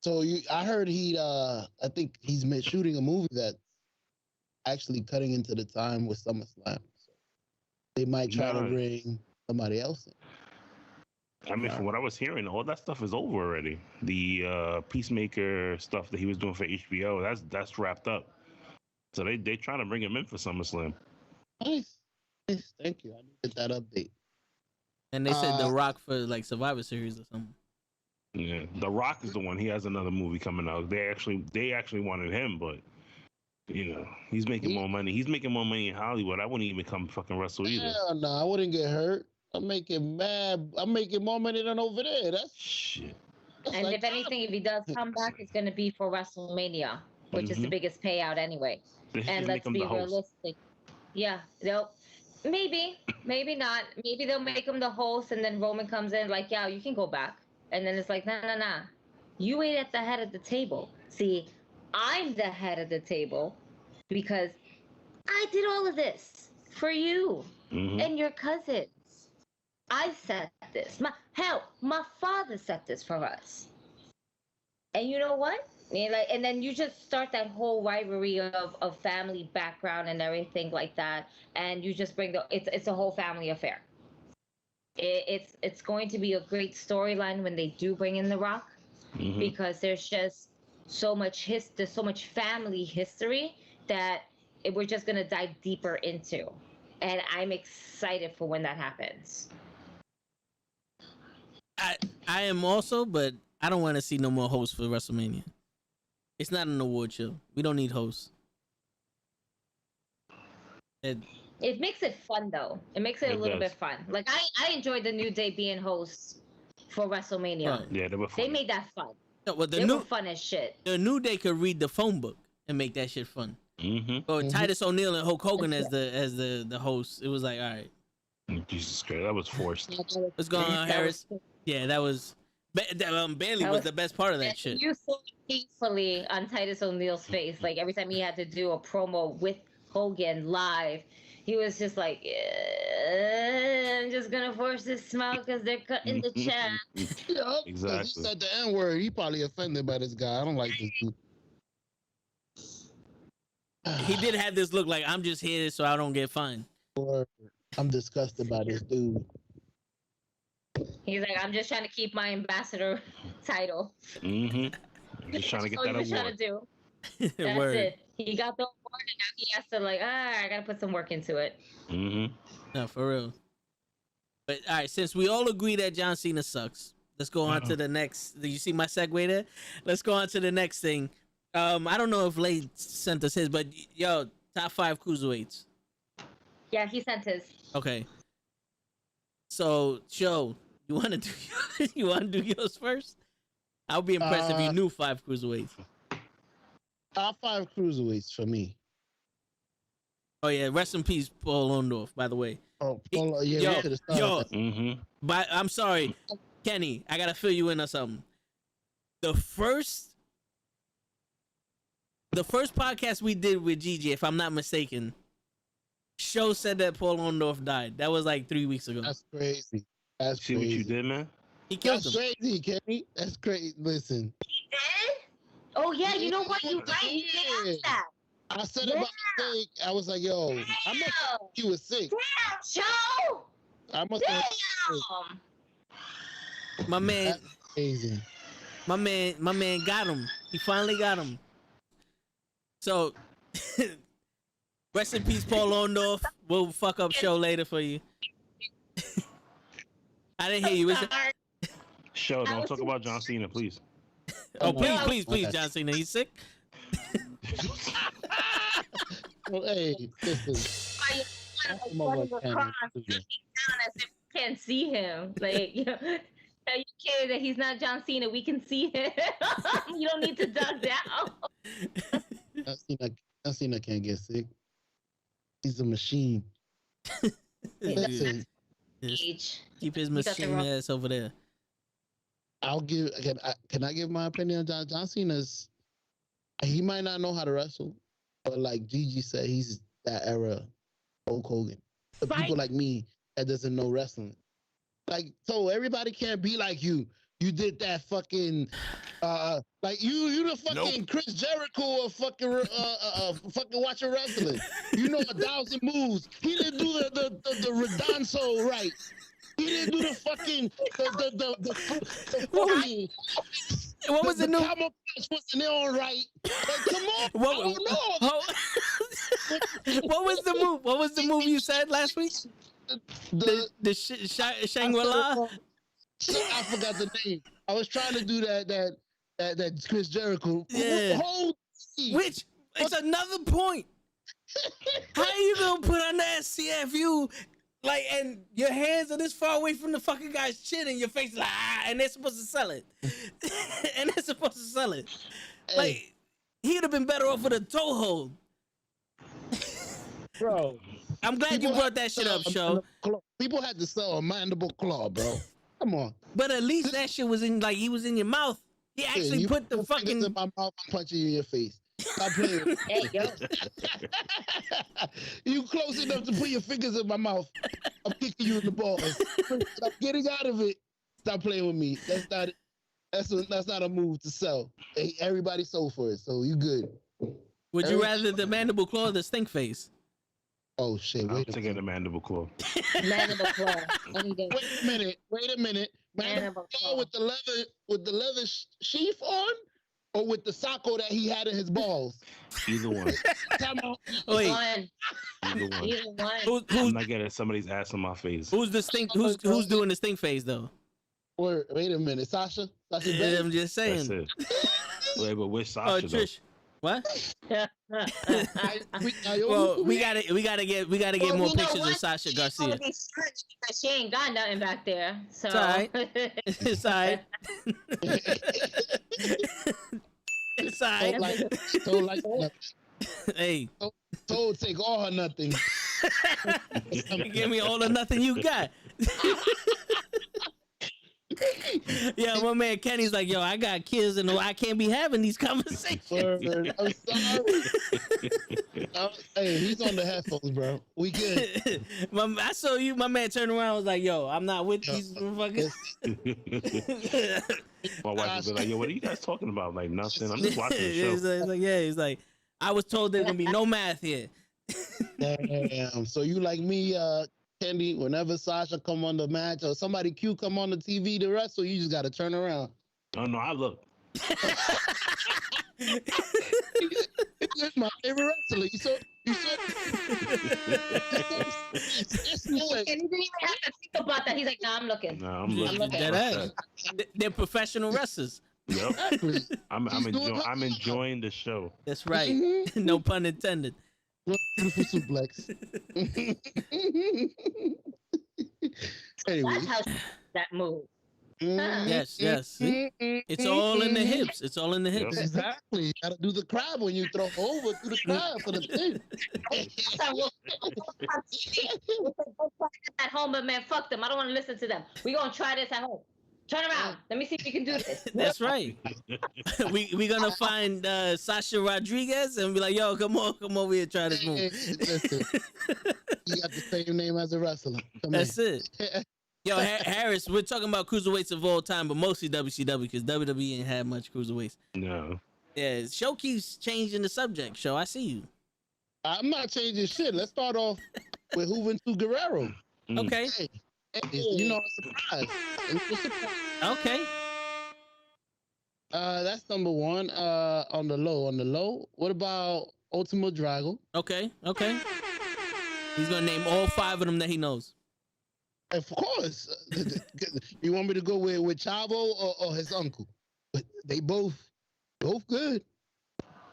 So I heard I think he's shooting a movie that's actually cutting into the time with SummerSlam. So they might try to bring somebody else in. I mean, from what I was hearing, all that stuff is over already. The Peacemaker stuff that he was doing for HBO, that's wrapped up. So they trying to bring him in for SummerSlam. Nice. Thank you. I needed that update. And they said The Rock for like Survivor Series or something. Yeah, The Rock is the one. He has another movie coming out. They actually wanted him, but he's making more money. He's making more money in Hollywood. I wouldn't even come fucking wrestle either. Hell no, I wouldn't get hurt. I'm making more money than over there. That's shit. And if anything, if he does come back, it's going to be for WrestleMania, which is the biggest payout anyway. And let's be realistic. Yeah, maybe not. Maybe they'll make him the host, and then Roman comes in like, yeah, you can go back. And then it's like, nah. You ain't at the head of the table. See, I'm the head of the table because I did all of this for you and your cousins. I set this. My father set this for us. And you know what? And then you just start that whole rivalry of family background and everything like that, and you just bring it's a whole family affair. It's going to be a great storyline when they do bring in The Rock, because there's just so much there's so much family history that we're just gonna dive deeper into, and I'm excited for when that happens. I am also, but I don't want to see no more hosts for WrestleMania. It's not an award show. We don't need hosts. It makes it fun though. It makes it a little bit fun. Like I enjoyed the New Day being hosts for WrestleMania. Yeah, they were fun. They made that fun. No, well, they were fun as shit. The New Day could read the phone book and make that shit fun. Or Titus O'Neil and Hulk Hogan as the host. It was like, all right. Jesus Christ, that was forced. What's going on, Harris? Yeah, that was. Bailey was the best part of that shit. You saw peacefully on Titus O'Neil's face, like every time he had to do a promo with Hogan live, he was just like, yeah, I'm just gonna force this smile because they're cutting the chat. Yep, exactly. He said the N-word. He probably offended by this guy. I don't like this dude. He did have this look like, I'm just here so I don't get fined. I'm disgusted by this dude. He's like, I'm just trying to keep my ambassador title. Just trying to get that award. Trying to do. That's it. He got the award, and now he has to I gotta put some work into it. No, for real. But all right, since we all agree that John Cena sucks, let's go on to the next. Did you see my segue there? Let's go on to the next thing. I don't know if Lay sent us his, but yo, top 5 cruiserweights. Yeah, he sent his. Okay. So, Joe, you want to do yours first? I would be impressed if you knew 5 cruiserweights. Top 5 cruiserweights for me. Oh yeah, rest in peace, Paul Orndorff. By the way. Oh, Paul, yeah, we could have started. Mm-hmm. But I'm sorry, Kenny. I gotta fill you in on something. The first podcast we did with Gigi, if I'm not mistaken, Show said that Paul Orndorff died. That was like 3 weeks ago. That's crazy. That's See crazy. what you did, man? He killed That's him. crazy, Kenny. That's crazy. Listen. Oh yeah, you know what? You right. You did Yeah. ask that. I said it by mistake. I was like, yo, I must have he was sick. Damn, Joe. I must have Damn. My man, That's crazy. my man got him. He finally got him. So, rest in peace, Paul Orndorff. We'll fuck up Show later for you. I didn't hear you. Is it? Show, don't talk about John Cena, please. Oh, please, No. please, Okay. John Cena. He's sick. Well, hey, listen. I'm over Kenny. Can't see him. Like, you know, tell your kid that he's not John Cena. We can see him. You don't need to duck down. John Cena can't get sick. He's a machine. Listen, Age. Keep his got the machine wrong- ass over there. I'll give. Can I give my opinion on John Cena's? He might not know how to wrestle, but like Gigi said, he's that era Hulk Hogan. The Right. people like me that doesn't know wrestling, like, so everybody can't be like you. You did that fucking, like you the fucking Chris Jericho of fucking fucking watching wrestling. You know 1,000 moves. He didn't do the Redonso right. He didn't do the fucking the fucking. What was the new? Camel Clutch wasn't all right. Like, come on, What, I don't know. what was the move? What was the move you said last week? The Shangri-La. I forgot the name. I was trying to do that Chris Jericho. Yeah. Hold. Which it's another point. How you gonna put on the SCFU? Like, and your hands are this far away from the fucking guy's chin, and your face is like, and they're supposed to sell it. Like, he'd have been better off with a toe hold. Bro. I'm glad you brought that shit up, Show. People had to sell a mandible claw, bro. Come on. But at least that shit was in, like, he was in your mouth. He actually You put the your fingers fucking. in my mouth. I'm punching you in your face. Stop playing. With There you go. You close enough to put your fingers in my mouth. I'm kicking you in the balls. Stop getting out of it. Stop playing with me. That's not a move to sell. Hey, everybody sold for it, so you good. Would you rather the mandible claw or the stink face? Oh shit! I'm Wait a taking minute. the mandible claw. Mandible claw. Any day. Wait a minute. Mandible claw with the leather sheath on, or with the socko that he had in his balls. Either one. Time out. Wait, One. Either one. Either one. who's I'm not getting somebody's ass on my face. who's the stink? Who's doing the stink face though? Wait a minute, Sasha. Sasha Yeah, Banks? I'm just That's saying. it. Wait, but which Oh, Sasha though? Trish, what? Naomi? Well, we gotta get Well, more you know pictures what? of Sasha She Garcia. gonna be scratched because she ain't got nothing back there. So It's all right. It's alright. It's alright. Told like nothing. Hey, Told take all or nothing. give me all or nothing you got. Yeah, my man Kenny's like, yo, I got kids and I can't be having these conversations. Word. I'm sorry. Hey, he's on the headphones, bro. We good. I saw you, my man turned around and was like, yo, I'm not with these motherfuckers. My wife would be like, yo, what are you guys talking about? Like, nothing. I'm just watching the show. He's like, I was told there's gonna be no math here. Damn. So you like me, Candy, whenever Sasha come on the match or somebody Q come on the TV to wrestle, you just gotta turn around. Oh, no, I look. It's my favorite wrestler. You saw And he didn't even have to think about that. He's like, nah, I'm looking. No, I'm looking. looking. Dead ass. They're professional wrestlers. Yep. Exactly. I'm enjoying the show. That's right. Mhm. No pun intended. Beautiful suplex. Anyway. That's how that move. Yes, yes. See? It's all in the hips. It's all in the hips. Exactly. You gotta do the crab when you throw over through the crab for the pin. At home, but man, fuck them. I don't want to listen to them. We gonna try this at home. Turn around. Let me see if you can do this. That's right. we gonna find Sasha Rodriguez and be like, yo, come over here, try this move. Hey, listen, you got the same name as a wrestler. That's it. Yo, Harris, we're talking about cruiserweights of all time, but mostly WCW because WWE ain't had much cruiserweights. No. Yeah, show keeps changing the subject. Show, I see you. I'm not changing shit. Let's start off with Juventud Guerrero. Okay. Hey, you know, a surprise. It's a surprise. Okay. That's number one. On the low. What about Ultimo Drago? Okay. He's gonna name all 5 of them that he knows. Of course. You want me to go with Chavo or his uncle? But they both good.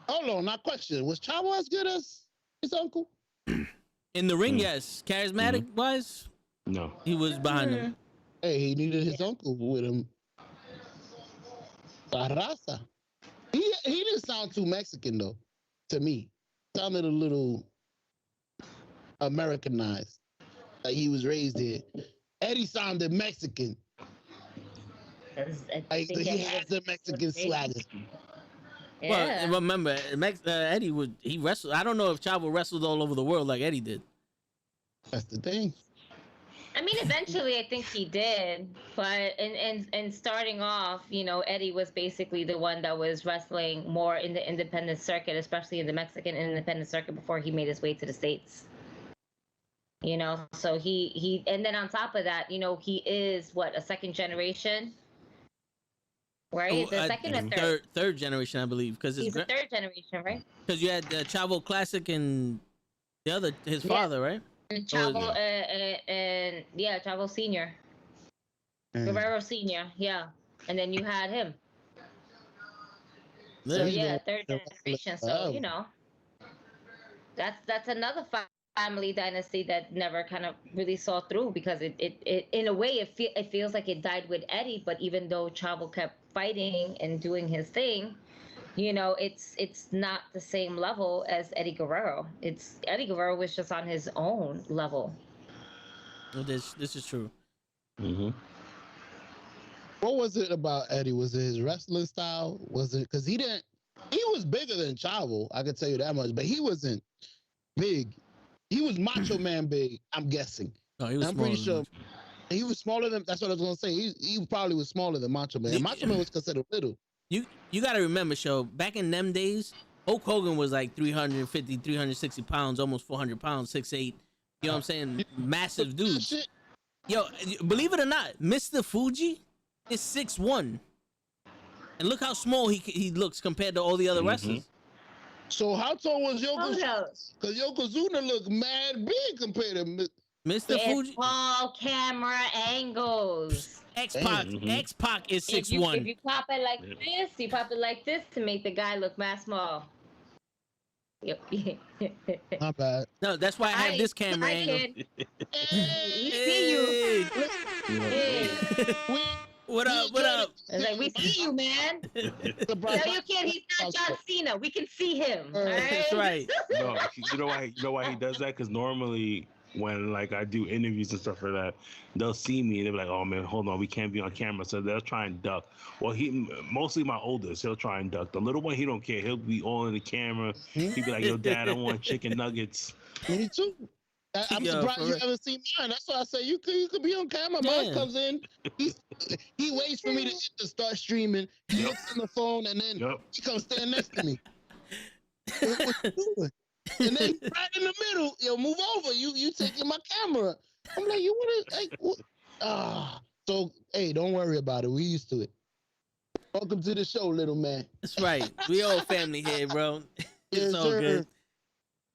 Hold on, not question. Was Chavo as good as his uncle? In the ring, yes. Charismatic wise, No. he was behind him. Hey, he needed his uncle with him. La raza. He didn't sound too Mexican though, to me. Sounded a little Americanized. Like he was raised here. Eddie sounded Mexican. Like he has the Mexican swagger. Yeah. Well, remember, Eddie he wrestled. I don't know if Chavo wrestled all over the world like Eddie did. That's the thing. I mean, eventually, I think he did, but and starting off, you know, Eddie was basically the one that was wrestling more in the independent circuit, especially in the Mexican independent circuit before he made his way to the States. You know, so he and then on top of that, you know, he is what, a second generation, right? The second or third? Third generation, I believe, because He's a third generation, right? Because you had Chavo Classic and his father, right? And Chavo and yeah, Chavo Senior, Guerrero Senior, yeah, and then you had him. So yeah, third generation. So you know, that's another family dynasty that never kind of really saw through because it in a way it feels like it died with Eddie, but even though Chavo kept fighting and doing his thing, you know, it's not the same level as Eddie Guerrero. Eddie Guerrero was just on his own level. Well, this is true. Mm-hmm. What was it about Eddie? Was it his wrestling style? Was it because he was bigger than Chavo? I can tell you that much, but he wasn't big. He was Macho Man big, I'm guessing. No, he was I'm pretty sure he was smaller than. That's what I was gonna say. He probably was smaller than Macho Man. Macho Man was considered little. You got to remember, Show, back in them days, Hulk Hogan was like 350, 360 pounds, almost 400 pounds, 6'8". You know what I'm saying? Massive dudes. Yo, believe it or not, Mr. Fuji is 6'1". And look how small he looks compared to all the other wrestlers. So how tall was Yokozuna? Because Yokozuna looked mad big compared to Mr. Fuji. All camera angles. X-Pac is 6'1". If you pop it like this, you pop it like this to make the guy look mad small. Yep. Not bad. No, that's why I have this camera angle. We see you. Hey. What up? It's like, we see you, man. No, you can't. He's not John Cena. We can see him. All right? That's right. No, you know why he does that? Because normally when like I do interviews and stuff like that, they'll see me and they'll be like, "Oh man, hold on, we can't be on camera." So they'll try and duck. Well, mostly my oldest, he'll try and duck. The little one, he don't care. He'll be all in the camera. He'll be like, "Yo, Dad, I want chicken nuggets." Me too. I'm surprised you haven't seen mine. That's why I say you could be on camera. Mine comes in. He waits for me to start streaming. He looks on the phone and then he comes stand next to me. What you doing? And then right in the middle, yo, move over. You taking my camera. I'm like, you want to like what? So hey, don't worry about it. We used to it. Welcome to the show, little man. That's right. We all family here, bro. It's all good.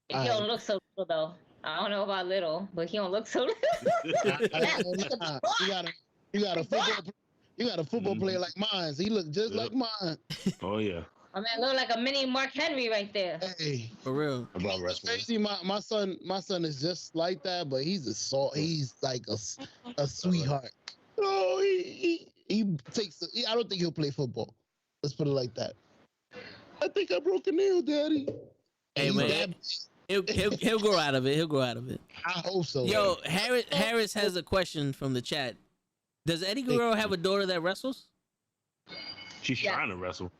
He don't look so little though. I don't know about little, but he don't look so little. You got a You got a football player like mine. So he look just like mine. Oh yeah. I mean, look like a mini Mark Henry right there. Hey, For real. About wrestling. crazy. My son is just like that, but he's like a sweetheart. No, he takes. I don't think he'll play football. Let's put it like that. I think I broke a nail, Daddy. Hey man, he'll grow out of it. He'll grow out of it. I hope so. Yo, Harris has a question from the chat. Does Eddie Guerrero have a daughter that wrestles? She's trying to wrestle.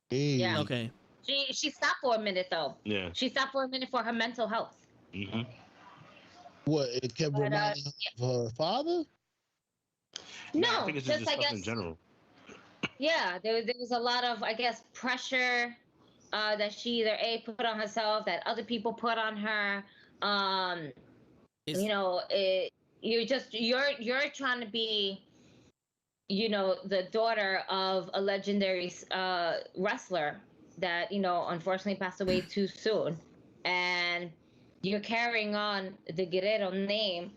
Hey. Yeah. Okay. She stopped for a minute though. Yeah. She stopped for a minute for her mental health. Mm-hmm. What, it kept reminding her of her father? No, I think it's just just I stuff guess. in general. Yeah, there was a lot of, I guess, pressure that she either put on herself, that other people put on her. You know, you're trying to be, you know, the daughter of a legendary wrestler that, you know, unfortunately passed away too soon, and you're carrying on the Guerrero name,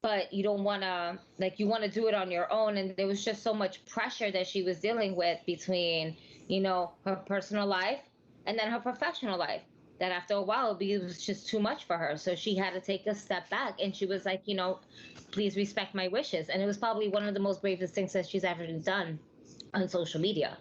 but you don't want to, like, you want to do it on your own. And there was just so much pressure that she was dealing with between, you know, her personal life and then her professional life, that after a while it was just too much for her. So she had to take a step back, and she was like, you know, please respect my wishes. And it was probably one of the most bravest things that she's ever done on social media.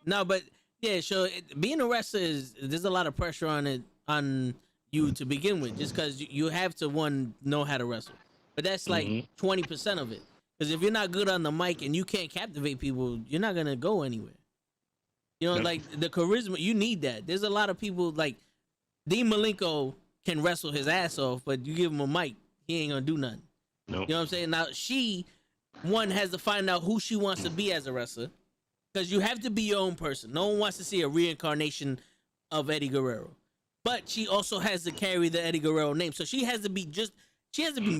No, but yeah, so being a wrestler there's a lot of pressure on you to begin with, just because you have to know how to wrestle. But that's like 20% of it. Because if you're not good on the mic and you can't captivate people, you're not gonna go anywhere. You know, like the charisma, you need that. There's a lot of people like Dean Malenko can wrestle his ass off, but you give him a mic, he ain't gonna do nothing. Nope. You know what I'm saying? Now she has to find out who she wants to be as a wrestler, because you have to be your own person. No one wants to see a reincarnation of Eddie Guerrero. But she also has to carry the Eddie Guerrero name. So she has to be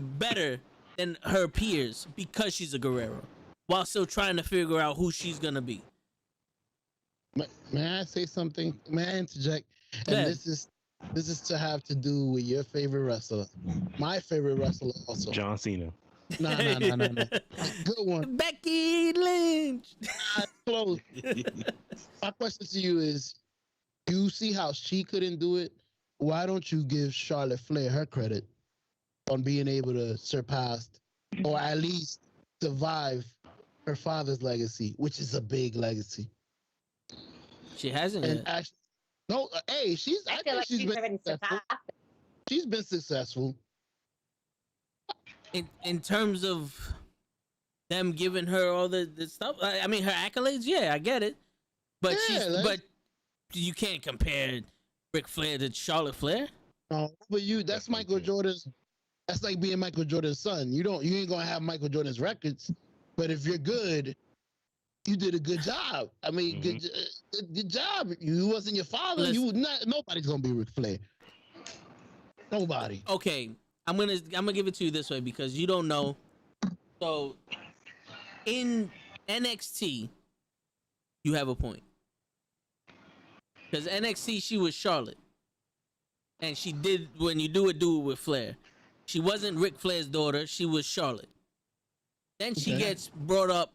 better than her peers because she's a Guerrero, while still trying to figure out who she's gonna be. May I say something? May I interject? And this is to have to do with your favorite wrestler. My favorite wrestler also. John Cena. No. Good one. Becky Lynch. Close. My question to you is, you see how she couldn't do it? Why don't you give Charlotte Flair her credit on being able to surpass, or at least survive, her father's legacy, which is a big legacy? She hasn't And yet. actually, no, hey, I feel like she's been already successful. surpassed. She's been successful. In terms of them giving her all the stuff, I mean, her accolades, yeah, I get it. But Yeah, but you can't compare Ric Flair to Charlotte Flair. No, but that's Michael Jordan's. That's like being Michael Jordan's son. You ain't gonna have Michael Jordan's records, but if you're good, you did a good job. I mean, good job. You wasn't your father. Nobody's gonna be Ric Flair. Nobody. Okay, I'm gonna give it to you this way because you don't know. So in NXT, you have a point. Because NXT, she was Charlotte. And she did, when you do it with Flair. She wasn't Ric Flair's daughter, she was Charlotte. Then she gets brought up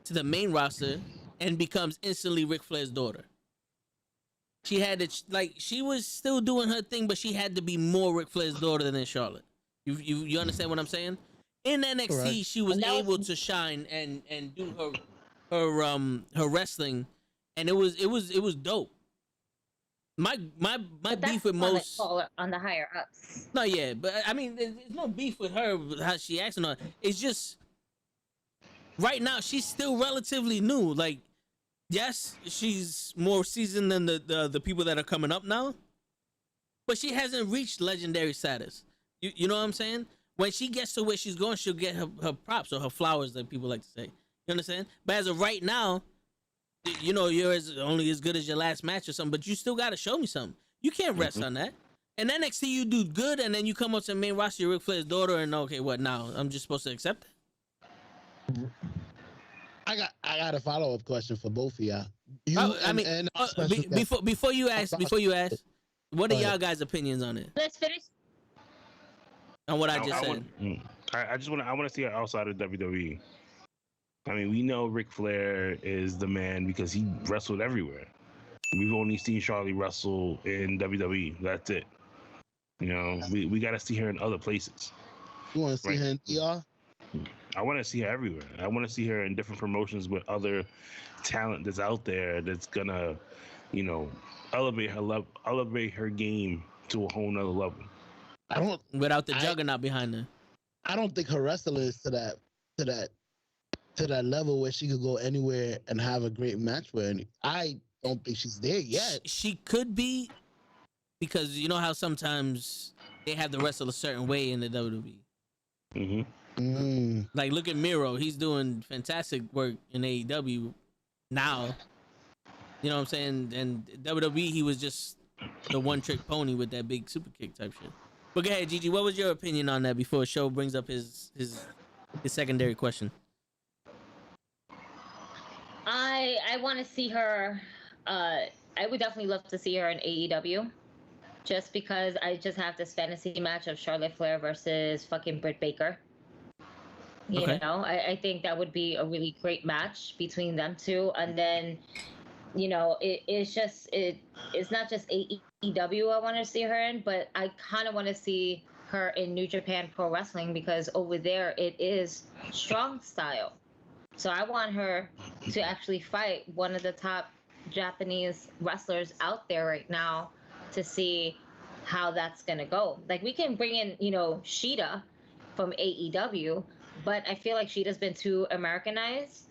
to the main roster and becomes instantly Ric Flair's daughter. She had to, she was still doing her thing, but she had to be more Ric Flair's daughter than Charlotte. You understand what I'm saying? In NXT, Correct. she was able to shine and do her wrestling, and it was dope. My beef with most on the higher ups. no, yeah, but I mean, there's no beef with her how she acts on. It's just right now she's still relatively new. Like, yes, she's more seasoned than the people that are coming up now, but she hasn't reached legendary status. You know what I'm saying? When she gets to where she's going, she'll get her props or her flowers, that people like to say. You understand? But as of right now, you know, you're only as good as your last match or something, but you still got to show me something. You can't rest on that. And then NXT, you do good, and then you come up to the main roster, you're Ric Flair's daughter, and okay, what now? I'm just supposed to accept it? I got a follow-up question for both of y'all. Before you ask, what are y'all guys' opinions on it? Let's finish. On what I just said? I want to see her outside of WWE. I mean, we know Ric Flair is the man because he wrestled everywhere. We've only seen Charlie wrestle in WWE. That's it. You know, we got to see her in other places. You want to see her in ER? I want to see her everywhere. I want to see her in different promotions with other talent that's out there that's gonna, you know, elevate her game to a whole nother level. Without the juggernaut behind her. I don't think her wrestling is to that level where she could go anywhere and have a great match with any. I don't think she's there yet. She could be, because you know how sometimes they have to wrestle a certain way in the WWE. Mm-hmm. Like, look at Miro. He's doing fantastic work in AEW now. You know what I'm saying? And WWE, he was just the one-trick pony with that big super kick type shit. But go ahead, Gigi. What was your opinion on that before Show brings up his secondary question? I want to see her. I would definitely love to see her in AEW, just because I just have this fantasy match of Charlotte Flair versus fucking Britt Baker. You know, I think that would be a really great match between them two, and then, you know, it's not just AEW I want to see her in, but I kind of want to see her in New Japan Pro Wrestling, because over there it is strong style. So I want her to actually fight one of the top Japanese wrestlers out there right now to see how that's going to go. Like, we can bring in, you know, Shida from AEW, but I feel like Shida's been too Americanized,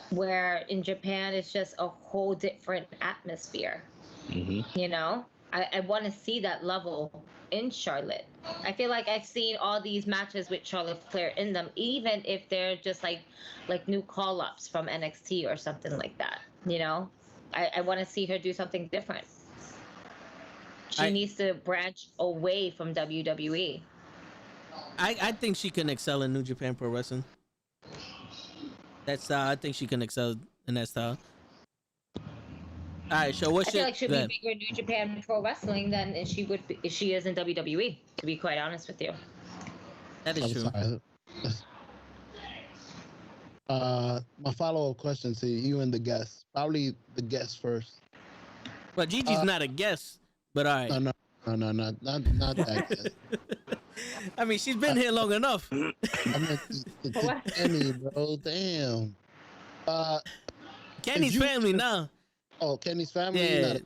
where in Japan it's just a whole different atmosphere. Mm-hmm. You know, I want to see that level in Charlotte. I feel like I've seen all these matches with Charlotte Flair in them, even if they're just like new call-ups from NXT or something like that. You know, I want to see her do something different. She needs to branch away from WWE. I think she can excel in New Japan Pro Wrestling. That style, I think she can excel in that style. All right, so I feel like she'll be bigger in New Japan Pro Wrestling than she is in WWE, to be quite honest with you. That is true. My follow-up question to you and the guest. Probably the guest first. Well, Gigi's not a guest, but all right. No, not that guest. I mean, she's been here long enough. I meant to Kenny, bro. Damn. Kenny's family now. Oh, Kenny's family? Yeah.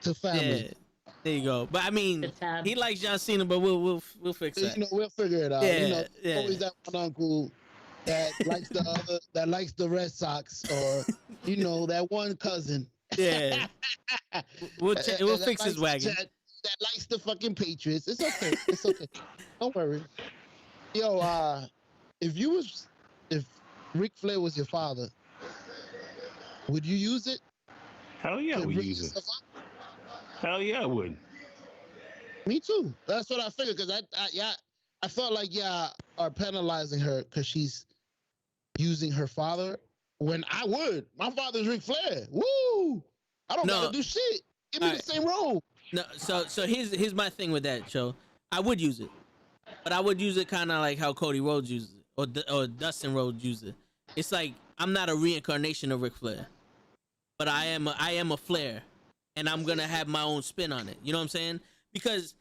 To family. Yeah. There you go. But I mean, he likes John Cena, but we'll fix that. You know, we'll figure it out. Yeah, you know, always that one uncle that likes the Red Sox, or you know, that one cousin. Yeah. We'll fix his wagon. That likes the fucking Patriots. It's okay. It's okay. Don't worry. Yo, if Ric Flair was your father, would you use it? Hell yeah, we use it. Hell yeah, I would. Me too. That's what I figured, because I felt like are penalizing her because she's using her father, when I would. My father's Ric Flair. Woo! I don't gotta do shit. Give me the same role. No, so here's my thing with that show. I would use it, but I would use it kind of like how Cody Rhodes uses it, or Dustin Rhodes uses it. It's like, I'm not a reincarnation of Ric Flair, but I am a Flair, and I'm gonna have my own spin on it. You know what I'm saying? Because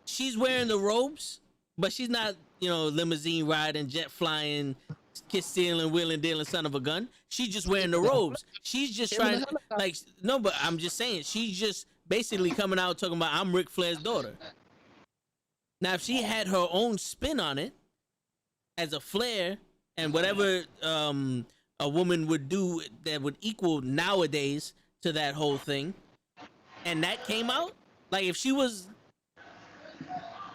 she's wearing the robes, but she's not, you know, limousine riding, jet flying, kiss stealing, wheeling dealing son of a gun. She's just wearing the robes. She's just trying no, but I'm just saying, she's just basically coming out talking about, I'm Ric Flair's daughter. Now, if she had her own spin on it as a Flair, and whatever a woman would do that would equal nowadays to that whole thing, and that came out, like, if she was,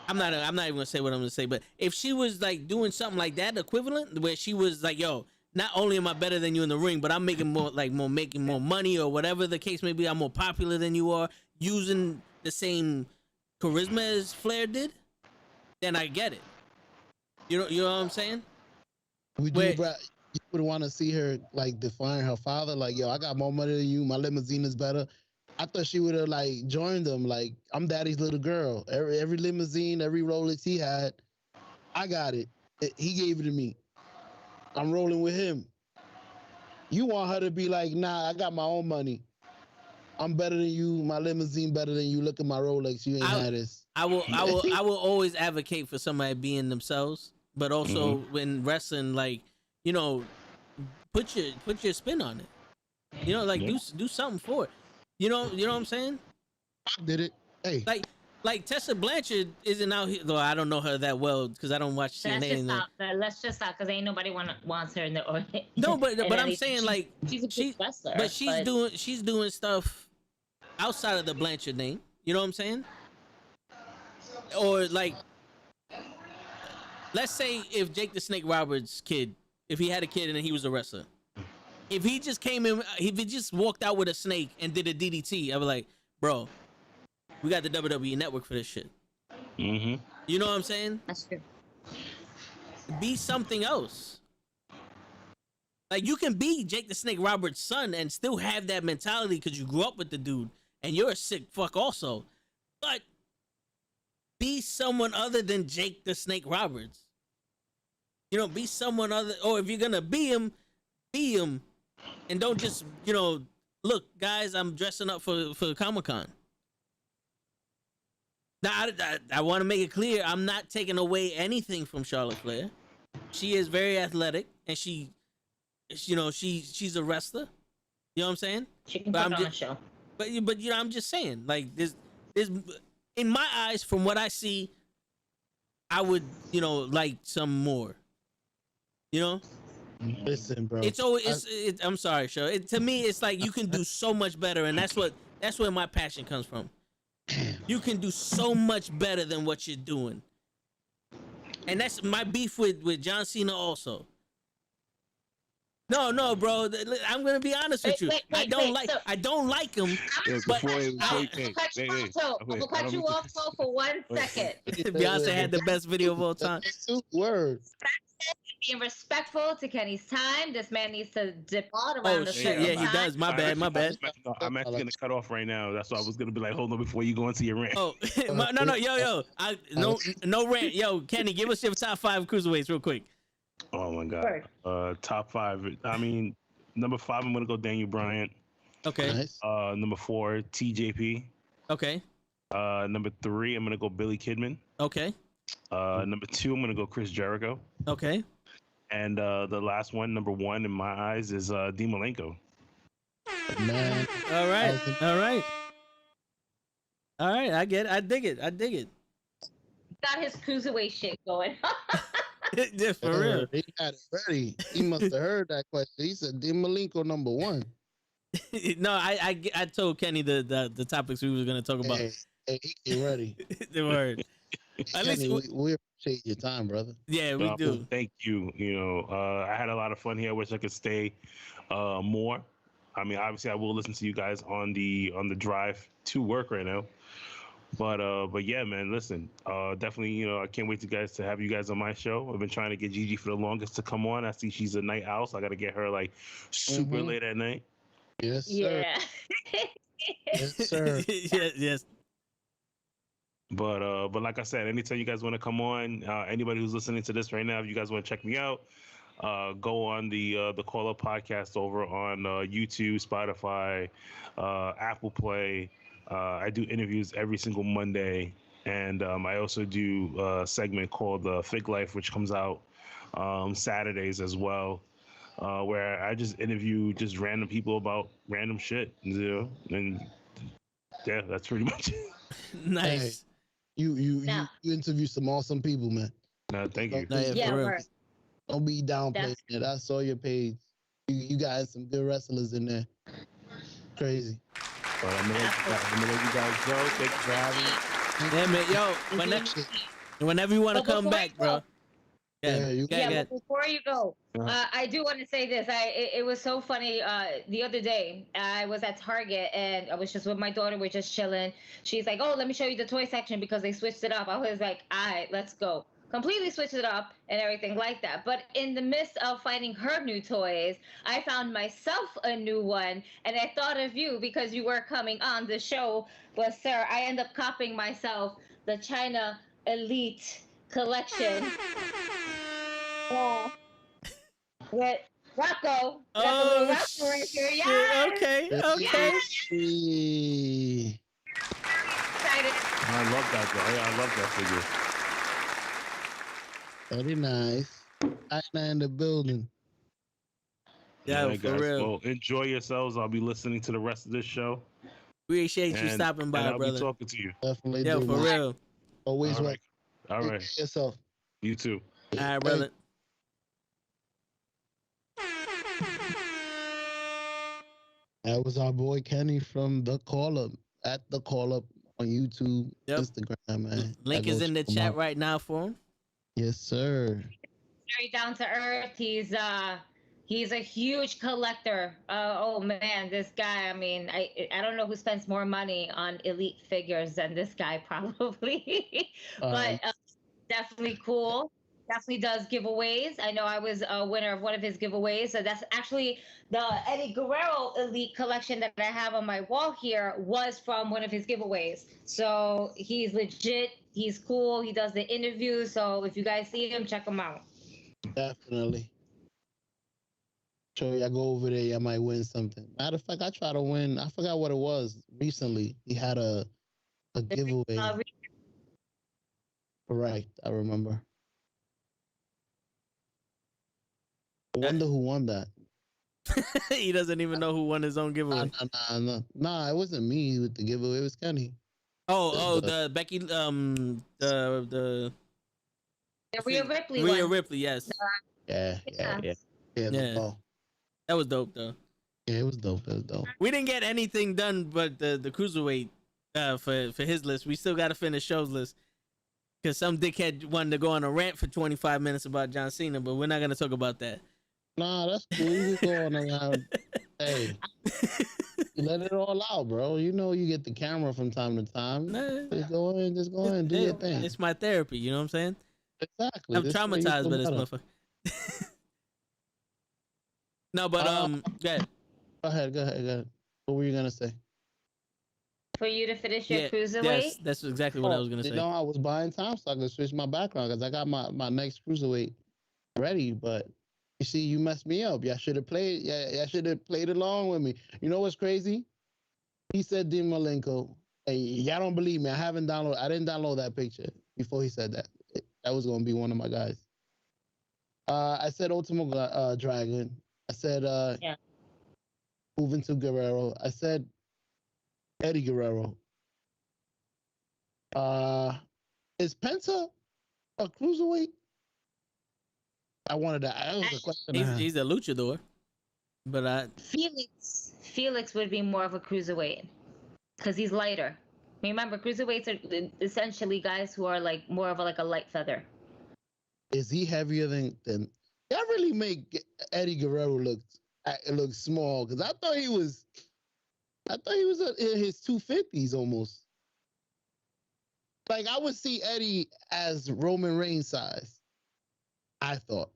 I'm not even gonna say what I'm gonna say, but if she was like doing something like that equivalent, where she was like, yo, not only am I better than you in the ring, but I'm making making more money, or whatever the case may be, I'm more popular than you are, using the same charisma as Flair did, then I get it. You know what I'm saying? You would want to see her like define her father, like, yo, I got more money than you, my limousine is better. I thought she would have like joined them, like, I'm daddy's little girl. Every limousine, every Rolex he had, I got it. He gave it to me. I'm rolling with him. You want her to be like, nah, I got my own money. I'm better than you. My limousine better than you. Look at my Rolex. You ain't had this. I will always advocate for somebody being themselves, but also when wrestling, like, you know, put your spin on it. You know, like do something for it. You know what I'm saying? I did it. Hey, like Tessa Blanchard isn't out here, though. I don't know her that well because I don't watch CNN. Let's just stop because ain't nobody wants her in the audience. No, but I'm saying like she's a good wrestler, but she's doing stuff outside of the Blanchard name. You know what I'm saying? Or like, let's say if Jake the Snake Roberts' kid, if he had a kid and he was a wrestler, if he just came in, if he just walked out with a snake and did a DDT, I'd be like, bro, we got the WWE Network for this shit. Mm-hmm. You know what I'm saying? That's true. Be something else. Like, you can be Jake the Snake Roberts' son and still have that mentality because you grew up with the dude and you're a sick fuck also. But be someone other than Jake the Snake Roberts. You know, be someone other, or if you're gonna be him, and don't just, you know, look, guys, I'm dressing up for Comic-Con. Now, I want to make it clear, I'm not taking away anything from Charlotte Flair. She is very athletic, and she's a wrestler. You know what I'm saying? She can put on a show. But you know, I'm just saying, like, there's in my eyes, from what I see, I would, you know, like some more. You know? Listen, bro. It's always. I'm sorry, Sho. To me, it's like you can do so much better, and that's where my passion comes from. You can do so much better than what you're doing, and that's my beef with John Cena also. No, bro. I'm gonna be honest with you. I don't like him. Before you I'm gonna cut you off for 1 second. Beyonce had the best video of all time. Words. Being respectful to Kenny's time. This man needs to dip out around Oh the shit! Yeah, he does. My bad. No, I'm actually gonna cut off right now. That's why I was gonna be like, hold on before you go into your rant. Oh no, yo, no rant. Yo, Kenny, give us your top 5 cruiserweights real quick. Oh my god. Top 5. I mean, number 5, I'm gonna go Daniel Bryan. Okay. Nice. Number 4, TJP. Okay. Number 3, I'm gonna go Billy Kidman. Okay. Number 2, I'm gonna go Chris Jericho. Okay. And the last one, number 1 in my eyes, is Dean Malenko. Man. All right. I get it. I dig it. Got his cruiserweight shit going. Yeah, for real. He had it ready. He must have heard that question. He said, Dean Malenko number 1. No, I told Kenny the topics we were gonna talk about. Hey, he came ready. The word. Kenny, we appreciate your time, brother. Yeah, we do. Thank you. You know, I had a lot of fun here. I wish I could stay more. I mean, obviously, I will listen to you guys on the drive to work right now. But yeah, man, listen, definitely, you know, I can't wait to have you guys on my show. I've been trying to get Gigi for the longest to come on. I see she's a night owl, so I got to get her like super late at night. Yes, sir. Yeah. Yes, sir. yes. But like I said, anytime you guys want to come on, anybody who's listening to this right now, if you guys want to check me out, go on the Call Up Podcast over on YouTube, Spotify, Apple Play. I do interviews every single Monday, and I also do a segment called Fig Life, which comes out Saturdays as well, where I just interview just random people about random shit, you know, and yeah, that's pretty much it. Nice. Hey, you interview some awesome people, man. No, thank you. Don't be downplaying it. I saw your page. You guys some good wrestlers in there. Crazy. But I'm gonna let you guys go. Thanks for having me. Yeah, man. Yo, whenever you want to come back, bro. But before you go, I do want to say this. It was so funny. The other day, I was at Target and I was just with my daughter. We're just chilling. She's like, "Oh, let me show you the toy section because they switched it up." I was like, "All right, let's go." Completely switched it up and everything like that. But in the midst of finding her new toys, I found myself a new one, and I thought of you because you were coming on the show. But sir, I end up copying myself the China Elite collection. With Rocco. We got the Oh, little Rocco right here. shit. Yes. Okay. Okay. Excited. I love that, bro. Yeah, I love that figure. Very nice. China in the building. Yeah, All for real. Well, enjoy yourselves. I'll be listening to the rest of this show. Appreciate you stopping by, and I'll brother. be talking to you. Definitely Yeah, do, for man. real. Always All right. right. All right. Yourself. You too. All right, brother. That was our boy Kenny from the Call Up at the Call Up on YouTube, Yep. Instagram, man. Link is in the chat right now for him. Yes, sir. Very down to earth. He's a huge collector. Oh man, this guy. I mean, I don't know who spends more money on elite figures than this guy, probably. But definitely cool. Definitely does giveaways. I know I was a winner of one of his giveaways. So that's actually the Eddie Guerrero Elite collection that I have on my wall here was from one of his giveaways. So he's legit. He's cool. He does the interviews. So if you guys see him, check him out. Definitely. Sure, y'all go over there, y'all might win something. Matter of fact, I tried to win. I forgot what it was recently. He had a giveaway. Correct, I remember. I wonder who won that. He doesn't even know who won his own giveaway. Nah, it wasn't me with the giveaway. It was Kenny. The Becky, the Rhea Ripley. Rhea Ripley, yes. Yeah. That was dope though. Yeah, it was dope. We didn't get anything done but the cruiserweight for his list. We still got to finish show's list because some dickhead wanted to go on a rant for 25 minutes about John Cena, but we're not gonna talk about that. Nah, that's cool. You can go on around. Hey, let it all out, bro. You know you get the camera from time to time. Just go in, do your thing. It's my therapy. You know what I'm saying? Exactly. I'm traumatized by this motherfucker. No, but Go ahead. What were you gonna say? For you to finish your cruiserweight? Yes, that's exactly what I was gonna say. You know, I was buying time so I could switch my background because I got my next cruiserweight ready, but you see, you messed me up. Y'all should have played. Y'all should have played along with me. You know what's crazy? He said Dean Malenko. Hey, y'all don't believe me. I didn't download that picture before he said that. That was gonna be one of my guys. I said Ultimo Dragon. I said moving to Guerrero. I said Eddie Guerrero. Is Penta a cruiserweight? I wanted to. That was the question. He's a luchador, but Felix would be more of a cruiserweight because he's lighter. Remember, cruiserweights are essentially guys who are like more of a light feather. Is he heavier than? Y'all really make Eddie Guerrero look small because I thought he was in his 250s almost. Like I would see Eddie as Roman Reigns size. I thought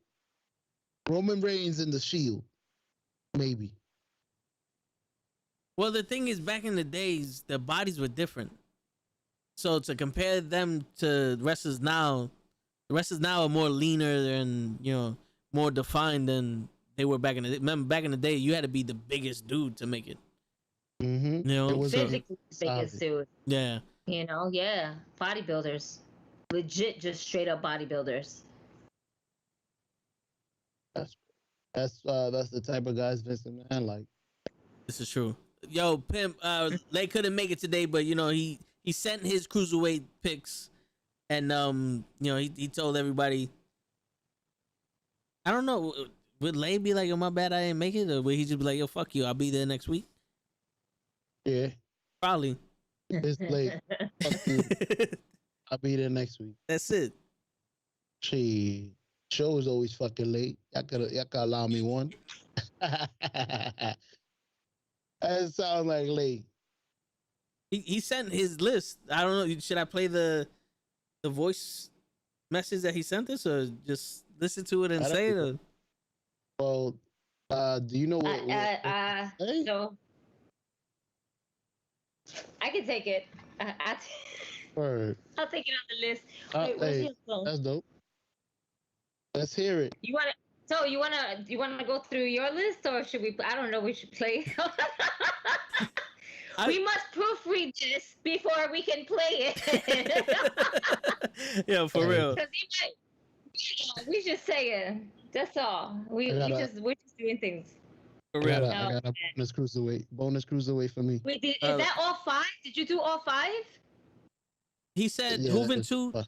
Roman Reigns in the Shield, maybe. Well, the thing is, back in the days, the bodies were different. So to compare them to wrestlers now, the wrestlers now are more leaner and more defined than they were back in the day. Remember, back in the day, you had to be the biggest dude to make it. Mm-hmm. It was physically the biggest dude. Yeah. Bodybuilders, legit, just straight up bodybuilders. That's the type of guys Vincent McMahon like. This is true. Yo, Pimp, Lay couldn't make it today, but he sent his cruiserweight picks, and he told everybody. I don't know. Would Lay be like, "Oh, my bad, I didn't make it," or would he just be like, "Yo, fuck you, I'll be there next week"? Yeah, probably. It's late. Fuck you. I'll be there next week. That's it. Gee, show is always fucking late. Y'all could allow me one. That sounds like late. He sent his list. I don't know. Should I play the voice message that he sent us, or just listen to it and say it? Or? Well, do you know what? So I can take it. Word. I'll take it on the list. Wait, where's Hey, your phone? that's dope. Let's hear it. You wanna? So you wanna go through your list, or should we? I don't know. We should play. We must proofread this before we can play it. Yeah, for real. We just say it. That's all. We're just doing things. For real. I got a bonus cruiserweight. Bonus cruiserweight for me. Wait, is that all 5? Did you do all 5? He said Yeah, Juventud.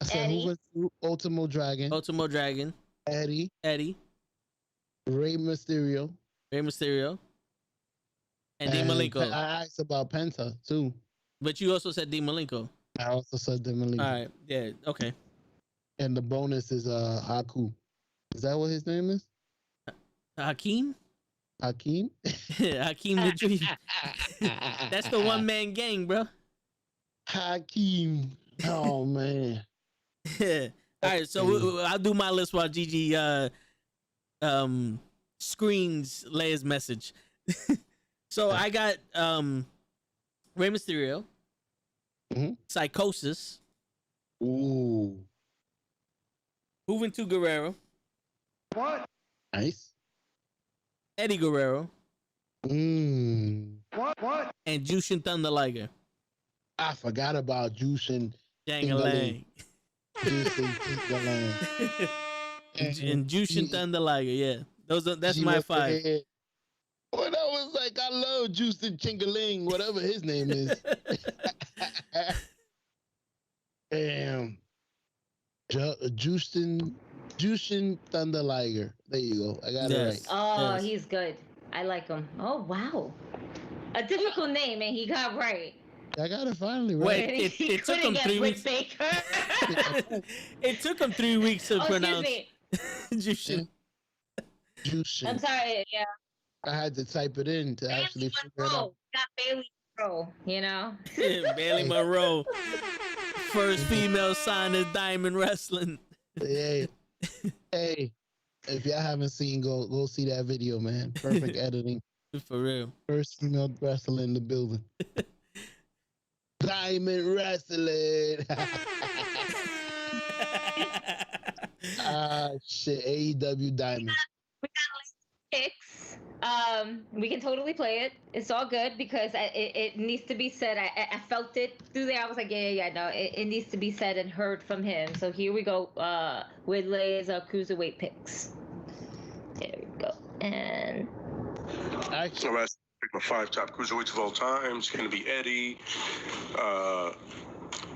I said Juventud, Ultimo Dragon, Eddie, Rey Mysterio, and Dean Malenko. I asked about Penta too. But you also said Dean Malenko. I also said Dean Malenko. All right. Yeah. Okay. And the bonus is Haku. Is that what his name is? Hakeem? Hakeem? Hakeem the Dream. That's the one-man gang, bro. Hakeem. Oh, man. All right, so I'll do my list while Gigi screens Leia's message. So I got Rey Mysterio, Psychosis, Ooh. Juventud Guerrero. What? Nice. Eddie Guerrero. What? And Jushin Thunder Liger. I forgot about Jushin. Jangalang. Jushin Tingalang. And Jushin Thunder Liger, yeah. That's my 5. Well, that was like, I love Justin Chingaling, whatever his name is. Damn. Jushin Thunder Liger. There you go. I got it right. Oh, he's good. I like him. Oh, wow. A difficult name, and he got right. I got it finally right. Wait, it took him 3 weeks. It took him 3 weeks to pronounce Jushin. Jushin. I'm sorry, yeah. I had to type it in to actually figure it out. Got Bailey Monroe, you know? Bailey Monroe. First female signed to Diamond Wrestling. Hey, if y'all haven't seen, go see that video, man. Perfect editing. For real. First female wrestler in the building. Diamond Wrestling. Shit. AEW Diamond. We got picks. We can totally play it. It's all good because it needs to be said. I felt it through there. I was like, yeah, no, it needs to be said and heard from him. So here we go with Leia's cruiserweight picks. There we go. And So that's my 5 top cruiserweights of all time. It's going to be Eddie,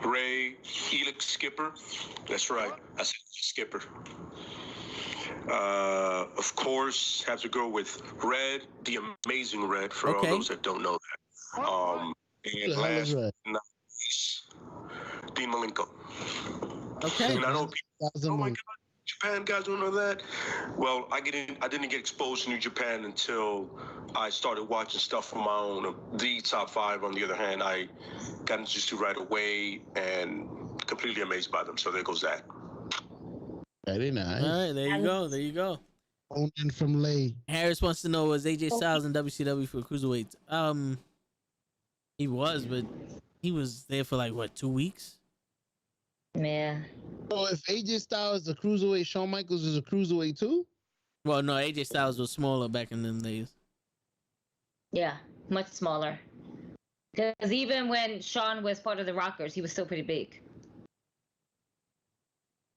Ray, Elix Skipper. That's right. I said Skipper. Of course, have to go with Red, the amazing Red, for all those that don't know that. And last but not least, Dean Malenko. Okay. And I know people, oh my God, Japan guys don't know that. Well, I didn't get exposed to New Japan until I started watching stuff on my own. The top 5, on the other hand, I got introduced to right away and completely amazed by them. So there goes that. Very nice. All right, there you go. Owned from Lay. Harris wants to know, was AJ Styles in WCW for cruiserweights? He was, but he was there for like what, 2 weeks? yeah. So if AJ Styles is a cruiserweight, Shawn Michaels is a cruiserweight too? Well, no, AJ Styles was smaller back in them days. Yeah, much smaller. Because even when Shawn was part of the Rockers, he was still pretty big.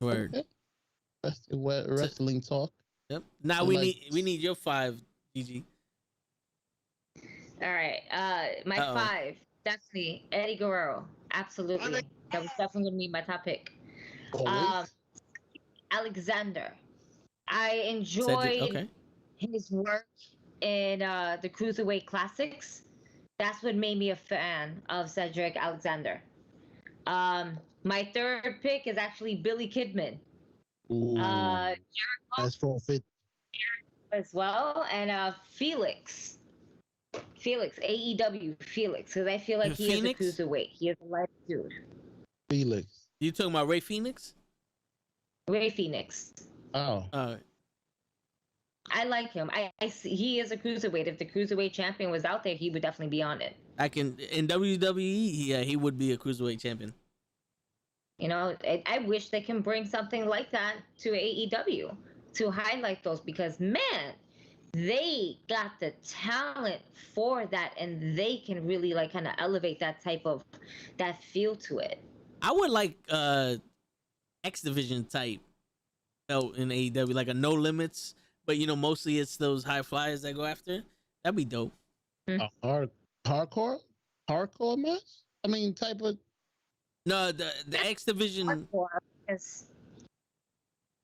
Word. Okay. That's wrestling talk. Yep. Now we need your 5, GG. All right. My 5, definitely Eddie Guerrero. Absolutely. That was definitely going to be my top pick. Alexander. I enjoyed his work in the Cruiserweight Classics. That's what made me a fan of Cedric Alexander. My 3rd pick is actually Billy Kidman. Ooh, that's forfeit. As well, and Felix, AEW Felix, because I feel like he is a cruiserweight. He is a light dude. Felix. You talking about Ray Phoenix? Ray Phoenix. Oh. All right. I like him. I see he is a cruiserweight. If the cruiserweight champion was out there, he would definitely be on it. I can in WWE. Yeah, he would be a cruiserweight champion. You know, I wish they can bring something like that to AEW to highlight those, because man, they got the talent for that, and they can really like kind of elevate that type of that feel to it. I would like X Division type belt in AEW, like a no limits, but you know, mostly it's those high flyers that go after. That'd be dope. Hardcore match. I mean, type of. No, the X Division.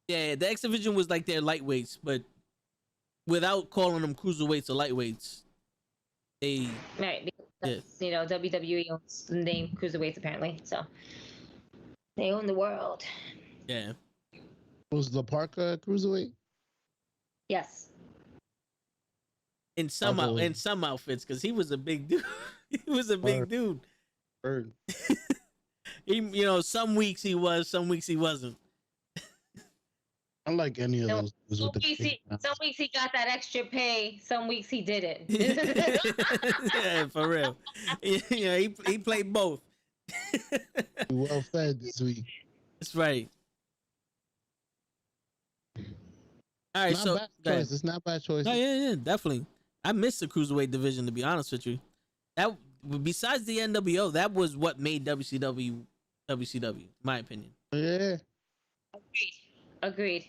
Yeah, the X Division was like their lightweights, but without calling them cruiserweights or lightweights. They Right, because you know, WWE owns the name cruiserweights apparently, so they own the world. Yeah. Was the Parker cruiserweight? Yes. In some outfits, because he was a big dude. He was a big dude. Bird. He, you know, some weeks he was, some weeks he wasn't. I like any of those. Some weeks he got that extra pay. Some weeks he didn't. Yeah, for real. Yeah, he played both. Well fed this week. That's right. All right, so choice. It's not bad choice. No, yeah, definitely. I missed the cruiserweight division, to be honest with you. That besides the NWO, that was what made WCW, my opinion. Yeah. Agreed.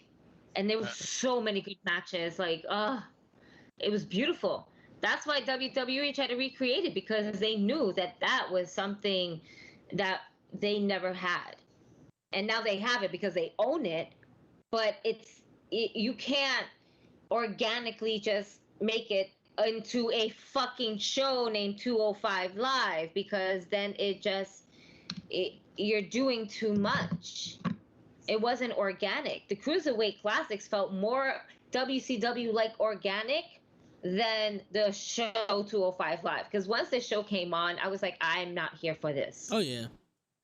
And there were so many good matches. Like, it was beautiful. That's why WWE tried to recreate it, because they knew that was something that they never had. And now they have it because they own it, but you can't organically just make it into a fucking show named 205 Live, because then you're doing too much. It wasn't organic. The Cruiserweight Classics felt more WCW like organic than the show 205 Live. Because once the show came on, I was like, I'm not here for this. Oh, yeah.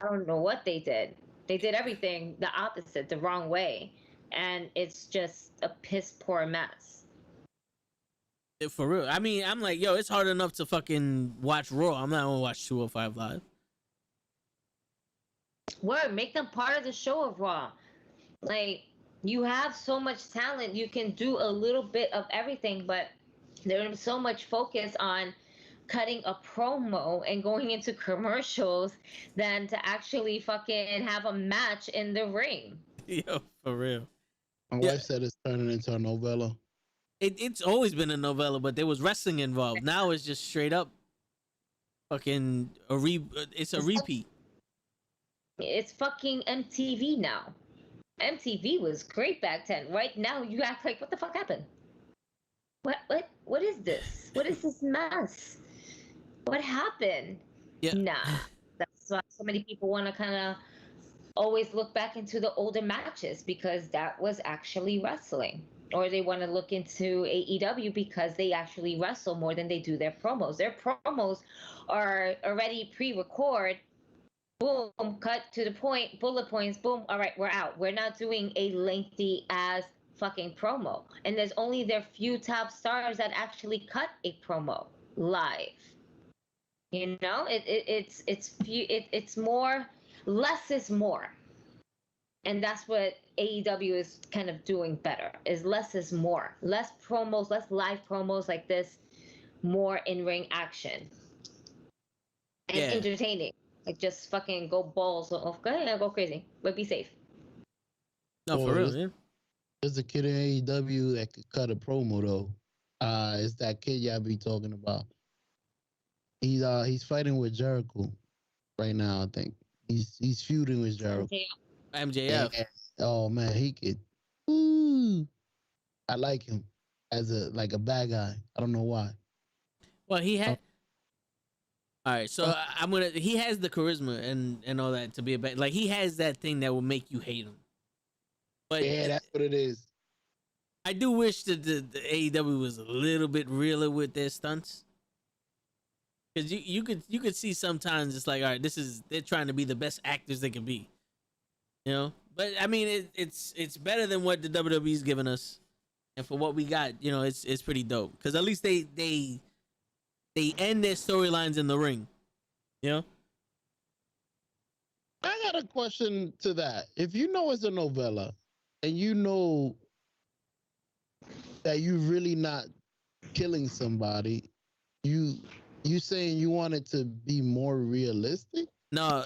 I don't know what they did. They did everything the opposite, the wrong way. And it's just a piss poor mess. For real. I mean, I'm like, yo, it's hard enough to fucking watch Raw. I'm not going to watch 205 Live. Word, make them part of the show of Raw. Like, you have so much talent, you can do a little bit of everything, but there's so much focus on cutting a promo and going into commercials than to actually fucking have a match in the ring. Yo, for real. My wife said it's turning into a novella. It's always been a novella, but there was wrestling involved. Now it's just straight up fucking it's a repeat. It's fucking MTV now. MTV was great back then. Right now, you act like, what the fuck happened? What is this? What is this mess? What happened? Yeah. Nah. That's why so many people want to kind of always look back into the older matches, because that was actually wrestling. Or they want to look into AEW because they actually wrestle more than they do their promos. Their promos are already pre-record. Boom, cut to the point, bullet points, boom, all right, we're out. We're not doing a lengthy ass fucking promo. And there's only their few top stars that actually cut a promo live. You know, it's more, less is more. And that's what AEW is kind of doing better, is less is more. Less promos, less live promos like this, more in-ring action. And entertaining. Like, just fucking go balls off. Go ahead and go crazy, but be safe. No, for real, man. There's a kid in AEW that could cut a promo though. It's that kid y'all be talking about. He's fighting with Jericho right now. I think he's feuding with Jericho. MJF. Oh man, he could. Ooh, I like him as a bad guy. I don't know why. Well, he had. All right, so he has the charisma and all that to be a bad. Like, he has that thing that will make you hate him. But yeah, that's what it is. I do wish that the AEW was a little bit realer with their stunts. Because you could see sometimes it's like, all right, they're trying to be the best actors they can be. You know? But I mean, it's better than what the WWE's given us. And for what we got, you know, it's pretty dope. Because at least they they end their storylines in the ring. You know? I got a question to that. If you know it's a novella and you know that you're really not killing somebody, you saying you want it to be more realistic? No,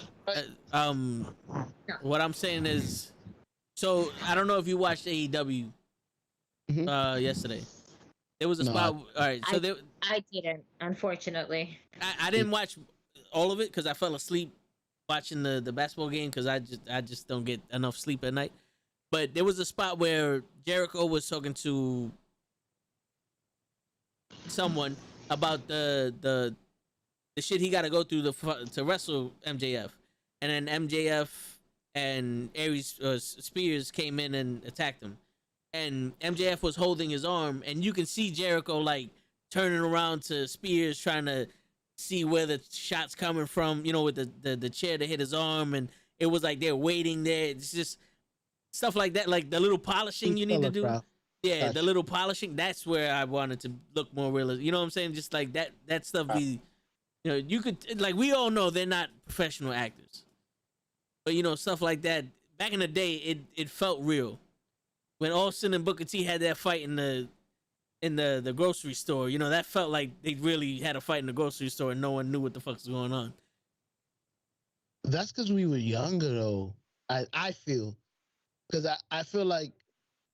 what I'm saying is, so I don't know if you watched AEW yesterday. There was a spot. All right, so I didn't, unfortunately. I didn't watch all of it because I fell asleep watching the basketball game because I just don't get enough sleep at night. But there was a spot where Jericho was talking to someone about the shit he got to go through to wrestle MJF, and then MJF and Aries Spears came in and attacked him, and MJF was holding his arm, and you can see Jericho like turning around to Spears trying to see where the shot's coming from, you know, with the chair to hit his arm, and it was like they're waiting there. It's just stuff like that, like the little polishing you need to do. Yeah, Gotcha. the little polishing. That's where I wanted to look more realistic. You know what I'm saying? Just like that stuff. You know, you could, like, we all know they're not professional actors, but you know, stuff like that. Back in the day, it felt real. When Austin and Booker T had that fight in the grocery store, you know, that felt like they really had a fight in the grocery store and no one knew what the fuck was going on. That's because we were younger, though. I feel, because I feel like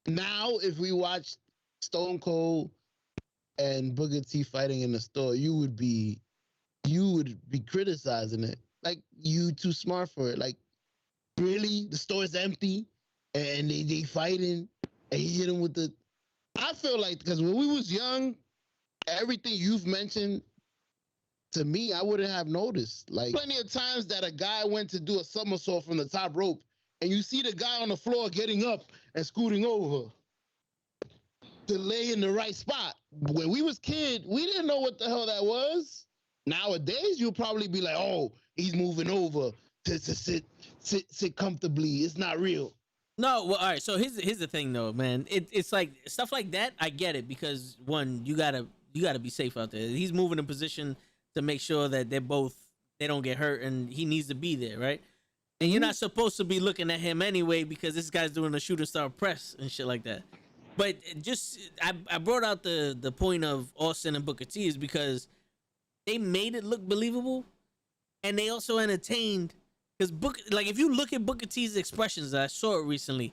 now if we watch Stone Cold and Booker T fighting in the store, you would be criticizing it. Like, you too smart for it. Like, really, the store's empty and they fighting and he hit him with the. I feel like, because when we was young, everything you've mentioned, to me, I wouldn't have noticed. Like, plenty of times that a guy went to do a somersault from the top rope, and you see the guy on the floor getting up and scooting over to lay in the right spot. When we was kid, we didn't know what the hell that was. Nowadays, you'll probably be like, oh, he's moving over to sit comfortably. It's not real. No, well, all right. So here's the thing, though, man. It's like stuff like that. I get it because one, you gotta be safe out there. He's moving in position to make sure that they don't get hurt, and he needs to be there, right? And you're not supposed to be looking at him anyway because this guy's doing a shooting star press and shit like that. But just I brought out the point of Austin and Booker T is because they made it look believable, and they also entertained. Because like, if you look at Booker T's expressions, I saw it recently.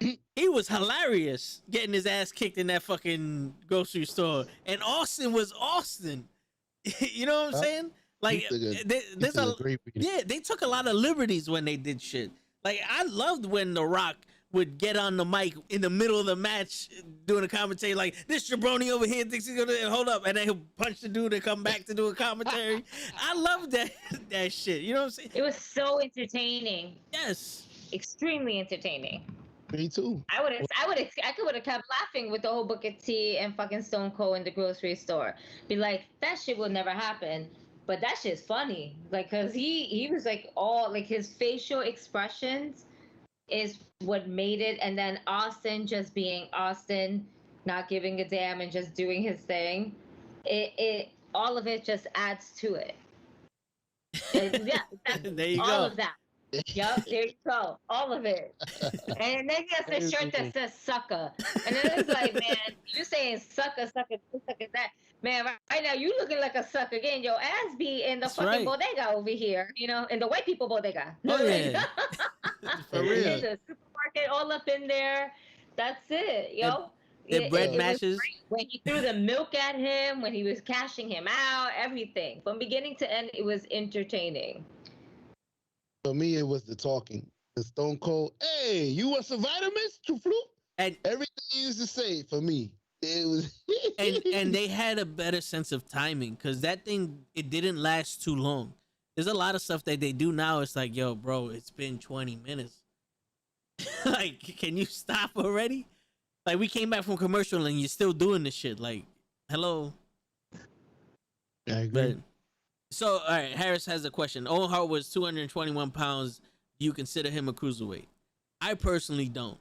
He was hilarious getting his ass kicked in that fucking grocery store, and Austin was Austin. You know what I'm saying? Like, they took a lot of liberties when they did shit. Like, I loved when The Rock would get on the mic in the middle of the match doing a commentary, like, this jabroni over here thinks he's gonna hold up, and then he'll punch the dude and come back to do a commentary. I love that shit. You know what I'm saying? It was so entertaining. Yes, extremely entertaining. Me too. I would have kept laughing with the whole Booker T and fucking Stone Cold in the grocery store. Be like, that shit will never happen. But that shit's funny. Like, cause he was like, all like, his facial expressions is what made it. And then Austin just being Austin, not giving a damn and just doing his thing. It all of it just adds to it. And yeah, there you all go. of that. Yup, there you go. All of it. And then he has a shirt that says sucker. And then it's like, man, you saying sucker, this, sucker, that. Man, right now you looking like a sucker getting your ass beat in the fucking bodega over here, you know, in the white people bodega. Oh, yeah. For real. In the supermarket, all up in there. That's it, yo. The bread mashes. When he threw the milk at him, when he was cashing him out, everything. From beginning to end, it was entertaining. For me, it was the talking. The Stone Cold, hey, you want some vitamins? And everything he used to say, for me, it was. and they had a better sense of timing because that thing, it didn't last too long. There's a lot of stuff that they do now. It's like, yo, bro, it's been 20 minutes. Like, can you stop already? Like, we came back from commercial and you're still doing this shit. Like, hello. I agree. But, so, all right, Harris has a question. Owen Hart was 221 pounds. Do you consider him a cruiserweight? I personally don't.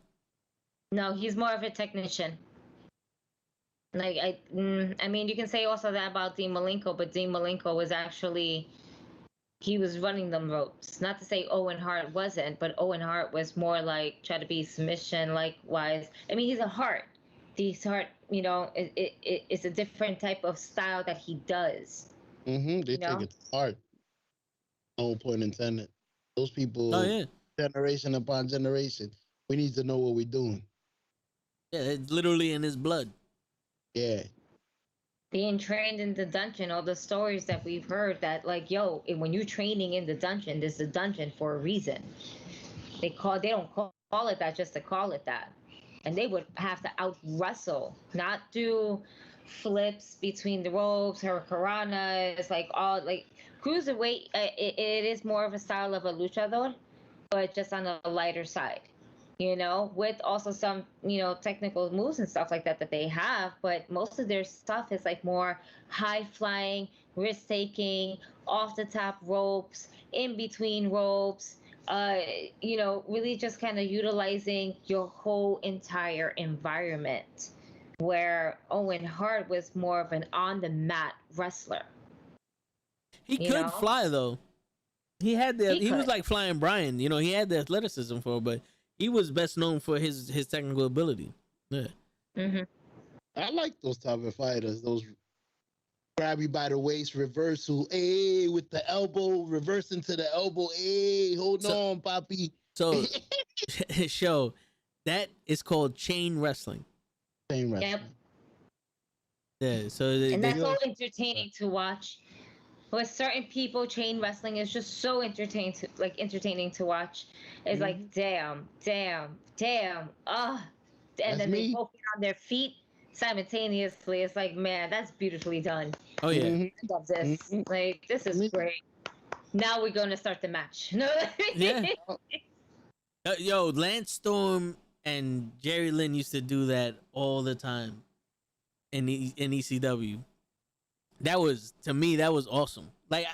No, he's more of a technician. Like I mean, you can say also that about Dean Malenko, but Dean Malenko was actually he was running them ropes. Not to say Owen Hart wasn't, but Owen Hart was more like try to be submission likewise. I mean, he's a Hart. These Hart, it's a different type of style that he does. They take it to heart. No point intended. Those people, generation upon generation, we need to know what we're doing. Yeah, it's literally in his blood. Yeah. Being trained in the dungeon, all the stories that we've heard that like, yo, when you're training in the dungeon, there's a dungeon for a reason. They don't call it that just to call it that. And they would have to out wrestle, not do flips between the ropes, hurricanranas, like all like cruiserweight. It is more of a style of a luchador, but just on a lighter side. With also some, technical moves and stuff like that they have, but most of their stuff is like more high flying, risk taking, off the top ropes, in between ropes, really just kind of utilizing your whole entire environment, where Owen Hart was more of an on the mat wrestler. He could fly though. He was like Flying Brian, he had the athleticism for it, but he was best known for his technical ability. Yeah. Mm-hmm. I like those type of fighters. Those grab you by the waist, reversal, with the elbow, reverse into the elbow, hold on, Poppy. So, show that is called chain wrestling. Chain wrestling. Yep. Yeah. So and that's so entertaining to watch. With certain people, chain wrestling is just so entertaining to watch. It's like damn, and then they both get on their feet simultaneously. It's like, man, that's beautifully done. Oh yeah, I love this. Like, this is great. Now we're going to start the match. Yeah. Yo, Lance Storm and Jerry Lynn used to do that all the time in ECW. To me, that was awesome. Like,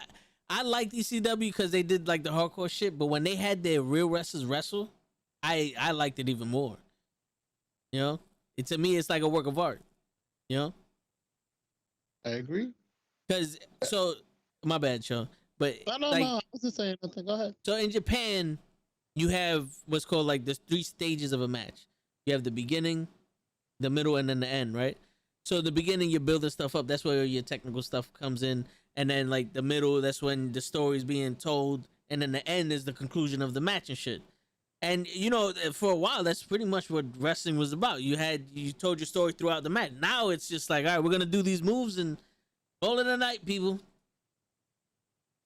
I liked ECW because they did like the hardcore shit, but when they had their real wrestlers wrestle, I liked it even more. To me, it's like a work of art. I agree. Because, my bad, Sean. But no, I wasn't saying nothing. Go ahead. So in Japan, you have what's called like the 3 stages of a match. You have the beginning, the middle, and then the end, right? So the beginning, you're building stuff up. That's where your technical stuff comes in. And then like the middle, that's when the story's being told. And then the end is the conclusion of the match and shit. And for a while, that's pretty much what wrestling was about. You told your story throughout the match. Now it's just like, all right, we're gonna do these moves and call it a night, people.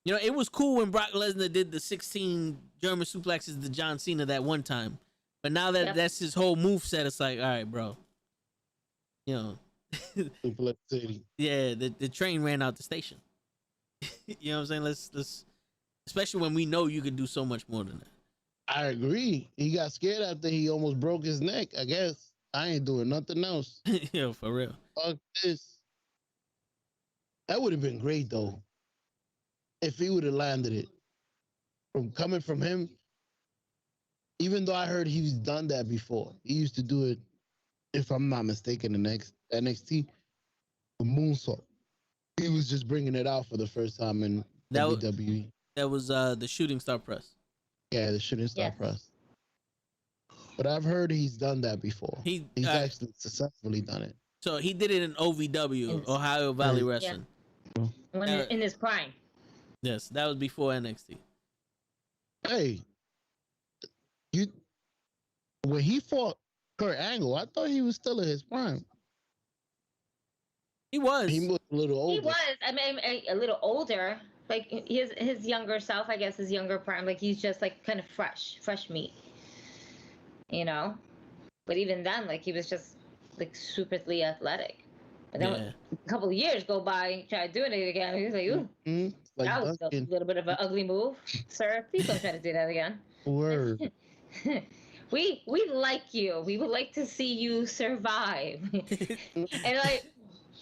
It was cool when Brock Lesnar did the 16 German suplexes to John Cena that one time. But now that that's his whole move set, it's like, all right, bro. Suplex City. Yeah, the train ran out the station. You know what I'm saying? Let's especially when we know you could do so much more than that. I agree. He got scared after he almost broke his neck. I guess I ain't doing nothing else. Yeah, for real. Fuck this. That would have been great though, if he would have landed it. Coming from him, even though I heard he's done that before. He used to do it, if I'm not mistaken, the next NXT, the moonsault. He was just bringing it out for the first time in WWE. That was the shooting star press. Yeah, the shooting star press. But I've heard he's done that before. He's actually successfully done it. So he did it in OVW, Ohio Valley Wrestling. Yeah. When in his prime. Yes, that was before NXT. Hey, when he fought Kurt Angle, I thought he was still in his prime. He was. He was a little older. He was. I mean, a little older. Like his younger self, I guess, his younger prime. Like he's just like kind of fresh meat. But even then, like he was just like superly athletic. But then a couple of years go by and he tried doing it again. He was like, ooh, that was a little bit of an ugly move. Sir, please don't try to do that again. Word. We like you. We would like to see you survive. And like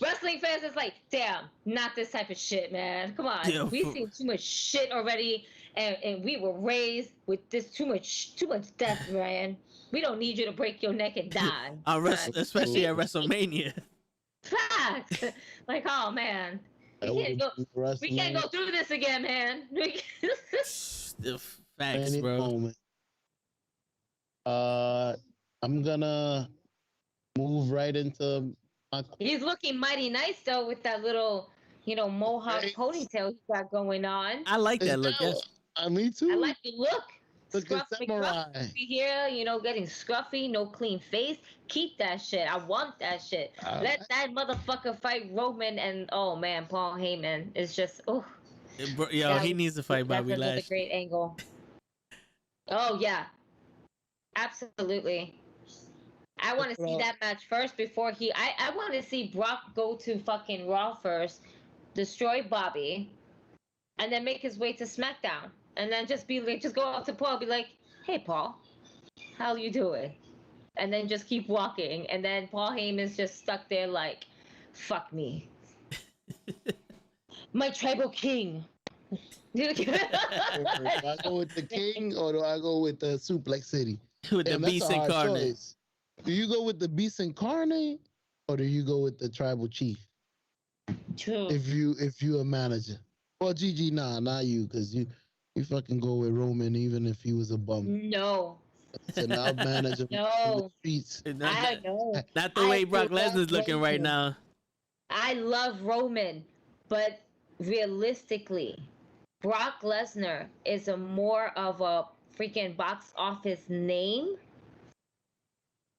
wrestling fans is like, damn, not this type of shit, man. Come on. Yeah. We've seen too much shit already and we were raised with this too much death, man. We don't need you to break your neck and die. Especially at WrestleMania. Facts. Like, oh man, we can't go through this again, man. The facts, Any bro. moment. I'm gonna move right into my. He's looking mighty nice though with that little, mohawk ponytail he got going on. I like that look. Yes. Me too. I like the look. Look at samurai. Here, getting scruffy, no clean face. Keep that shit. I want that shit. Let that motherfucker fight Roman and oh man, Paul Heyman is just Yo, he needs to fight Bobby Lashley. That's a great angle. Oh yeah, absolutely. I want to see that match first before I want to see Brock go to fucking Raw first, destroy Bobby, and then make his way to SmackDown. And then just go up to Paul, be like, "Hey, Paul, how you doing?" And then just keep walking. And then Paul Heyman's just stuck there like, "Fuck me, my tribal king." Do I go with the king or do I go with the Suplex City? With the beast incarnate. Do you go with the beast incarnate or do you go with the tribal chief? True. If you a manager. Well, Gigi, not you, because you fucking go with Roman even if he was a bum. No. So now manager. No. Streets. I know. Not the way Brock Lesnar's looking right now. I love Roman, but realistically, Brock Lesnar is a more of a freaking box office name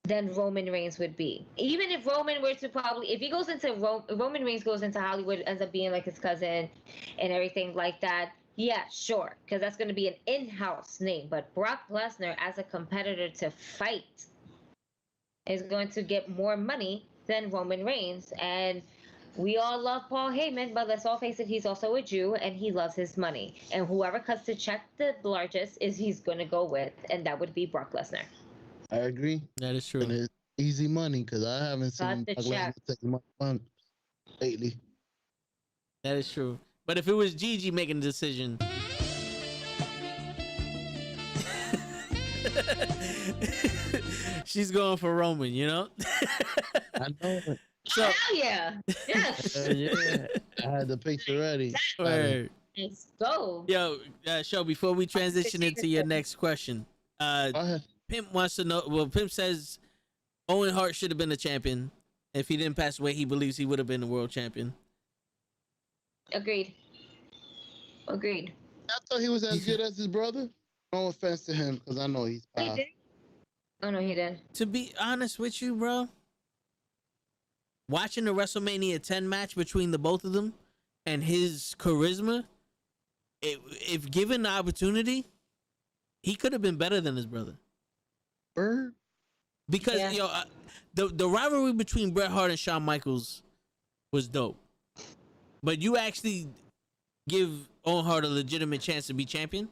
than Roman Reigns would be. Even if Roman were to if he goes into Roman Reigns goes into Hollywood, ends up being like his cousin and everything like that. Yeah, sure, because that's going to be an in-house name. But Brock Lesnar, as a competitor to fight, is going to get more money than Roman Reigns. And we all love Paul Heyman, but let's all face it, he's also a Jew, and he loves his money. And whoever cuts the check the largest is he's going to go with, and that would be Brock Lesnar. I agree. That is true. And it's easy money because I haven't seen Brock Lesnar take much money lately. That is true. But if it was Gigi making the decision, she's going for Roman, you know? I know. So, hell yeah. Yes. Yeah. I had the picture ready. Right. Let's go. Yo, Show, before we transition into your next question, Pimp wants to know, well, Pimp says Owen Hart should have been the champion. If he didn't pass away, he believes he would have been the world champion. Agreed. I thought he was as good as his brother. No offense to him, because I know he's powerful. He did. Oh, no, he did. To be honest with you, bro, watching the WrestleMania 10 match between the both of them and his charisma, if given the opportunity, he could have been better than his brother. Bird? Because, the rivalry between Bret Hart and Shawn Michaels was dope. But you actually give Owen Hart a legitimate chance to be champion,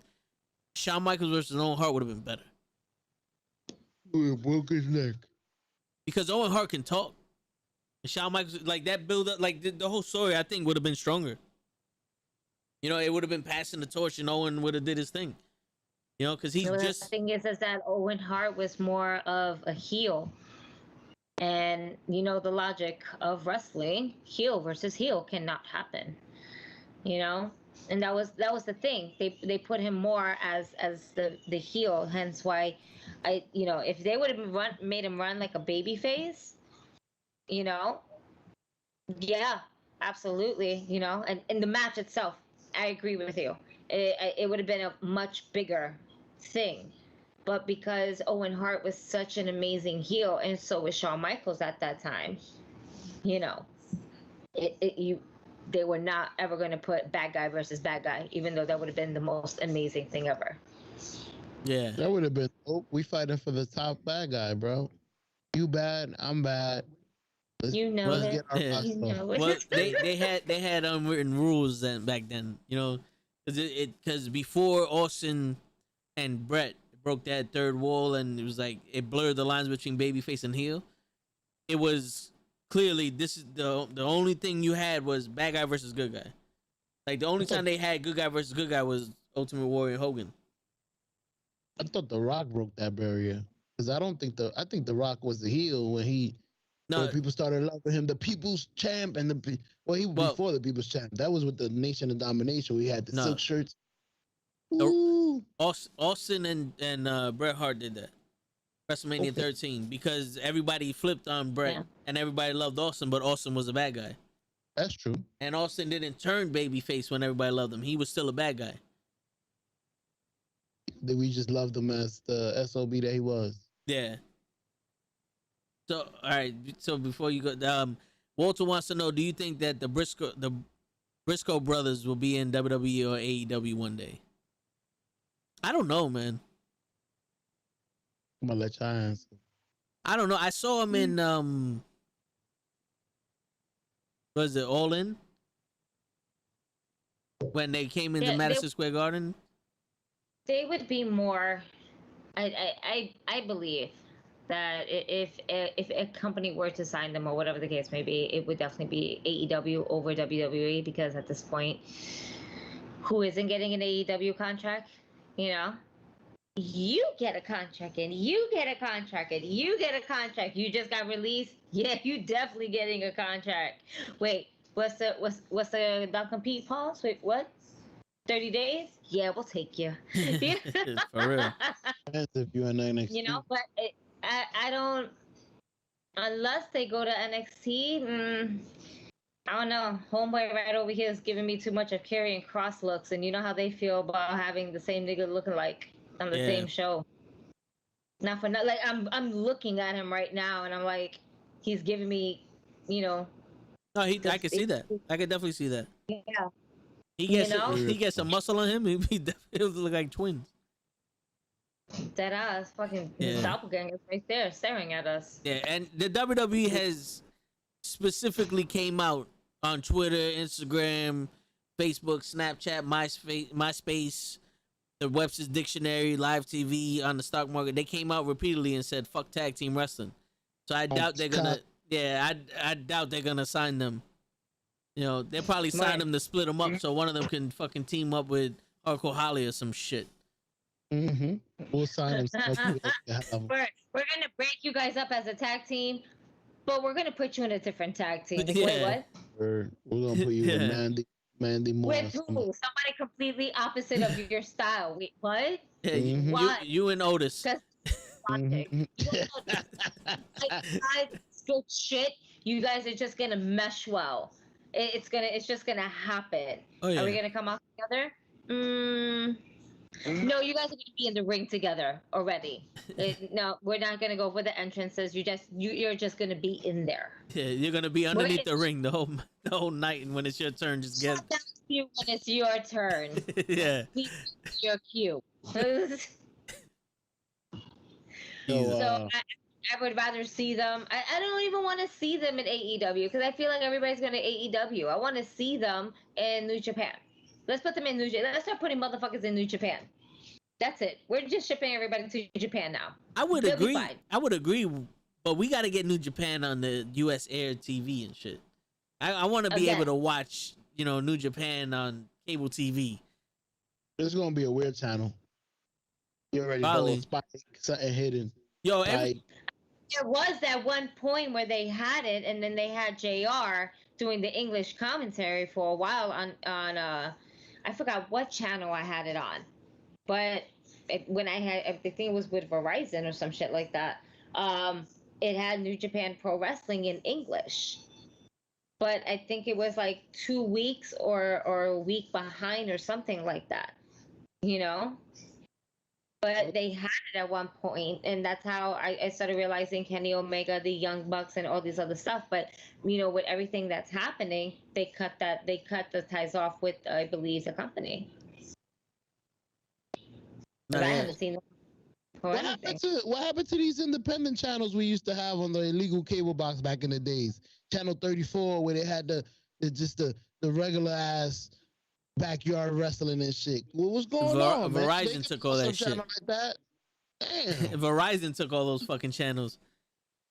Shawn Michaels versus Owen Hart would have been better. Broke his neck. Because Owen Hart can talk. And Shawn Michaels, like that build up, like the whole story, I think would have been stronger. You know, it would have been passing the torch and Owen would have did his thing. You know, because he's just... The thing is that Owen Hart was more of a heel. And you know the logic of wrestling, heel versus heel cannot happen. You know? And that was the thing. They put him more as the heel, hence why if they would have made him run like a baby face, yeah, absolutely, and in the match itself, I agree with you. It would have been a much bigger thing. But because Owen Hart was such an amazing heel, and so was Shawn Michaels at that time, they were not ever going to put bad guy versus bad guy, even though that would have been the most amazing thing ever. Yeah. That would have been, we fighting for the top bad guy, bro. You bad, I'm bad. Let's get our well, they had unwritten rules then back then, because before Austin and Brett broke that third wall and it was like it blurred the lines between babyface and heel. It was clearly this is the only thing you had was bad guy versus good guy. Like the only time they had good guy versus good guy was Ultimate Warrior Hogan. I thought The Rock broke that barrier because I think The Rock was the heel when he No, Where people started loving him, the People's Champ, and before the People's Champ. That was with the Nation of Domination. We had the silk shirts. Ooh. Austin and Bret Hart did that. WrestleMania 13, because everybody flipped on Bret and everybody loved Austin, but Austin was a bad guy. That's true. And Austin didn't turn babyface when everybody loved him. He was still a bad guy. That we just loved him as the SOB that he was. Yeah. So, all right. So before you go, Walter wants to know: do you think that the Briscoe brothers will be in WWE or AEW one day? I don't know, man. I'm gonna let you answer. I don't know. I saw him in was it All In? When they came into Madison Square Garden? They would be more. I believe that if a company were to sign them or whatever the case may be, it would definitely be AEW over WWE, because at this point, who isn't getting an AEW contract? You know, you get a contract and you get a contract and you get a contract. You just got released. Yeah, you definitely getting a contract. Wait, what's the non-compete pause? Wait, what? 30 days? Yeah, we'll take you. For real. If you're in NXT. You know, but I don't, unless they go to NXT. I don't know. Homeboy right over here is giving me too much of Karrion Kross looks, and you know how they feel about having the same nigga looking like on the same show. Not for nothing. Like I'm looking at him right now, and I'm like, he's giving me, you know. No, I can see that. I can definitely see that. Yeah. He gets some muscle on him. He'll look like twins. That ass, fucking doppelgangers right there staring at us. Yeah, and the WWE has specifically came out on Twitter, Instagram, Facebook, Snapchat, MySpace, the Webster's Dictionary, Live TV, on the stock market. They came out repeatedly and said "fuck tag team wrestling." So I doubt they're gonna. Yeah, I doubt they're gonna sign them. You know, they'll probably sign them to split them up so one of them can fucking team up with Hardcore Holly or some shit. Mm-hmm. We'll sign them. We're gonna break you guys up as a tag team, but we're gonna put you in a different tag team. Yeah. Wait, what? We're gonna put you with Mandy Moore. With who? Somebody completely opposite of your style. Wait, what? Yeah, Why? you and Otis. Logic. Good shit. You guys are just gonna mesh well. It's just gonna happen. Oh, yeah. Are we gonna come out together? No, you guys are gonna be in the ring together already. No, we're not gonna go for the entrances. You're just gonna be in there. Yeah, you're gonna be underneath the ring the whole night, and when it's your turn, just get. You when it's your turn. Yeah. Your cue. So I would rather see them. I don't even want to see them in AEW because I feel like everybody's going to AEW. I want to see them in New Japan. Let's put them in New Japan. Let's start putting motherfuckers in New Japan. That's it. We're just shipping everybody to Japan now. I would agree. I would agree, but we got to get New Japan on the US Air TV and shit. I want to be able to watch, New Japan on cable TV. It's going to be a weird channel. You already know Spike, something hidden. Yo, there was that one point where they had it, and then they had JR doing the English commentary for a while on I forgot what channel I had it on, but when I think it was with Verizon or some shit like that, it had New Japan Pro Wrestling in English, but I think it was like 2 weeks or a week behind or something like that, But they had it at one point, and that's how I started realizing Kenny Omega, the Young Bucks, and all these other stuff. But with everything that's happening, they cut the ties off with, I believe, the company. I haven't seen them. What happened to these independent channels we used to have on the illegal cable box back in the days? Channel 34, where they had the regular ass backyard wrestling and shit. What was going on? Verizon took all that shit. Like that. Damn. Verizon took all those fucking channels.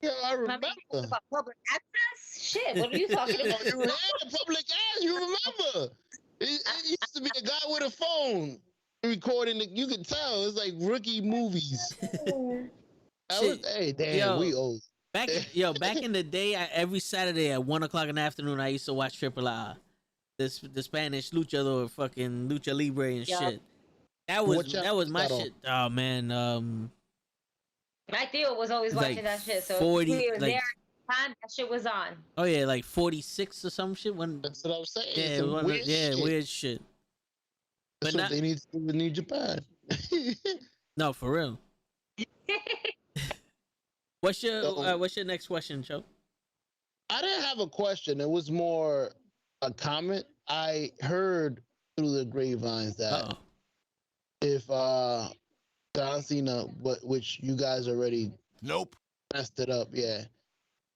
Yeah, I remember. About public access? Shit, what are you talking about? You had public access. You remember? It used to be a guy with a phone recording. You could tell it's like rookie movies. We old. Back in the day, every Saturday at 1:00 in the afternoon, I used to watch Triple R, the Spanish luchador, fucking lucha libre and shit. That was my shit. Oh man, my Theo was always watching that shit. So 40, we were like, there. Time that shit was on. Oh yeah, like 46 or some shit. That's what I was saying. Yeah, weird shit. That's what they need to do in New Japan. No, for real. What's your next question, Joe? I didn't have a question. It was more a comment. I heard through the grapevines that if John Cena, which you guys already messed it up, yeah.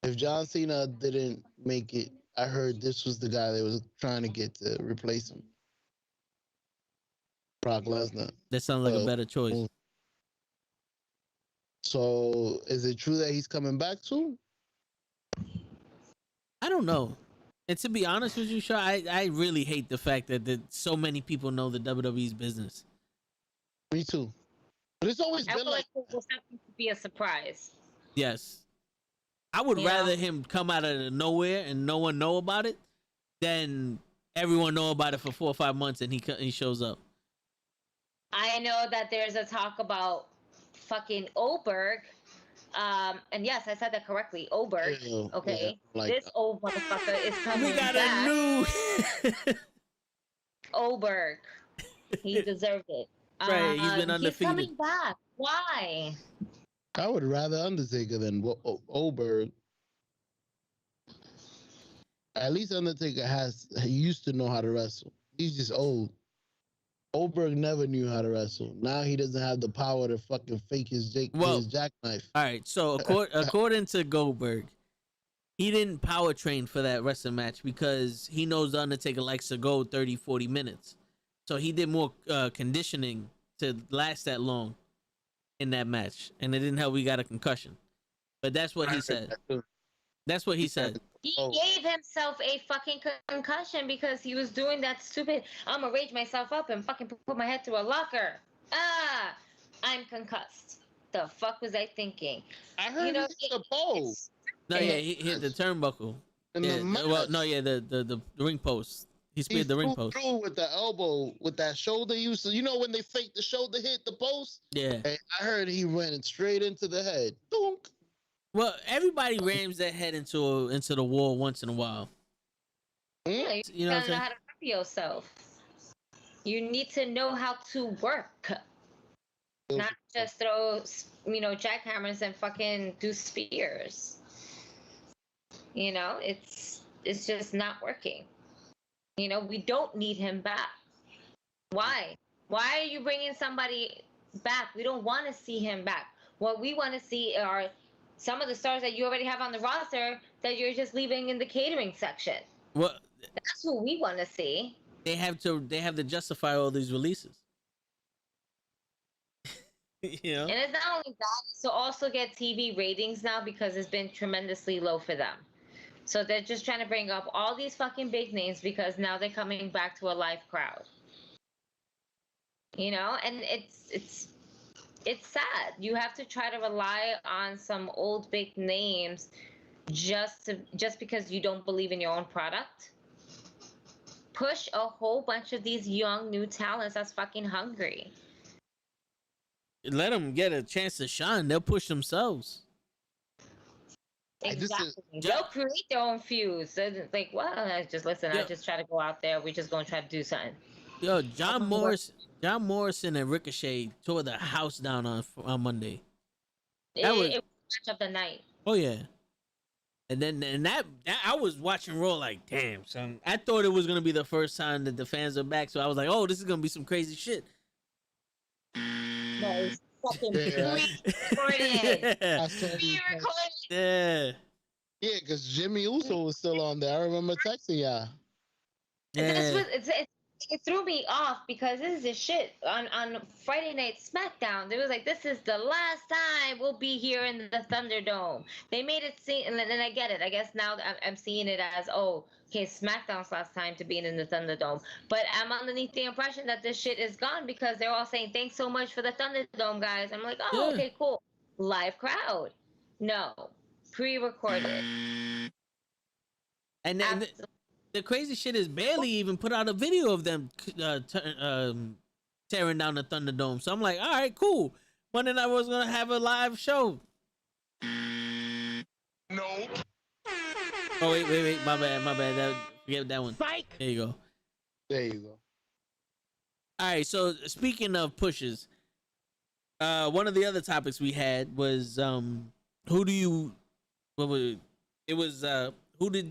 If John Cena didn't make it, I heard this was the guy they was trying to get to replace him. Brock Lesnar. That sounds like a better choice. So, is it true that he's coming back soon? I don't know. And to be honest with you, Shaw, I really hate the fact that so many people know the WWE's business. Me too. But it's always been like it was something to be a surprise. Yes. I would rather him come out of nowhere and no one know about it than everyone know about it for 4 or 5 months and he shows up. I know that there's a talk about fucking Oberg. And yes, I said that correctly. Oberg. Okay. Yeah, like, this old motherfucker is coming back. We got a new Oberg. He deserved it. Right, he's been undefeated. He's coming back. Why? I would rather Undertaker than Oberg. At least Undertaker he used to know how to wrestle. He's just old. Oberg never knew how to wrestle. Now he doesn't have the power to fucking fake his jackknife. All right, so according to Goldberg, he didn't power train for that wrestling match because he knows the Undertaker likes to go 30, 40 minutes. So he did more conditioning to last that long in that match. And it didn't help he got a concussion. But that's what he said. That's what he said. He gave himself a fucking concussion because he was doing that stupid, I'm gonna rage myself up and fucking put my head through a locker. I'm concussed. The fuck was I thinking? I heard he hit the pole. No, yeah, he hit the turnbuckle. The ring post. He speared the ring post. Through with the elbow, with that shoulder use. You know when they fake the shoulder hit the post? Yeah. And I heard he ran straight into the head. Dunk. Well, everybody rams their head into the wall once in a while. Yeah, you know how to cover yourself. You need to know how to work, not just throw jackhammers and fucking do spears. It's just not working. We don't need him back. Why? Why are you bringing somebody back? We don't want to see him back. What we want to see are some of the stars that you already have on the roster that you're just leaving in the catering section. Well, that's what we want to see. They have to justify all these releases. And it's not only that, it's to also get TV ratings now because it's been tremendously low for them. So they're just trying to bring up all these fucking big names because now they're coming back to a live crowd. And it's sad. You have to try to rely on some old big names just because you don't believe in your own product. Push a whole bunch of these young new talents that's fucking hungry. Let them get a chance to shine. They'll push themselves. Exactly. They'll create their own feuds. They're like, well, I just try to go out there. We're just gonna try to do something. Yo, John Morrison and Ricochet tore the house down on Monday. It was match of the night. Oh yeah. And that I was watching Raw like, damn, son. I thought it was gonna be the first time that the fans are back, so I was like, oh, this is gonna be some crazy shit. No, it's fucking pre-recorded. Yeah. Yeah, because Jimmy Uso was still on there. I remember texting y'all. Yeah. It threw me off because this is the shit on Friday Night SmackDown. It was like, this is the last time we'll be here in the Thunderdome. They made it seem, and then I get it. I guess now I'm seeing it as, SmackDown's last time to be in the Thunderdome. But I'm underneath the impression that this shit is gone because they're all saying, thanks so much for the Thunderdome, guys. I'm like, okay, cool. Live crowd. No. pre-recorded. And then the crazy shit is Bailey even put out a video of them tearing down the Thunderdome. So I'm like, all right, cool. Monday night was gonna have a live show. No. Oh wait, my bad. Forget that one. Psych. There you go. There you go. All right, so speaking of pushes, one of the other topics we had was who did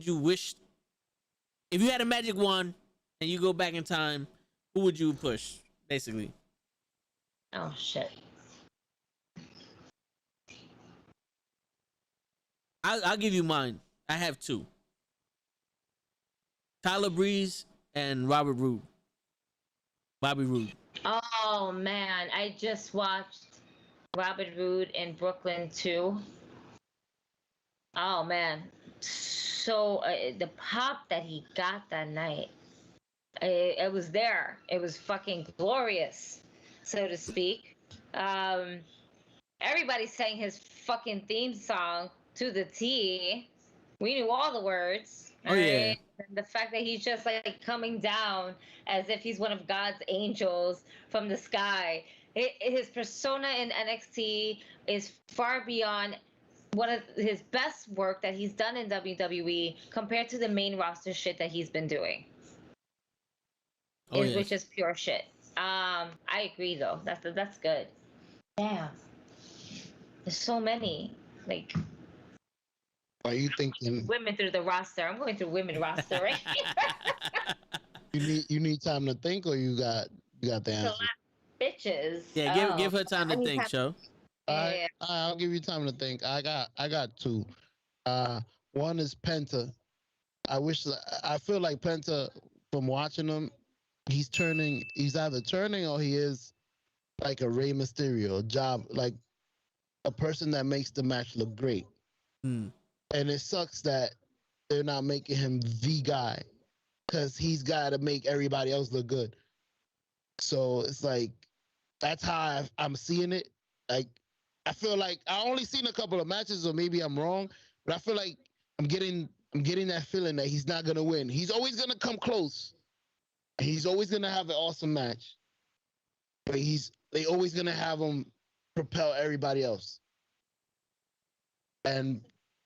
you wish, if you had a magic wand and you go back in time, who would you push, basically? Oh shit. I'll give you mine. I have two. Tyler Breeze and Bobby Roode. Oh man, I just watched Robert Roode in Brooklyn too. Oh man, so the pop that he got that night, it was there. It was fucking glorious, so to speak. Everybody sang his fucking theme song to the T. We knew all the words. Oh yeah. And the fact that he's just like coming down as if he's one of God's angels from the sky. His persona in NXT is far beyond one of his best work that he's done in WWE compared to the main roster shit that he's been doing. Which is pure shit. I agree though. That's good. Damn. There's so many. Like, are you thinking women through the roster? I'm going through women roster right you need time to think, or you got the answer? Bitches. Yeah, give her time to think, Show. Yeah. I'll give you time to think. I got two. One is Penta. I feel like Penta, from watching him, he's either turning or he is like a Rey Mysterio job, like a person that makes the match look great. And it sucks that they're not making him the guy, because he's got to make everybody else look good. So it's like, that's how I'm seeing it. Like, I feel like I only seen a couple of matches, or maybe I'm wrong, but I feel like I'm getting that feeling that he's not gonna win. He's always gonna come close. He's always gonna have an awesome match, but they always gonna have him propel everybody else. And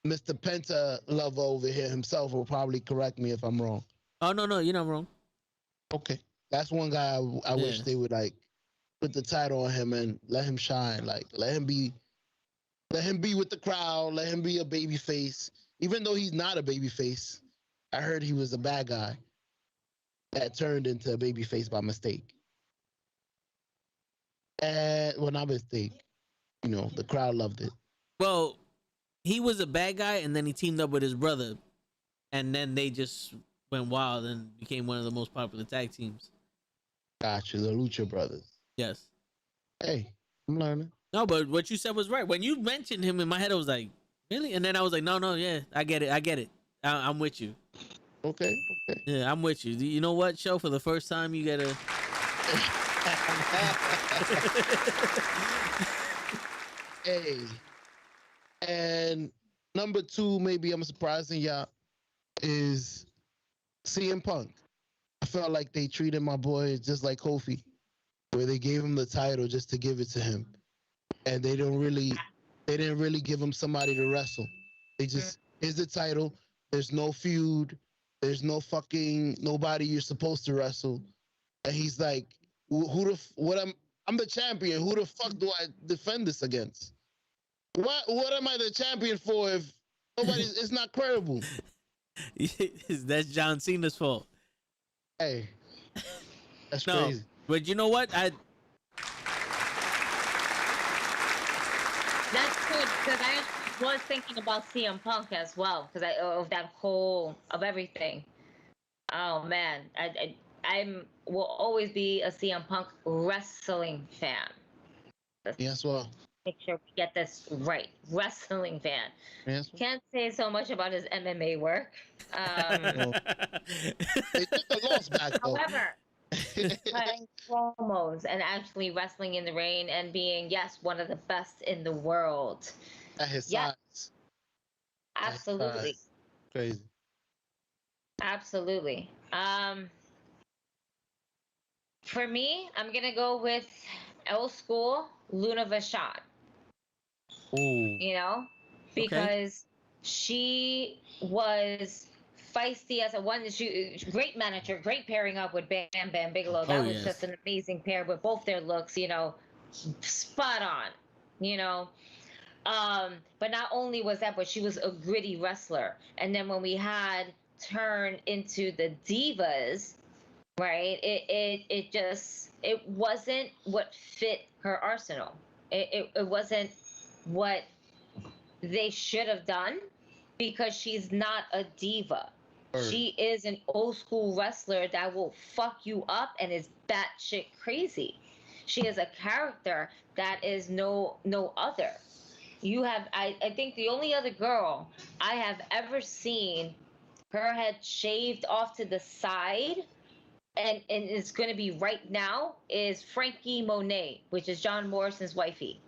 Mr. Penta lover over here himself will probably correct me if I'm wrong. Oh no, you're not wrong. Okay, that's one guy I wish they would like put the title on him and let him shine. Like, let him be with the crowd. Let him be a baby face, even though he's not a baby face. I heard he was a bad guy that turned into a baby face by mistake. And not mistake, the crowd loved it. Well, he was a bad guy, and then he teamed up with his brother, and then they just went wild and became one of the most popular tag teams. Gotcha, the Lucha Brothers. Yes. Hey, I'm learning. No, but what you said was right. When you mentioned him, in my head I was like, really? And then I was like, no, yeah, I get it. I'm with you. Okay. Yeah, I'm with you. You know what, Show? For the first time, you gotta. Hey. And number two, maybe I'm surprising y'all, is CM Punk. I felt like they treated my boy just like Kofi, where they gave him the title just to give it to him, and they didn't really give him somebody to wrestle. They just, here's the title. There's no feud. There's no fucking nobody you're supposed to wrestle. And he's like, I'm the champion. Who the fuck do I defend this against? What am I the champion for if it's not credible? That's John Cena's fault. Hey, that's crazy. But you know what? That's good, because I was thinking about CM Punk as well, because of everything. Oh man, I will always be a CM Punk wrestling fan. Yes, well. Make sure we get this right. Wrestling fan. Yes. Can't say so much about his MMA work. They took the loss back, though. However, cutting promos and actually wrestling in the ring and being, yes, one of the best in the world. At his size. Absolutely. Crazy. Absolutely. For me, I'm gonna go with old school Luna Vachon. Ooh. You know, because she was feisty as a one. She great manager, great pairing up with Bam Bam Bigelow. That was just an amazing pair with both their looks. You know, spot on. You know, but not only was that, but she was a gritty wrestler. And then when we had turned into the divas, right? It wasn't what fit her arsenal. It wasn't what they should have done because she's not a diva. She is an old school wrestler that will fuck you up and is batshit crazy. She is a character that is no other. You have I think the only other girl I have ever seen her head shaved off to the side and it's going to be right now is Frankie Monet, which is John Morrison's wifey.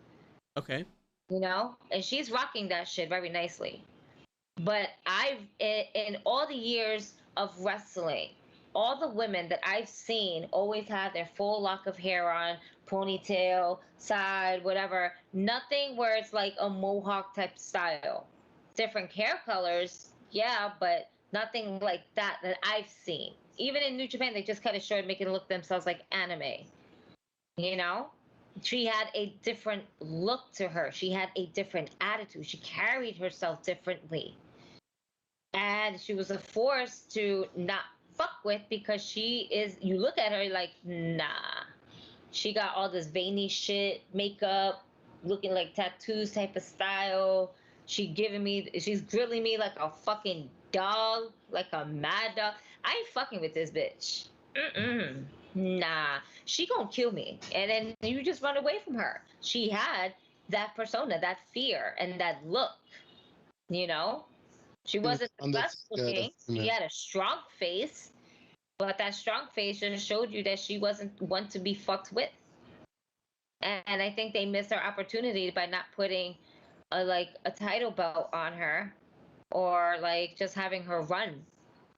Okay. You know, and she's rocking that shit very nicely. But in all the years of wrestling, all the women that I've seen always have their full lock of hair on, ponytail, side, whatever. Nothing where it's like a mohawk type style. Different hair colors, yeah, but nothing like that I've seen. Even in New Japan, they just cut it short, making it look themselves like anime. You know? She had a different look to her. She had a different attitude. She carried herself differently. And she was a force to not fuck with because she is, you look at her like, nah. She got all this veiny shit, makeup, looking like tattoos type of style. She's grilling me like a fucking dog, like a mad dog. I ain't fucking with this bitch. Nah, she gonna kill me. And then you just run away from her. She had that persona, that fear, and that look. You know? She wasn't the best looking. She had a strong face, but that strong face just showed you that she wasn't one to be fucked with. And I think they missed their opportunity by not putting a title belt on her or like just having her run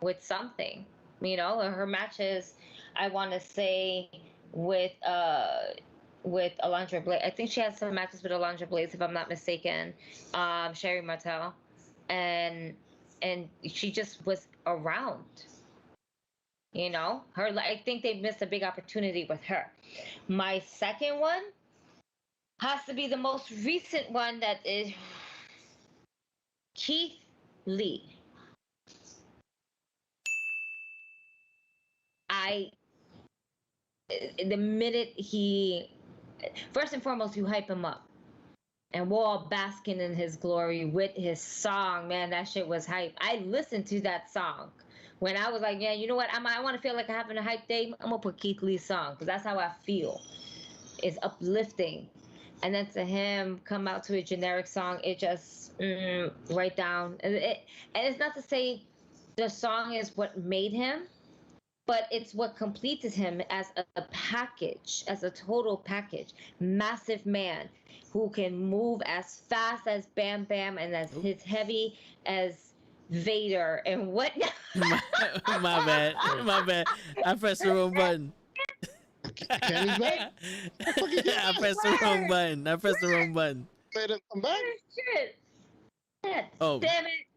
with something. You know, her matches, I want to say with Alundra Blaze. I think she had some matches with Alundra Blaze, if I'm not mistaken. Sherry Martel, and she just was around. You know, I think they missed a big opportunity with her. My second one has to be the most recent one, that is Keith Lee. The minute first and foremost, you hype him up. And we're all basking in his glory with his song. Man, that shit was hype. I listened to that song when I was like, yeah, you know what? I want to feel like I'm having a hype day. I'm going to put Keith Lee's song because that's how I feel. It's uplifting. And then to him come out to a generic song, it just right down. And it's not to say the song is what made him, but it's what completed him as a package, as a total package. Massive man who can move as fast as Bam Bam and as his heavy as Vader and whatnot. My bad. I pressed the wrong button. Kenny's back? I pressed the wrong button. Made him come back? Shit. Oh. Damn it.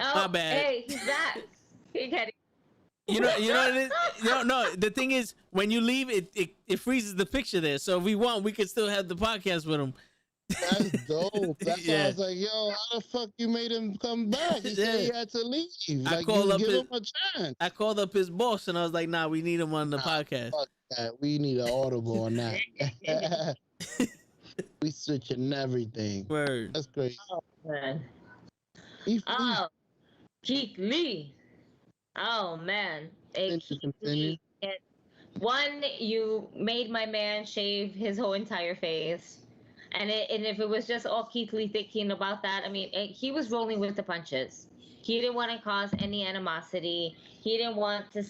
Oh, my bad. Hey, he's back. He got it. You know what it is? No. The thing is, when you leave, it freezes the picture there. So if we want, we can still have the podcast with him. That's dope. That's why I was like, yo, how the fuck you made him come back? He said he had to leave. Like, you give him a chance. I called up his boss and I was like, nah, we need him on the podcast. Fuck that. We need an audible on that. We switching everything. Word. That's great. Oh, man. Keith Keith Lee. Oh, man. One, you made my man shave his whole entire face. And if it was just all Keith Lee thinking about that, I mean, he was rolling with the punches. He didn't want to cause any animosity. He didn't want to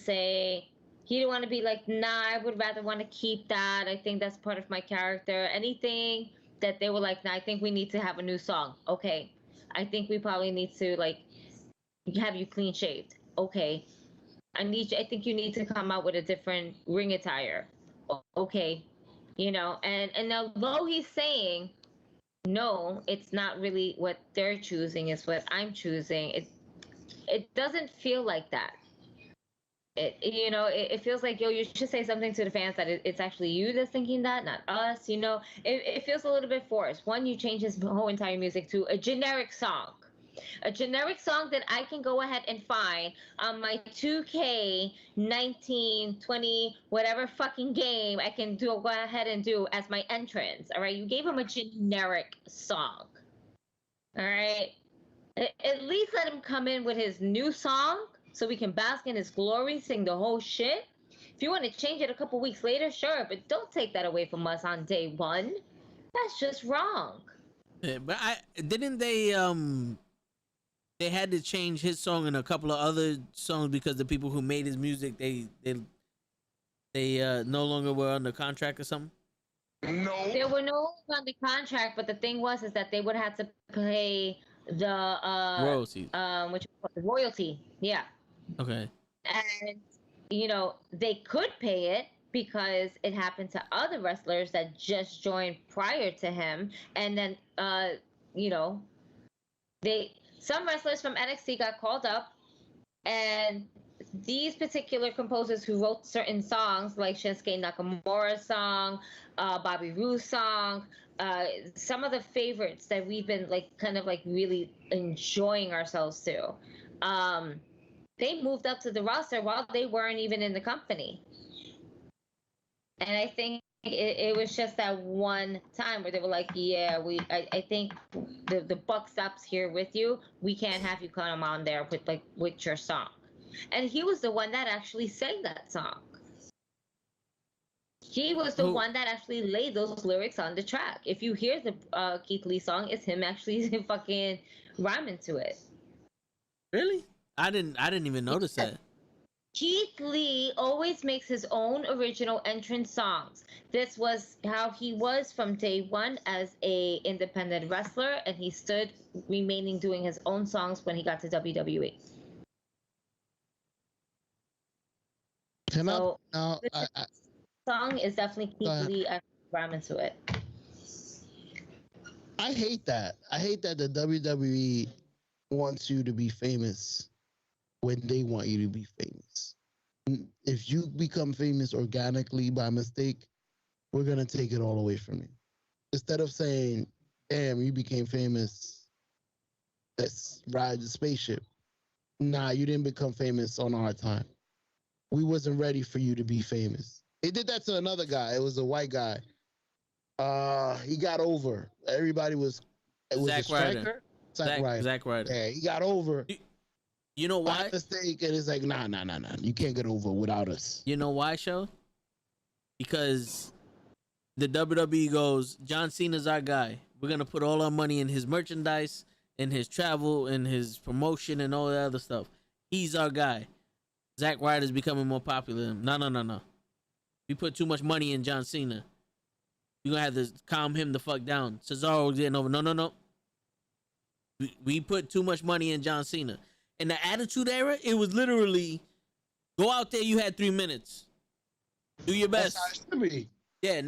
be like, nah, I would rather want to keep that. I think that's part of my character. Anything that they were like, nah, I think we need to have a new song. Okay. I think we probably need to like have you clean shaved. Okay, I think you need to come out with a different ring attire. Okay, and although he's saying no, it's not really what they're choosing, it's what I'm choosing. It doesn't feel like that. It feels like, yo, you should say something to the fans that it's actually you that's thinking that, not us. It feels a little bit forced. One, you change his whole entire music to a generic song. A generic song that I can go ahead and find on my 2K 19, 20, whatever fucking game I can go ahead and do as my entrance. All right. You gave him a generic song. All right. At least let him come in with his new song so we can bask in his glory, sing the whole shit. If you want to change it a couple weeks later, sure, but don't take that away from us on day one. That's just wrong. Yeah, but didn't they had to change his song and a couple of other songs because the people who made his music they no longer were under contract or something? No. They were no longer under contract, but the thing was is that they would have to pay the royalties. The royalty. Yeah. Okay. And they could pay it because it happened to other wrestlers that just joined prior to him, and then some wrestlers from NXT got called up, and these particular composers who wrote certain songs, like Shinsuke Nakamura's song, Bobby Roode's song, some of the favorites that we've been kind of really enjoying ourselves to, they moved up to the roster while they weren't even in the company. And I think it was just that one time where they were like, yeah, I think the buck stops here with you. We can't have you come on there with your song. And he was the one that actually sang that song. He was the one that actually laid those lyrics on the track. If you hear the Keith Lee song, it's him actually fucking rhyming to it. Really? I didn't even notice that. Keith Lee always makes his own original entrance songs. This was how he was from day one as a independent wrestler, and he stood remaining doing his own songs when he got to WWE. Song is definitely Keith Lee rhyming to it. I hate that. I hate that the WWE wants you to be famous when they want you to be famous. If you become famous organically by mistake, we're going to take it all away from you. Instead of saying, damn, you became famous, let's ride the spaceship. Nah, you didn't become famous on our time. We wasn't ready for you to be famous. They did that to another guy. It was a white guy. He got over. Everybody was... It was Zack Ryder. Zack Ryder. Yeah, he got over. You know why? Mistake, and it's like, nah. You can't get over without us. You know why, Sho? Because the WWE goes, John Cena's our guy. We're going to put all our money in his merchandise, in his travel, in his promotion, and all that other stuff. He's our guy. Zack Ryder's becoming more popular. No. We put too much money in John Cena. You're going to have to calm him the fuck down. Cesaro's getting over. No. We put too much money in John Cena. In the Attitude Era, it was literally, go out there, you had 3 minutes. Do your best. That's how it should be. Yeah,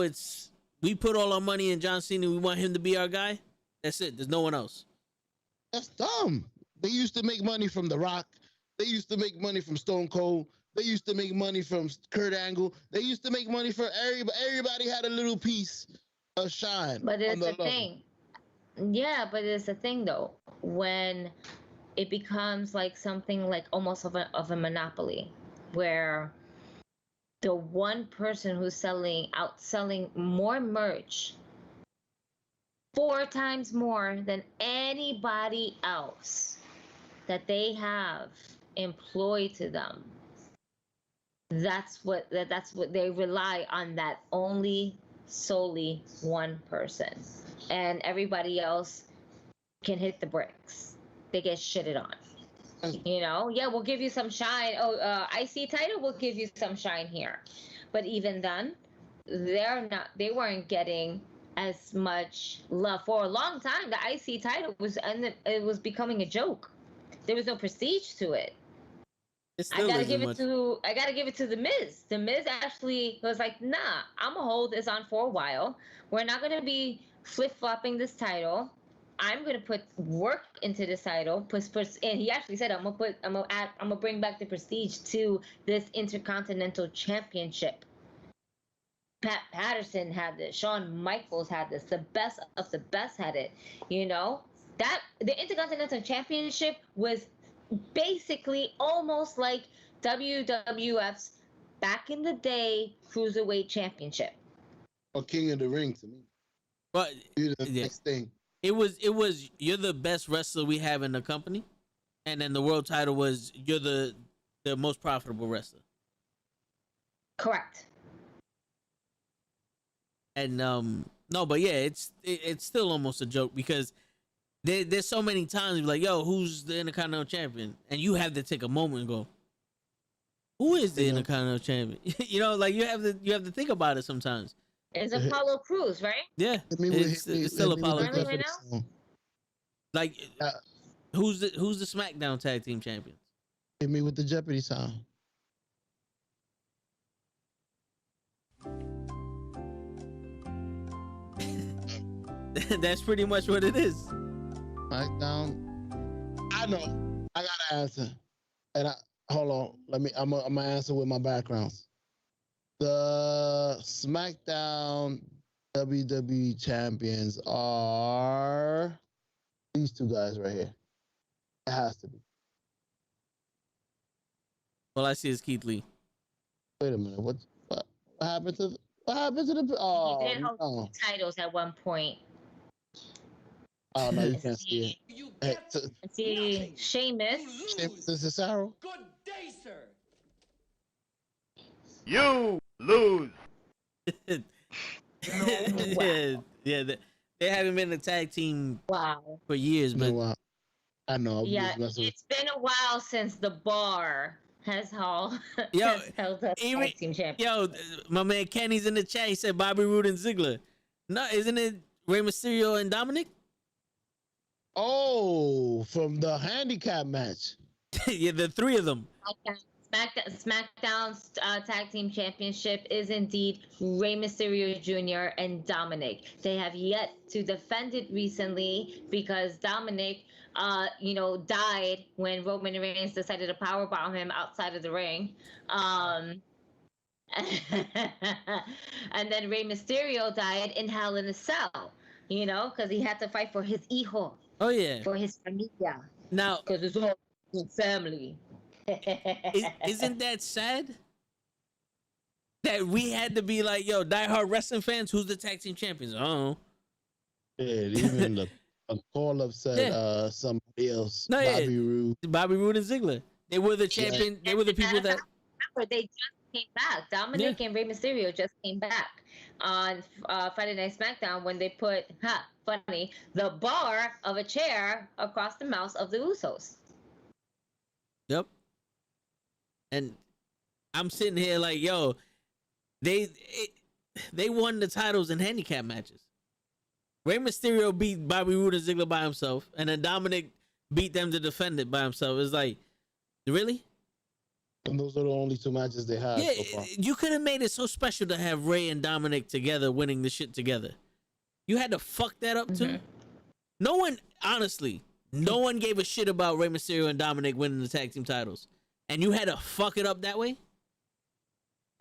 it's we put all our money in John Cena, we want him to be our guy. That's it. There's no one else. That's dumb. They used to make money from The Rock. They used to make money from Stone Cold. They used to make money from Kurt Angle. They used to make money for everybody. Everybody had a little piece of shine. But it's the thing. Yeah, but it's the thing though. When it becomes like something like almost of a monopoly, where the one person who's outselling more merch 4 times more than anybody else that they have employed to them. That's what they rely on, that only solely one person, and everybody else can hit the bricks. They get shitted on. Yeah, we'll give you some shine. IC title, we'll give you some shine here. But even then, they weren't getting as much love. For a long time, the IC title was becoming a joke. There was no prestige to it. I gotta give it to the Miz. The Miz actually was like, nah, I'm gonna hold this on for a while. We're not gonna be flip-flopping this title. I'm gonna put work into this title. And he actually said, I'm gonna bring back the prestige to this Intercontinental Championship. Pat Patterson had this. Shawn Michaels had this. The best of the best had it. You know, that the Intercontinental Championship was basically almost like WWF's back in the day Cruiserweight Championship. Or King of the Ring to me. But the next thing. It was you're the best wrestler we have in the company, and then the world title was you're the most profitable wrestler. Correct. And no, but yeah, it's still almost a joke because there's so many times you're like, yo, who's the Intercontinental Champion? And you have to take a moment and go, who is the Intercontinental Champion? You know, like you have to think about it sometimes. It's Apollo Crews, right? Yeah, it's still Apollo Crews. Right now? Like, who's the SmackDown Tag Team Champions? Hit me with the Jeopardy sound. That's pretty much what it is. SmackDown. I know. I gotta answer. And hold on. I'm gonna answer with my backgrounds. The SmackDown WWE champions are these two guys right here. It has to be. Well, I see is Keith Lee. Wait a minute. What happened to the? Oh, he did hold titles at one point. Oh no, you can't see it. You see Sheamus. Sheamus and Cesaro. Good day, sir. You lose. Yeah, they haven't been a tag team for years, but No, I know. Yeah, it's been a while since the Bar has held a tag team champion. Yo, my man Kenny's in the chat. He said Bobby Roode and Ziggler. No, isn't it Rey Mysterio and Dominic? Oh, from the handicap match. Yeah, the three of them. SmackDown's Tag Team Championship is indeed Rey Mysterio Jr. and Dominic. They have yet to defend it recently because Dominic, died when Roman Reigns decided to powerbomb him outside of the ring. And then Rey Mysterio died in Hell in a Cell, because he had to fight for his hijo. Oh, yeah. For his familia. Now, because it's all family. Isn't that sad? That we had to be like, yo, diehard wrestling fans, who's the tag team champions? Oh. Yeah, even a call-up said somebody else. Bobby Roode. Bobby Roode and Ziggler. They were the champion. They were the people that... They just came back. Dominic and Rey Mysterio just came back on Friday Night SmackDown when they put, the bar of a chair across the mouths of the Usos. Yep. And I'm sitting here like, yo, they won the titles in handicap matches. Rey Mysterio beat Bobby Roode and Ziggler by himself, and then Dominic beat them to defend it by himself. It's like, really? And those are the only two matches they had so far. You could have made it so special to have Rey and Dominic together winning the shit together. You had to fuck that up too? No one gave a shit about Rey Mysterio and Dominic winning the tag team titles. And you had to fuck it up that way?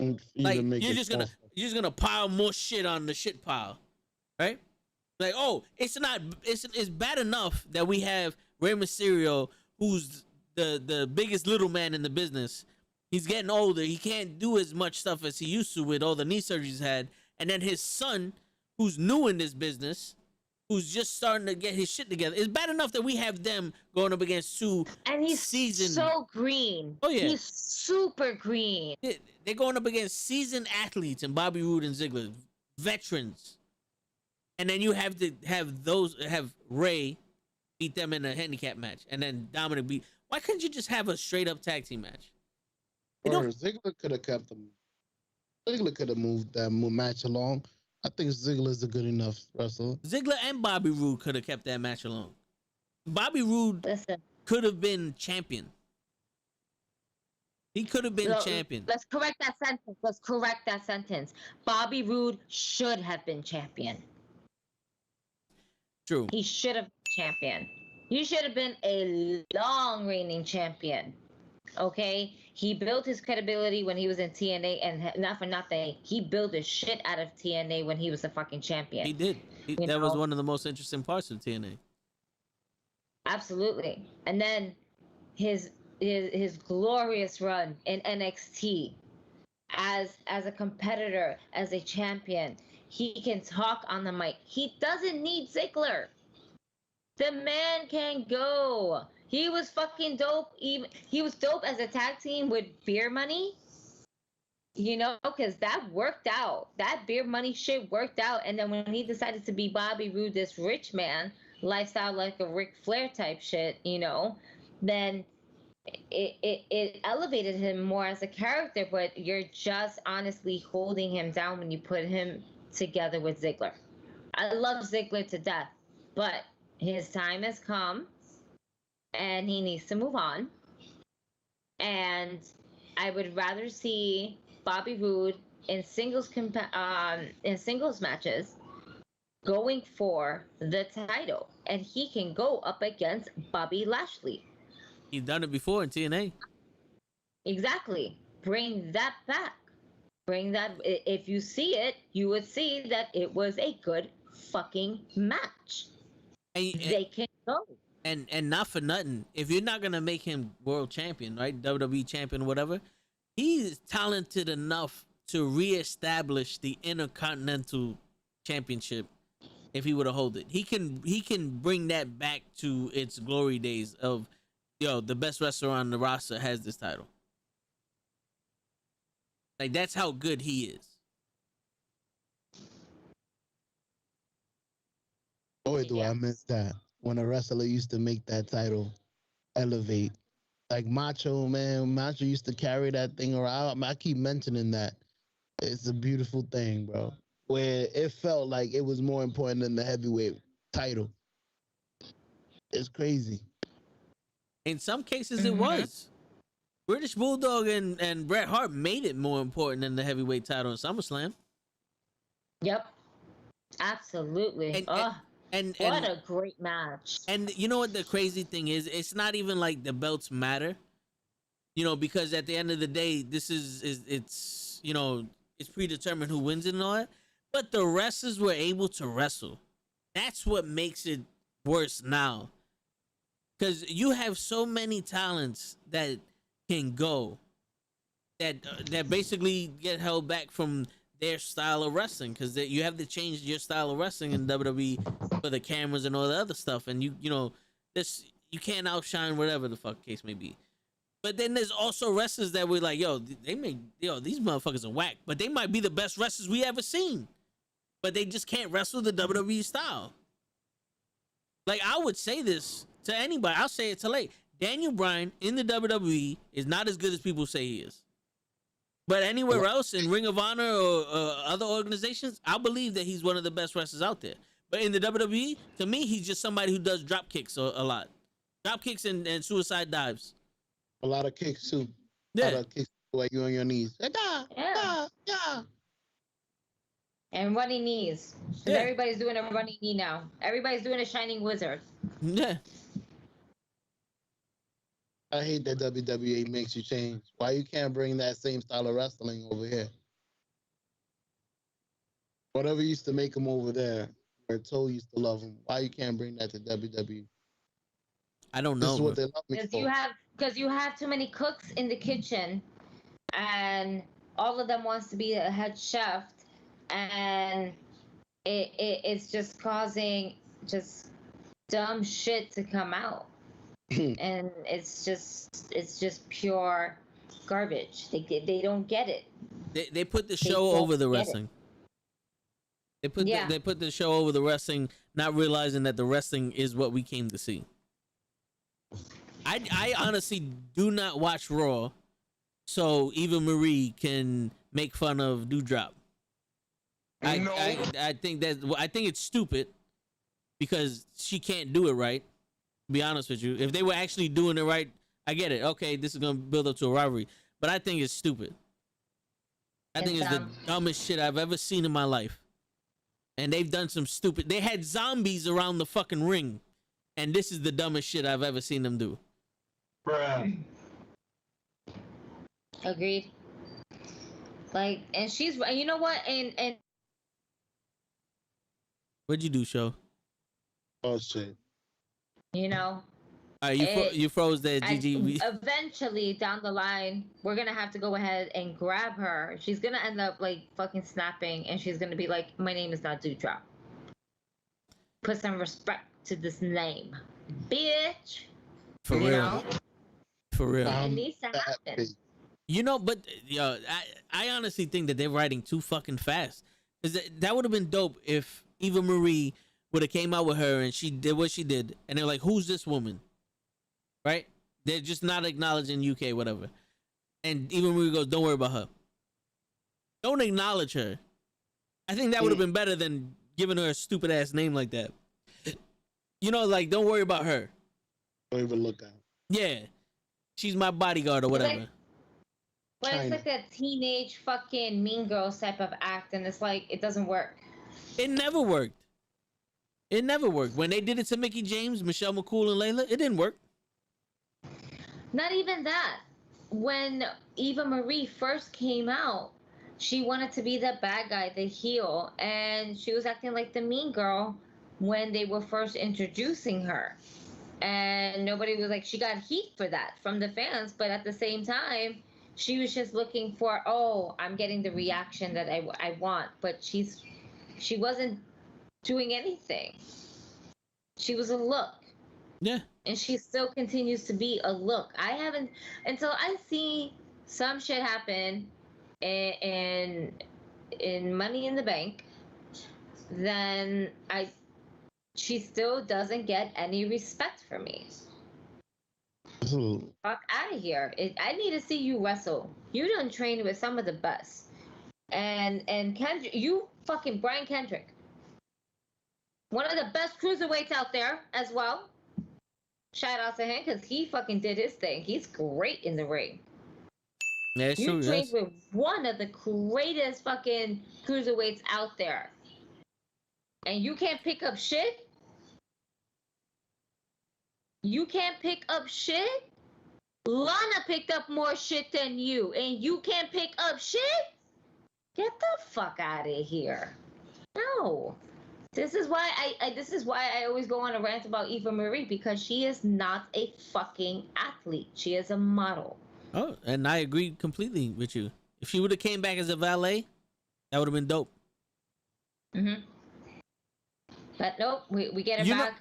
Like, you're just gonna pile more shit on the shit pile. Right? Like, oh, it's bad enough that we have Rey Mysterio, who's the biggest little man in the business. He's getting older. He can't do as much stuff as he used to with all the knee surgeries he's had. And then his son, who's new in this business, who's just starting to get his shit together. It's bad enough that we have them going up against two and he's so green. Oh, yeah. He's super green. They're going up against seasoned athletes and Bobby Roode and Ziggler, veterans. And then you have to have Rey beat them in a handicap match. And then Dominic beat. Why couldn't you just have a straight up tag team match? Or Ziggler could have kept them. Ziggler could have moved that match along. I think Ziggler's a good enough wrestler. Ziggler and Bobby Roode could have kept that match alone. Bobby Roode could have been champion. He could have been champion. Let's correct that sentence. Bobby Roode should have been champion. True. He should have been champion. He should have been a long reigning champion. Okay? He built his credibility when he was in TNA, and not for nothing, he built the shit out of TNA when he was a fucking champion. He did. That was one of the most interesting parts of TNA. Absolutely. And then his glorious run in NXT as a competitor, as a champion. He can talk on the mic. He doesn't need Ziggler. The man can go. He was fucking dope. He was dope as a tag team with Beer Money. You know, because that worked out. That Beer Money shit worked out. And then when he decided to be Bobby Roode, this rich man, lifestyle like a Ric Flair type shit, you know, then it elevated him more as a character. But you're just honestly holding him down when you put him together with Ziggler. I love Ziggler to death, but his time has come and he needs to move on. And I would rather see Bobby Roode in singles matches going for the title, and he can go up against Bobby Lashley. He's done it before in TNA. Exactly. Bring that back. Bring that. If you see it, you would see that it was a good fucking match. They can go. And not for nothing, if you're not gonna make him world champion, right, WWE champion, whatever, he's talented enough to reestablish the Intercontinental Championship. If he were to hold it, he can bring that back to its glory days of, the best wrestler on the roster has this title. Like, that's how good he is. Boy, do I miss that. When a wrestler used to make that title elevate. Like Macho, man. Macho used to carry that thing around. I keep mentioning that. It's a beautiful thing, bro. Where it felt like it was more important than the heavyweight title. It's crazy. In some cases, it was. British Bulldog and Bret Hart made it more important than the heavyweight title in SummerSlam. Yep. Absolutely. And what a great match. And you know what the crazy thing is? It's not even like the belts matter. Because at the end of the day, this it's predetermined who wins it and all that. But the wrestlers were able to wrestle. That's what makes it worse now. Because you have so many talents that can go, that basically get held back from their style of wrestling. Because you have to change your style of wrestling in WWE for the cameras and all the other stuff. And you can't outshine whatever the fuck case may be. But then there's also wrestlers that were like, these motherfuckers are whack. But they might be the best wrestlers we ever seen. But they just can't wrestle the WWE style. Like, I would say this to anybody. I'll say it to Late. Daniel Bryan in the WWE is not as good as people say he is. But anywhere else in Ring of Honor or other organizations, I believe that he's one of the best wrestlers out there. But in the WWE, to me, he's just somebody who does drop kicks a lot. Drop kicks and suicide dives. A lot of kicks, too. Yeah. A lot of kicks like you on your knees. Yeah. And running knees. Yeah. Everybody's doing a running knee now. Everybody's doing a shining wizard. Yeah. I hate that WWE makes you change. Why you can't bring that same style of wrestling over here? Whatever used to make them over there, where Toe used to love them, why you can't bring that to WWE? I don't know. This is what they love me for. Because you have too many cooks in the kitchen, and all of them wants to be a head chef, and it's just causing just dumb shit to come out. And it's just pure garbage. They don't get it. They put the show over the wrestling. They put the show over the wrestling, not realizing that the wrestling is what we came to see. I honestly do not watch Raw, so Eva Marie can make fun of Doudrop. I think it's stupid because she can't do it right. To be honest with you, if they were actually doing it right, I get it. Okay, this is gonna build up to a rivalry, but I think it's stupid. I think it's the dumbest shit I've ever seen in my life. And they've done some stupid. They had zombies around the fucking ring, and this is the dumbest shit I've ever seen them do. Bruh. Agreed. Like, and she's, you know what? And What'd you do, show? Oh shit. you know, You froze there, GG. eventually down the line, we're gonna have to go ahead and grab her. She's gonna end up like fucking snapping, and she's gonna be like, "My name is not Dewdrop. Put some respect to this name, bitch." For you real. know? For real. It needs to happen. You know, but yo, I honestly think that they're writing too fucking fast. Cause that would have been dope if Eva Marie would have came out with her and she did what she did, and they're like, "Who's this woman?" Right? They're just not acknowledging UK, whatever. And Eva Marie goes, "Don't worry about her. Don't acknowledge her." I think that would have been better than giving her a stupid ass name like that. You know, like, don't worry about her. Don't even look at her. Yeah, she's my bodyguard or whatever. But it's like a teenage fucking Mean Girls type of act, and it's like, it doesn't work. It never worked. It never worked. When they did it to Mickey James, Michelle McCool, and Layla, it didn't work. Not even that. When Eva Marie first came out, she wanted to be the bad guy, the heel, and she was acting like the mean girl when they were first introducing her. And nobody was like, she got heat for that from the fans, but at the same time, she was just looking for, oh, I'm getting the reaction that I want, but she wasn't doing anything. She was a look. Yeah. And she still continues to be a look. I haven't, until I see some shit happen in Money in the Bank, then she still doesn't get any respect from me. Fuck out of here. I need to see you wrestle. You done trained with some of the best. And Kendrick, you fucking Brian Kendrick. One of the best cruiserweights out there as well. Shout out to him because he fucking did his thing. He's great in the ring. Yeah, it's you true. trained with one of the greatest fucking cruiserweights out there. And you can't pick up shit? You can't pick up shit? Lana picked up more shit than you, and you can't pick up shit? Get the fuck out of here. No. This is why I always go on a rant about Eva Marie, because she is not a fucking athlete. She is a model. Oh, and I agree completely with you. If she would have came back as a valet, that would have been dope. Mm-hmm. But nope, we get her back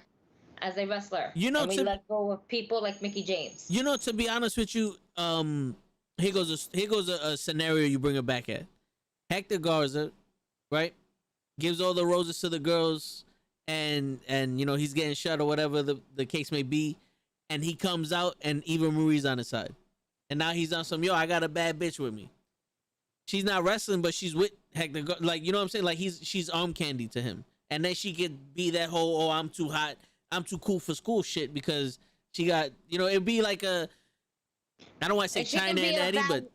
as a wrestler. You know, and we let go of people like Mickey James. You know, to be honest with you, here goes a scenario you bring her back at. Hector Garza, right, gives all the roses to the girls, and you know, he's getting shot or whatever the case may be, and he comes out and Eva Marie's on his side, and now he's on some, yo, I got a bad bitch with me. She's not wrestling, but she's with Hector, like, you know what I'm saying? Like, she's arm candy to him, and then she could be that whole, oh, I'm too hot, I'm too cool for school shit, because she got, you know, it'd be like a, I don't want to say China and Eddie, but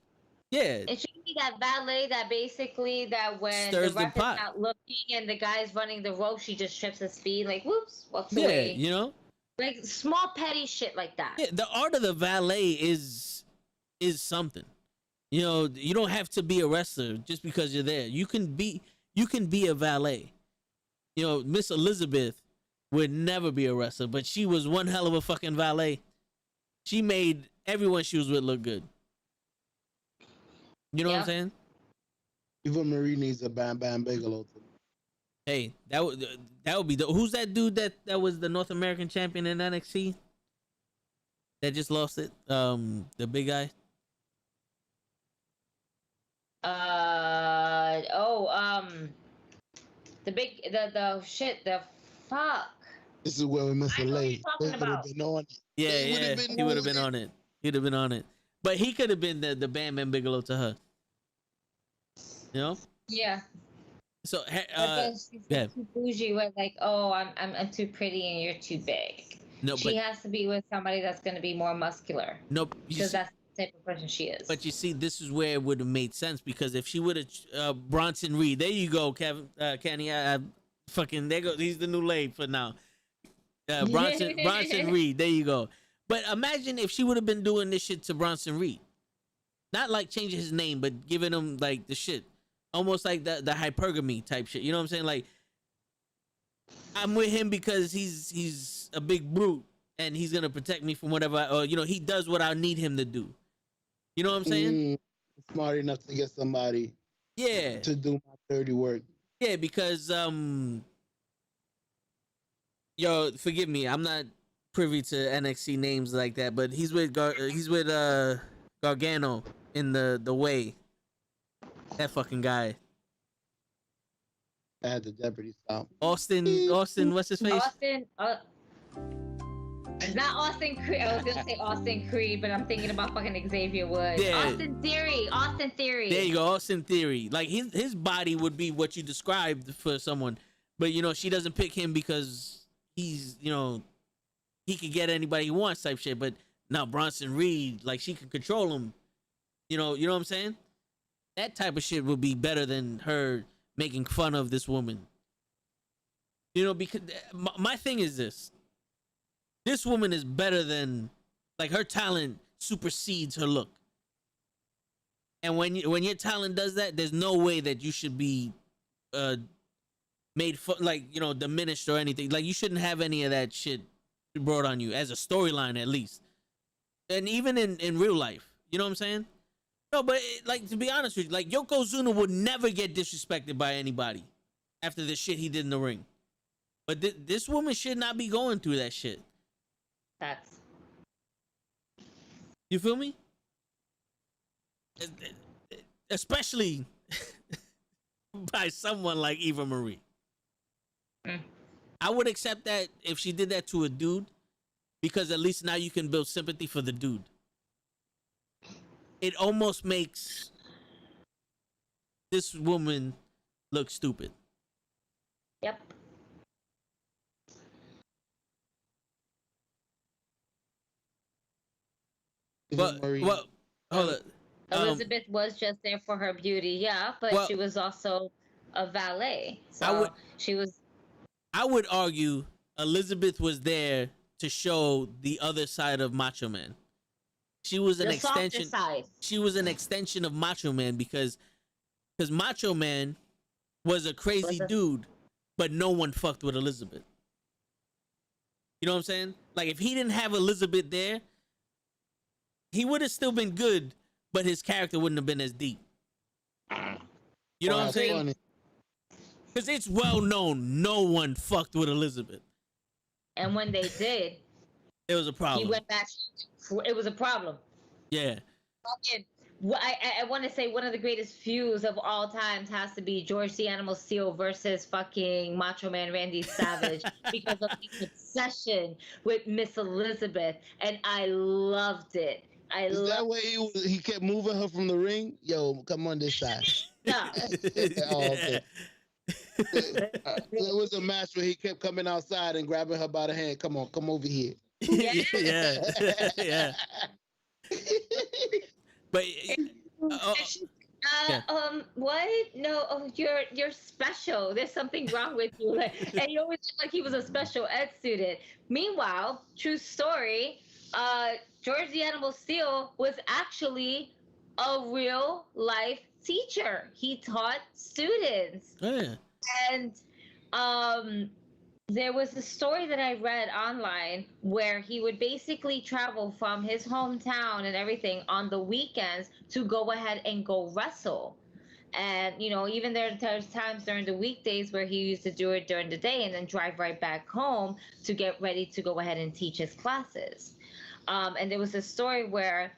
yeah. It should be that valet that basically, that when stirs the ref the pot. is not looking and the guy's running the rope, she just trips his speed, like, whoops, walks Yeah, away. you know? Like, small petty shit like that. Yeah, the art of the valet is something. You know, you don't have to be a wrestler just because you're there. You can be a valet. You know, Miss Elizabeth would never be a wrestler, but she was one hell of a fucking valet. She made everyone she was with look good. You know what I'm saying? Eva Marie needs a Bam Bam Bigelow. Hey, that would be the, who's that dude that was the North American champion in NXT? That just lost it? The big guy. The fuck. This is where we missed the late. He would have been on it. He would have been on it. He'd have been on it. But he could have been the Bam Bam Bigelow to her. You know? Yeah. So, But then she's too bougie with like, oh, I'm too pretty and you're too big. No, she has to be with somebody that's going to be more muscular. Nope. Because that's the type of person she is. But you see, this is where it would have made sense, because if she would have Bronson Reed, there you go, Kevin, Kenny, fucking there goes, he's the new lady for now. Bronson Reed, there you go. But imagine if she would have been doing this shit to Bronson Reed, not like changing his name, but giving him like the shit, almost like the hypergamy type shit. You know what I'm saying? Like, I'm with him because he's a big brute and he's gonna protect me from whatever, or he does what I need him to do. You know what I'm saying? Smart enough to get somebody, to do my dirty work. Yeah, because yo, forgive me, I'm not privy to NXT names like that, but he's with Gargano in the way. That fucking guy. I had the Jeopardy stomp. Austin, what's his face? Austin, it's not Austin Creed. I was gonna say Austin Creed, but I'm thinking about fucking Xavier Woods. Yeah. Austin Theory. There you go, Austin Theory. Like his body would be what you described for someone, but she doesn't pick him because he's he can get anybody he wants type shit. But now Bronson Reed, like, she can control him. You know what I'm saying? That type of shit would be better than her making fun of this woman. Because my thing is this. This woman is better than, like, her talent supersedes her look. And when your talent does that, there's no way that you should be made fun, like, diminished or anything. Like, you shouldn't have any of that shit brought on you, as a storyline at least. And even in real life. You know what I'm saying? No, but like, to be honest with you, like, Yokozuna would never get disrespected by anybody after the shit he did in the ring. But this woman should not be going through that shit. You feel me? Especially by someone like Eva Marie. I would accept that if she did that to a dude, because at least now you can build sympathy for the dude. It almost makes this woman look stupid. Yep. But hold on. Elizabeth was just there for her beauty, but she was also a valet. So she was. I would argue Elizabeth was there to show the other side of Macho Man. She was an extension. Side. She was an extension of Macho Man because Macho Man was a crazy dude, but no one fucked with Elizabeth. You know what I'm saying? Like, if he didn't have Elizabeth there, he would have still been good, but his character wouldn't have been as deep. You know what I'm saying? Because it's well known no one fucked with Elizabeth. And when they did, it was a problem. He went back. It was a problem. Yeah. I want to say one of the greatest feuds of all times has to be George the Animal Steel versus fucking Macho Man Randy Savage because of his obsession with Miss Elizabeth, and I loved it. Is that way he kept moving her from the ring? Yo, come on this side. No. Okay. There was a match where he kept coming outside and grabbing her by the hand. Come on, come over here. Yeah. But what? No, you're special. There's something wrong with you. And he always looked like he was a special ed student. Meanwhile, true story, George the Animal Steel was actually a real life teacher. He taught students. Yeah. And there was a story that I read online where he would basically travel from his hometown and everything on the weekends to go ahead and go wrestle. And, even there's times during the weekdays where he used to do it during the day and then drive right back home to get ready to go ahead and teach his classes. And there was a story where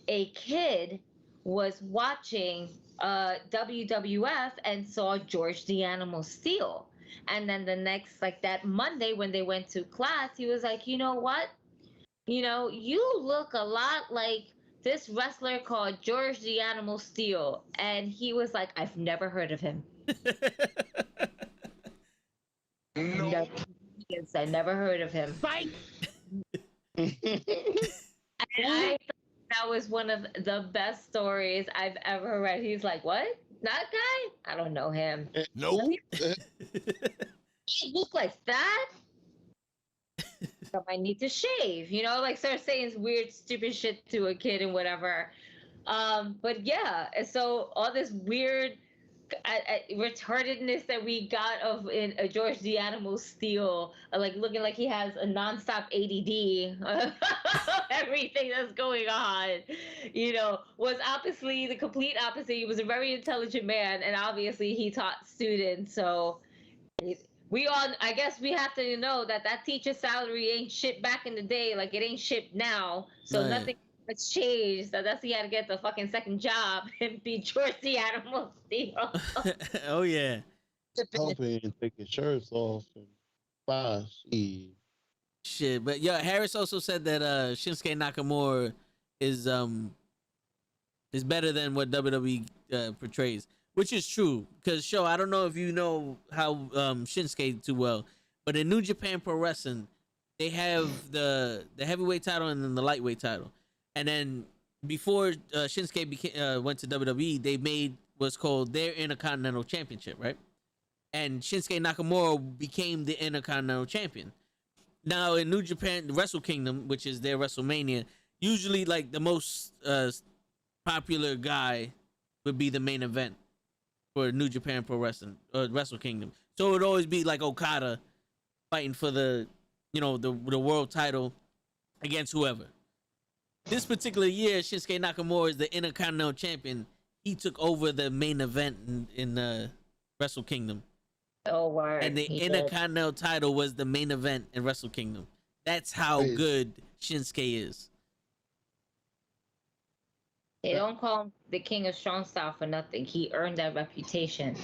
a kid was watching WWF and saw George the Animal Steel. And then the next, that Monday when they went to class, he was like, you know what? You look a lot like this wrestler called George the Animal Steel. And he was like, I've never heard of him. No. Yes, I never heard of him. Fight. And I thought that was one of the best stories I've ever read. He's like, what? That guy? I don't know him. Nope. He look like that? So I need to shave, like start saying weird, stupid shit to a kid and whatever. But yeah, and so all this weird retardedness that we got of in George the Animal Steel, like looking like he has a nonstop ADD, everything that's going on, was obviously the complete opposite. He was a very intelligent man, and obviously he taught students. So I guess we have to know that teacher salary ain't shit back in the day, like it ain't shit now. So nothing has changed. So that's he had to get the fucking second job and be George the Animal Steel. Oh yeah. Helping and taking shirts off and Shit, but yeah, Harris also said that Shinsuke Nakamura is better than what WWE portrays, which is true. Because I don't know if you know how Shinsuke too well, but in New Japan Pro Wrestling, they have the heavyweight title and then the lightweight title, and then before Shinsuke went to WWE, they made what's called their Intercontinental Championship, right? And Shinsuke Nakamura became the Intercontinental Champion. Now in New Japan, the Wrestle Kingdom, which is their WrestleMania, usually like the most popular guy would be the main event for New Japan Pro Wrestling or Wrestle Kingdom. So it would always be like Okada fighting for the world title against whoever. This particular year, Shinsuke Nakamura is the Intercontinental Champion. He took over the main event in Wrestle Kingdom. Oh, word. And the Intercontinental title was the main event in Wrestle Kingdom. That's how good Shinsuke is. They don't call him the King of Strong Style for nothing. He earned that reputation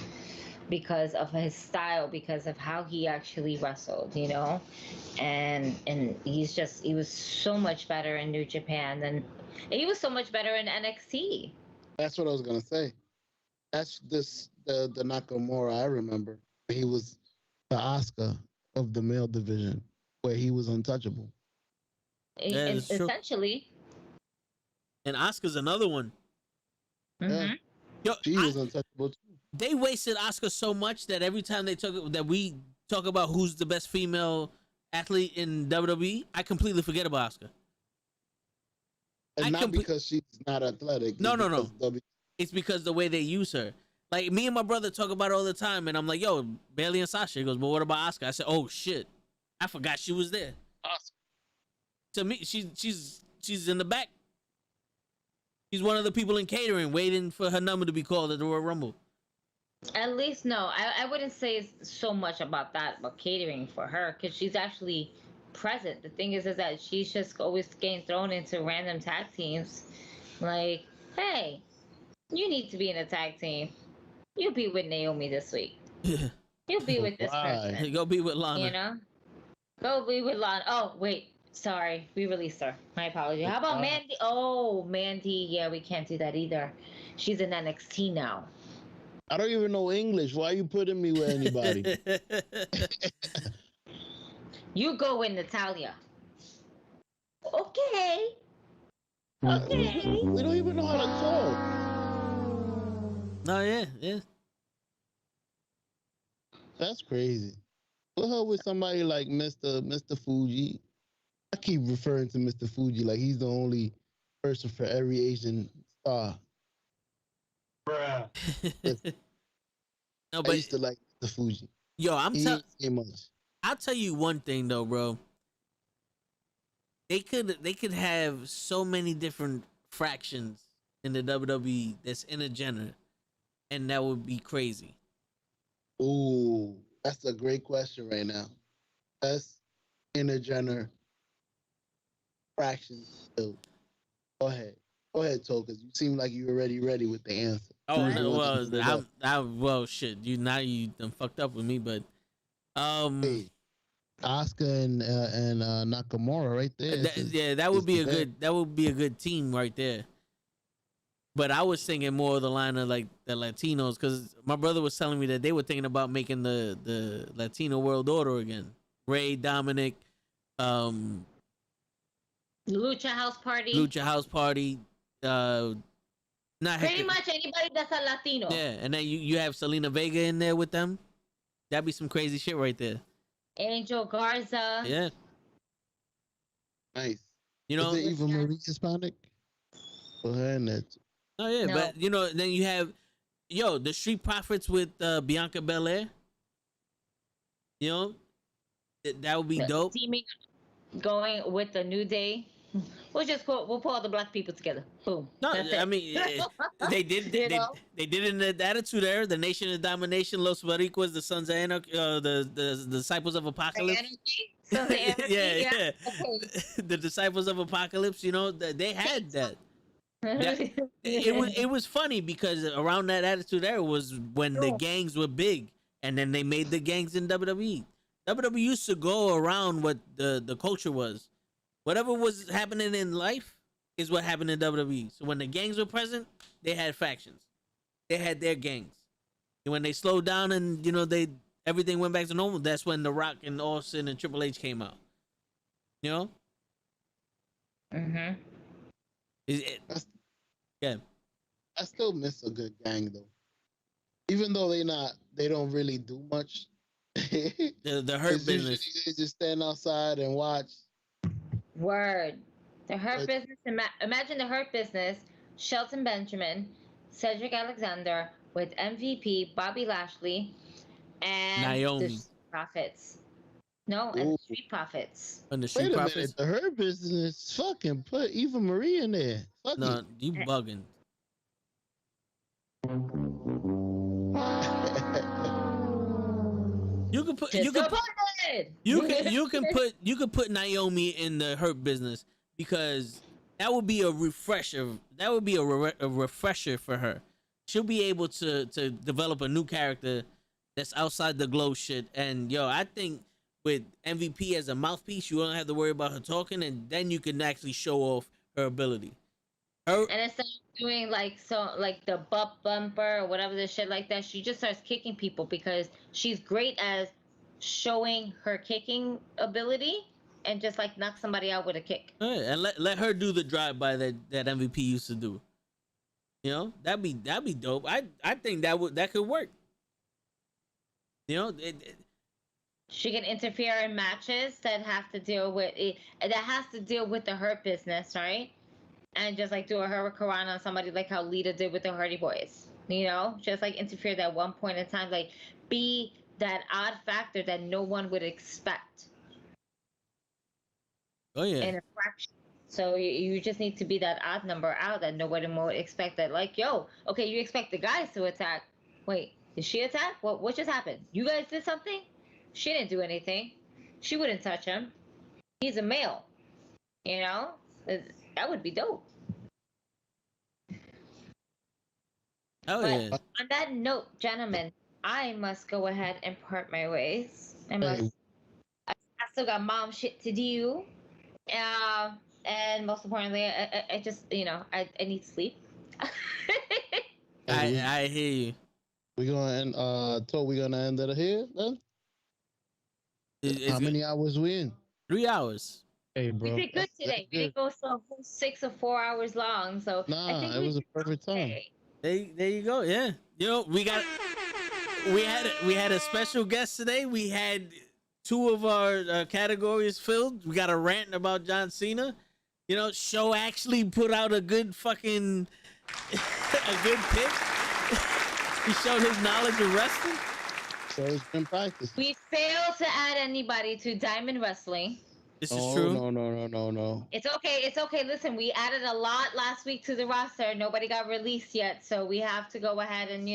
because of his style, because of how he actually wrestled, and he was so much better in New Japan and he was so much better in NXT. That's what I was gonna say. That's the Nakamura I remember. He was the Oscar of the male division, where he was untouchable. Essentially. And Oscar's another one. Mm-hmm. Yo, she was untouchable too. They wasted Oscar so much that every time we talk about who's the best female athlete in WWE, I completely forget about Oscar. And not because she's not athletic. No. It's because the way they use her. Like, me and my brother talk about it all the time, and I'm like, yo, Bailey and Sasha. He goes, but what about Oscar? I said, oh, shit. I forgot she was there. Oscar. To me, she's in the back. She's one of the people in catering waiting for her number to be called at the Royal Rumble. At least, no. I wouldn't say so much about catering for her, because she's actually present. The thing is that she's just always getting thrown into random tag teams. Like, hey, you need to be in a tag team. You'll be with Naomi this week. You'll be with this person. Go be with Lana. Go be with Lana. Oh, wait. Sorry. We released her. My apologies. How about Mandy? Oh, Mandy. Yeah, we can't do that either. She's in NXT now. I don't even know English. Why are you putting me with anybody? You go with Natalia. Okay. Okay. We don't even know how to talk. No, yeah. That's crazy. Put her with somebody like Mr. Fuji. I keep referring to Mr. Fuji like he's the only person for every Asian star. Bruh. No, I used to like Mr. Fuji. Yo, I'll tell you one thing though, bro. They could have so many different fractions in the WWE that's intergender, and that would be crazy. Ooh, that's a great question right now. That's intergender fractions. Go ahead, Toe, because you seem like you already ready with the answer. Oh no, well, shit. You done fucked up with me, but hey, Oscar and Nakamura right there. That would be a good team right there. But I was thinking more of the line of like the Latinos, because my brother was telling me that they were thinking about making the Latino world order again. Ray, Dominic, Lucha House Party. Lucha House Party. Not Pretty much anybody that's a Latino. Yeah, and then you have Selena Vega in there with them. That'd be some crazy shit right there. Angel Garza. Yeah. Nice. You know, is it Eva Marie Hispanic? For her and that. Oh yeah, No. but you know, then you have the Street Profits with Bianca Belair. You know, that would be dope. Teaming, going with the New Day. We'll pull all the black people together. Boom. No, That's it. I mean they did they did it in the Attitude Era, the Nation of Domination, Los Boricuas, the Sons of Anarchy, the Disciples of Apocalypse. Sons of Anarchy, yeah. Okay. The Disciples of Apocalypse. You know, they had that. It was funny because around that Attitude Era was when the gangs were big, and then they made the gangs in WWE. WWE used to go around what the culture was. Whatever was happening in life is what happened in WWE. So when the gangs were present, they had factions. They had their gangs. And when they slowed down and everything went back to normal, that's when The Rock and Austin and Triple H came out. You know? Mm-hmm. Yeah. I still miss a good gang though. Even though they don't really do much. The Hurt Business. They just stand outside and watch. Word. The Hurt Business. Imagine the Hurt Business. Shelton Benjamin, Cedric Alexander with MVP Bobby Lashley, and Naomi. the Street Profits. No, and the Street Profits. And the Wait Street a Profits. minute, the Hurt Business fucking put Eva Marie in there. Fuck No, it. you bugging. You can put you can put Naomi in the Hurt Business because that would be a refresher. That would be a refresher for her. She'll be able to develop a new character that's outside the glow shit. And I think with MVP as a mouthpiece, you don't have to worry about her talking, and then you can actually show off her ability. And instead of doing like the bumper or whatever the shit like that, she just starts kicking people because she's great as showing her kicking ability and just like knock somebody out with a kick. Right, and let her do the drive by that MVP used to do. That'd be dope. I think that could work. She can interfere in matches that have to deal with the Hurt Business, right? And just like do a hurricane on somebody like how Lita did with the Hardy Boys. Just like interfere at one point in time, like be that odd factor that no one would expect. Oh yeah. In a fraction. So you just need to be that odd number out that nobody would expect. That like, okay, you expect the guys to attack. Wait, did she attack? What just happened? You guys did something? She didn't do anything. She wouldn't touch him. He's a male. That would be dope. Oh but yeah. On that note, gentlemen, I must go ahead and part my ways. I still got mom shit to do. And most importantly, I just, I need sleep. I hear you. We're gonna end it here then. How many hours we in? 3 hours. Hey, bro. We did good today. We didn't go so 6 or 4 hours long. So I think it was a perfect time. There you go. Yeah. We had a special guest today. We had 2 of our categories filled. We got a rant about John Cena. Show actually put out a good fucking a good pick. He showed his knowledge of wrestling. So it's been practice. We failed to add anybody to Diamond Wrestling. This is true. No. It's okay. Listen, we added a lot last week to the roster. Nobody got released yet, so we have to go ahead and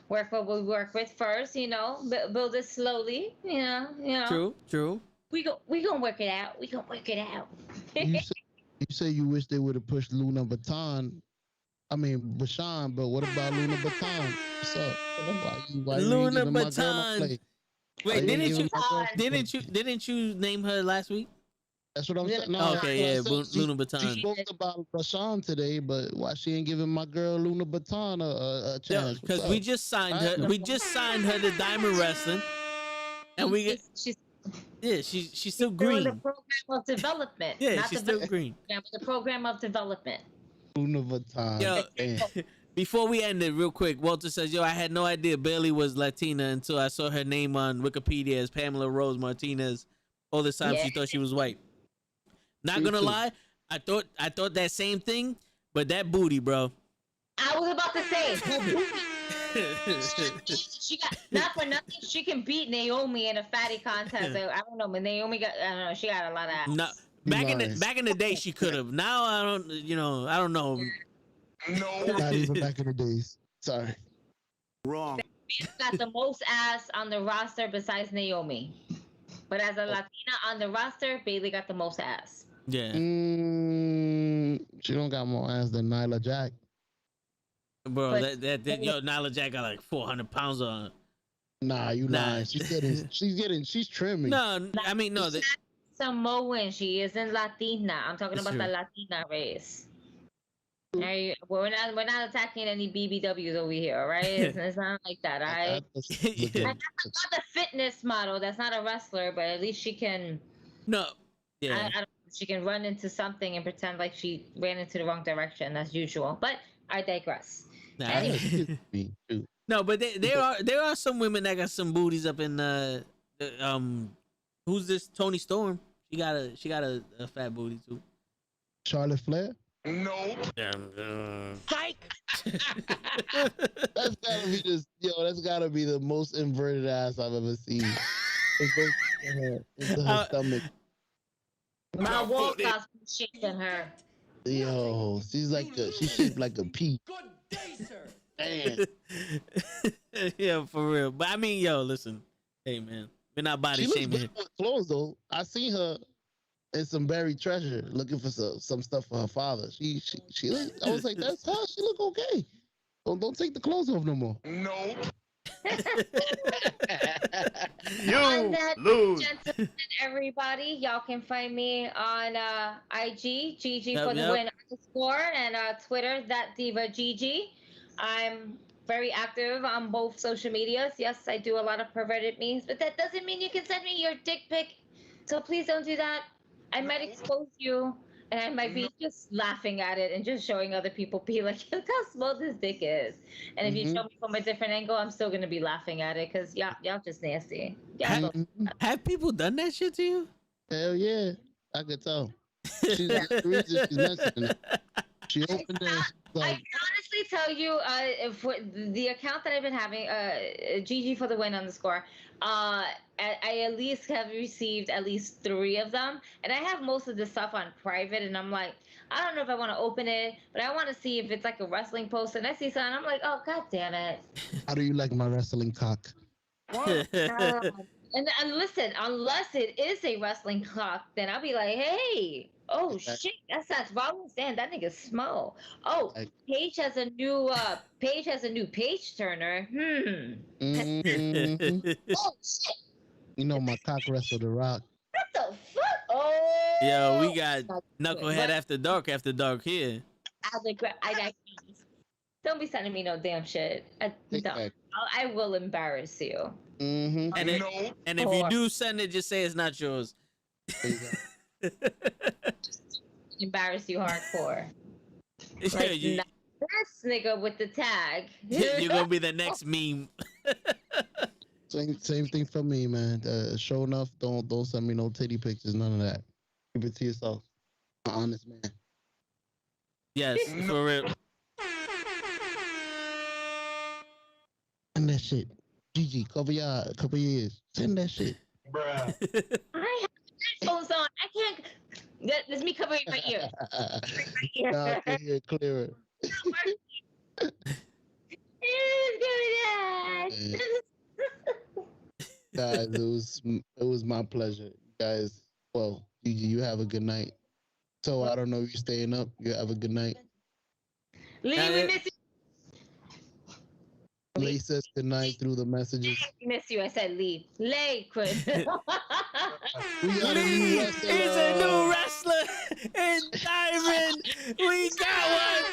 work what we work with first. Build it slowly. True. We gonna work it out. You say you wish they would have pushed Luna Baton. I mean Bashan, but what about Luna Baton? What's up? Why Luna you Baton. Wait, didn't you name her last week? That's what I'm saying. No, okay, yeah, Luna She Baton. spoke about Rashawn today, but why she ain't giving my girl Luna Baton a chance? Because we just signed her. We just signed her to Diamond Wrestling, and she's still green. The program of development. Yeah, not she's still green. The program of development. Luna Baton. Yo, before we end it, real quick, Walter says, "Yo, I had no idea Bailey was Latina until I saw her name on Wikipedia as Pamela Rose Martinez. All this time she thought she was white. Not gonna lie, I thought that same thing, but that booty, bro. I was about to say, she got not for nothing. She can beat Naomi in a fatty contest. I don't know, but Naomi got. I don't know. She got a lot of ass. No, back in the day, she could have. Now I don't. I don't know. No, not even back in the days. Sorry. Wrong. She's got the most ass on the roster besides Naomi, but as a Latina on the roster, Bailey got the most ass. Yeah. She don't got more ass than Nyla Jack. Bro, Nyla Jack got like 400 pounds on her. Nah, you lying. She's trimming. No, I mean, no. Samoan. She isn't Latina. I'm talking about the Latina race. We're not attacking any BBWs over here, all right? It's not like that, all right? That's not a fitness model. That's not a wrestler, but at least she can. No. Yeah. She can run into something and pretend like she ran into the wrong direction as usual. But I digress. Nah, anyway. No, but there are some women that got some booties up in who's this Tony Storm? She got a fat booty too. Charlotte Flair? No. Psych. That's gotta be the most inverted ass I've ever seen. Into her stomach. My wall clock's shaking her. Yo, she's shaped like a pea. Good day, sir. Damn. Yeah, for real. But I mean, yo, listen. Hey, man, we're not body shaming. She looks good with clothes though. I seen her in some buried treasure looking for some stuff for her father. She I was like, that's her. She look okay. Don't take the clothes off no more. No. You lose. Gentlemen, everybody, y'all can find me on IG, GG for the win _ and Twitter, that diva GG. I'm very active on both social medias. Yes, I do a lot of perverted memes, but that doesn't mean you can send me your dick pic. So please don't do that. I might expose you, and I might be just laughing at it and just showing other people, be like, look how small this dick is. And if you show me from a different angle, I'm still gonna be laughing at it because y'all just nasty. Have people done that shit to you? Hell yeah, I could tell. She's the reason she's mentioning it. She opened it. I can honestly tell you, for the account that I've been having, GG for the win _ I at least have received at least 3 of them, and I have most of the stuff on private, and I'm like, I don't know if I want to open it, but I want to see if it's like a wrestling post, and I see something, I'm like, oh, god damn it. How do you like my wrestling cock? And listen, unless it is a wrestling cock, then I'll be like, hey, oh shit, that's Rollins. Damn, that nigga's small. Oh, Paige has a new page turner. Oh shit. You know my cock wrestled the Rock. What the fuck? Oh. Yo, we got Knucklehead After Dark here. Don't be sending me no damn shit. I will embarrass you. Mm-hmm. And if you do send it, just say it's not yours. Embarrass you hardcore. Like, this nigga with the tag. You're gonna be the next meme. Same thing for me, man. Show enough. Don't send me no titty pictures. None of that. Keep it to yourself. An honest man. Yes, for real. Send that shit. GG, cover your ears. Send that shit. Bruh. I have headphones on. I can't. That's me covering my ear. Nah, I can hear clearer. Guys, it was my pleasure. Guys, well, GG, you have a good night. So I don't know if you're staying up. You have a good night. Lee, we miss you. Lay says goodnight through the messages. I miss you. I said Lee. Lay, Chris. We got a Lee new is wrestler. a new wrestler in Diamond. We got one.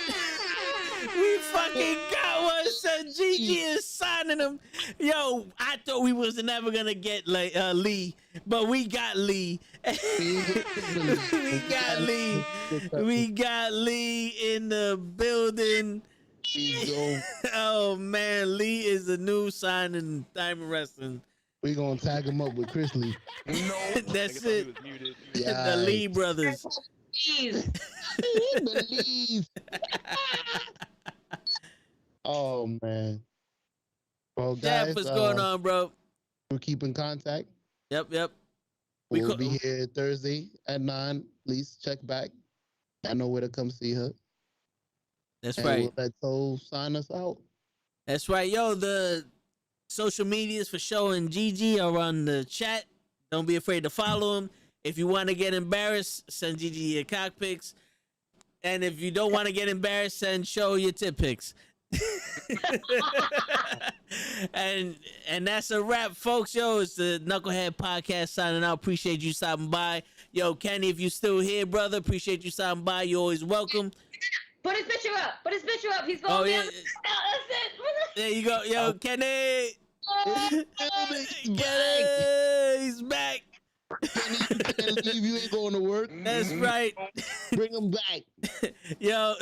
We fucking got one. Son Gigi is signing him. Yo, I thought we was never gonna get like Lee, but we got Lee. We got Lee. We got Lee in the building. Oh man, Lee is the new signing in Diamond Wrestling. We gonna tag him up with Chris Lee. No. That's it. Yeah, The Lee brothers. Jeez. Believe. Oh man. Well, guys, Jeff, what's going on, bro? we'll keep in contact. Yep. We'll be here Thursday at 9. Please check back. I know where to come see her. That's And right. we'll let Toe sign us out. That's right. Yo, the social medias for Show and Gigi are on the chat. Don't be afraid to follow them. If you want to get embarrassed, send Gigi your cock pics. And if you don't want to get embarrassed, send Show your tit pics. and that's a wrap, folks. Yo, it's the Knucklehead Podcast signing out. Appreciate you stopping by. Yo, Kenny, if you still here, brother, appreciate you stopping by. You're always welcome. Put his picture up. Put his picture up. He's going Oh, to be yeah. on the... That's it. There you go. Yo, Kenny. Kenny, he's back. Kenny, leave, you ain't going to work. That's right. Bring him back. Yo,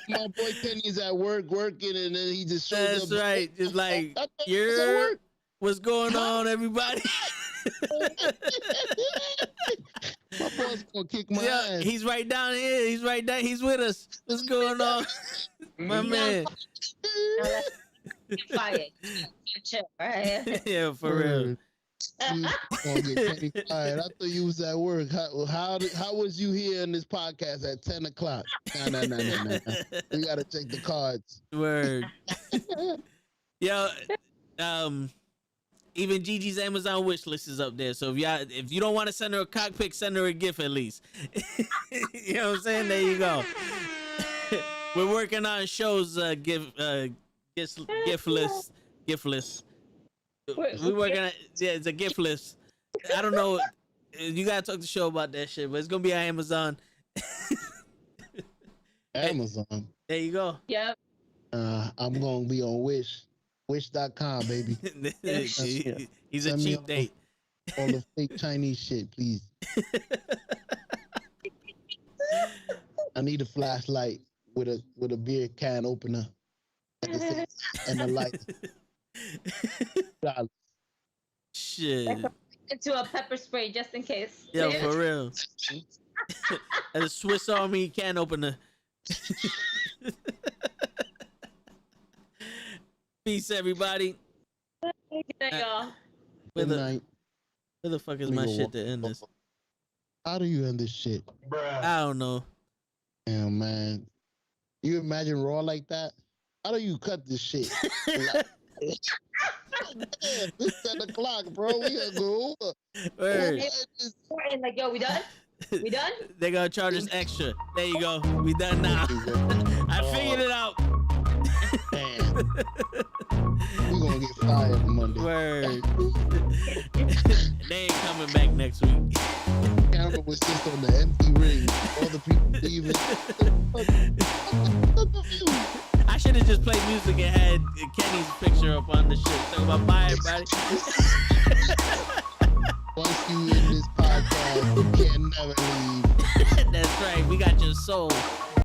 My boy Kenny's at work working, and then he just shows that's up. right. Just like, I thought he was at you're, work. what's going on, everybody? My boss gonna kick my Yeah, ass. he's right down here. He's right down. He's with us. What's going on? My man. Fired. Chill, right? Yeah, for real. Gonna get Kenny fired. I thought you was at work. How was you here in this podcast at 10 o'clock? No. We gotta check the cards. Word. Yo, even Gigi's Amazon wish list is up there. So if you don't want to send her a cock pic, send her a gift at least. You know what I'm saying? There you go. We're working on shows gift list. We're working on it's a gift list. I don't know. You gotta talk to Show about that shit, but it's gonna be on Amazon. Amazon. There you go. Yep. I'm gonna be on Wish.com, baby. He's a Send me cheap date. All the fake Chinese shit, please. I need a flashlight with a beer can opener and a light. Shit. Into a pepper spray just in case. Yo, for real. And a Swiss Army can opener. Peace, everybody. Good night, y'all. Where Good the, night. where the fuck is my shit to end this? How do you end this shit? I don't know. Damn, man. You imagine Raw like that? How do you cut this shit? It's 10 o'clock, bro. We gotta go over. Word. And like, yo, we done? We done? They gonna charge us extra. There you go. We done now. I figured it out. Man. We gonna get fired Monday. Word. They ain't coming back next week. Camera was just on the empty ring. All the people leaving. I should have just played music and had Kenny's picture up on the shit. Talking about bye, everybody. Once you in this podcast, you can never leave. That's right. We got your soul.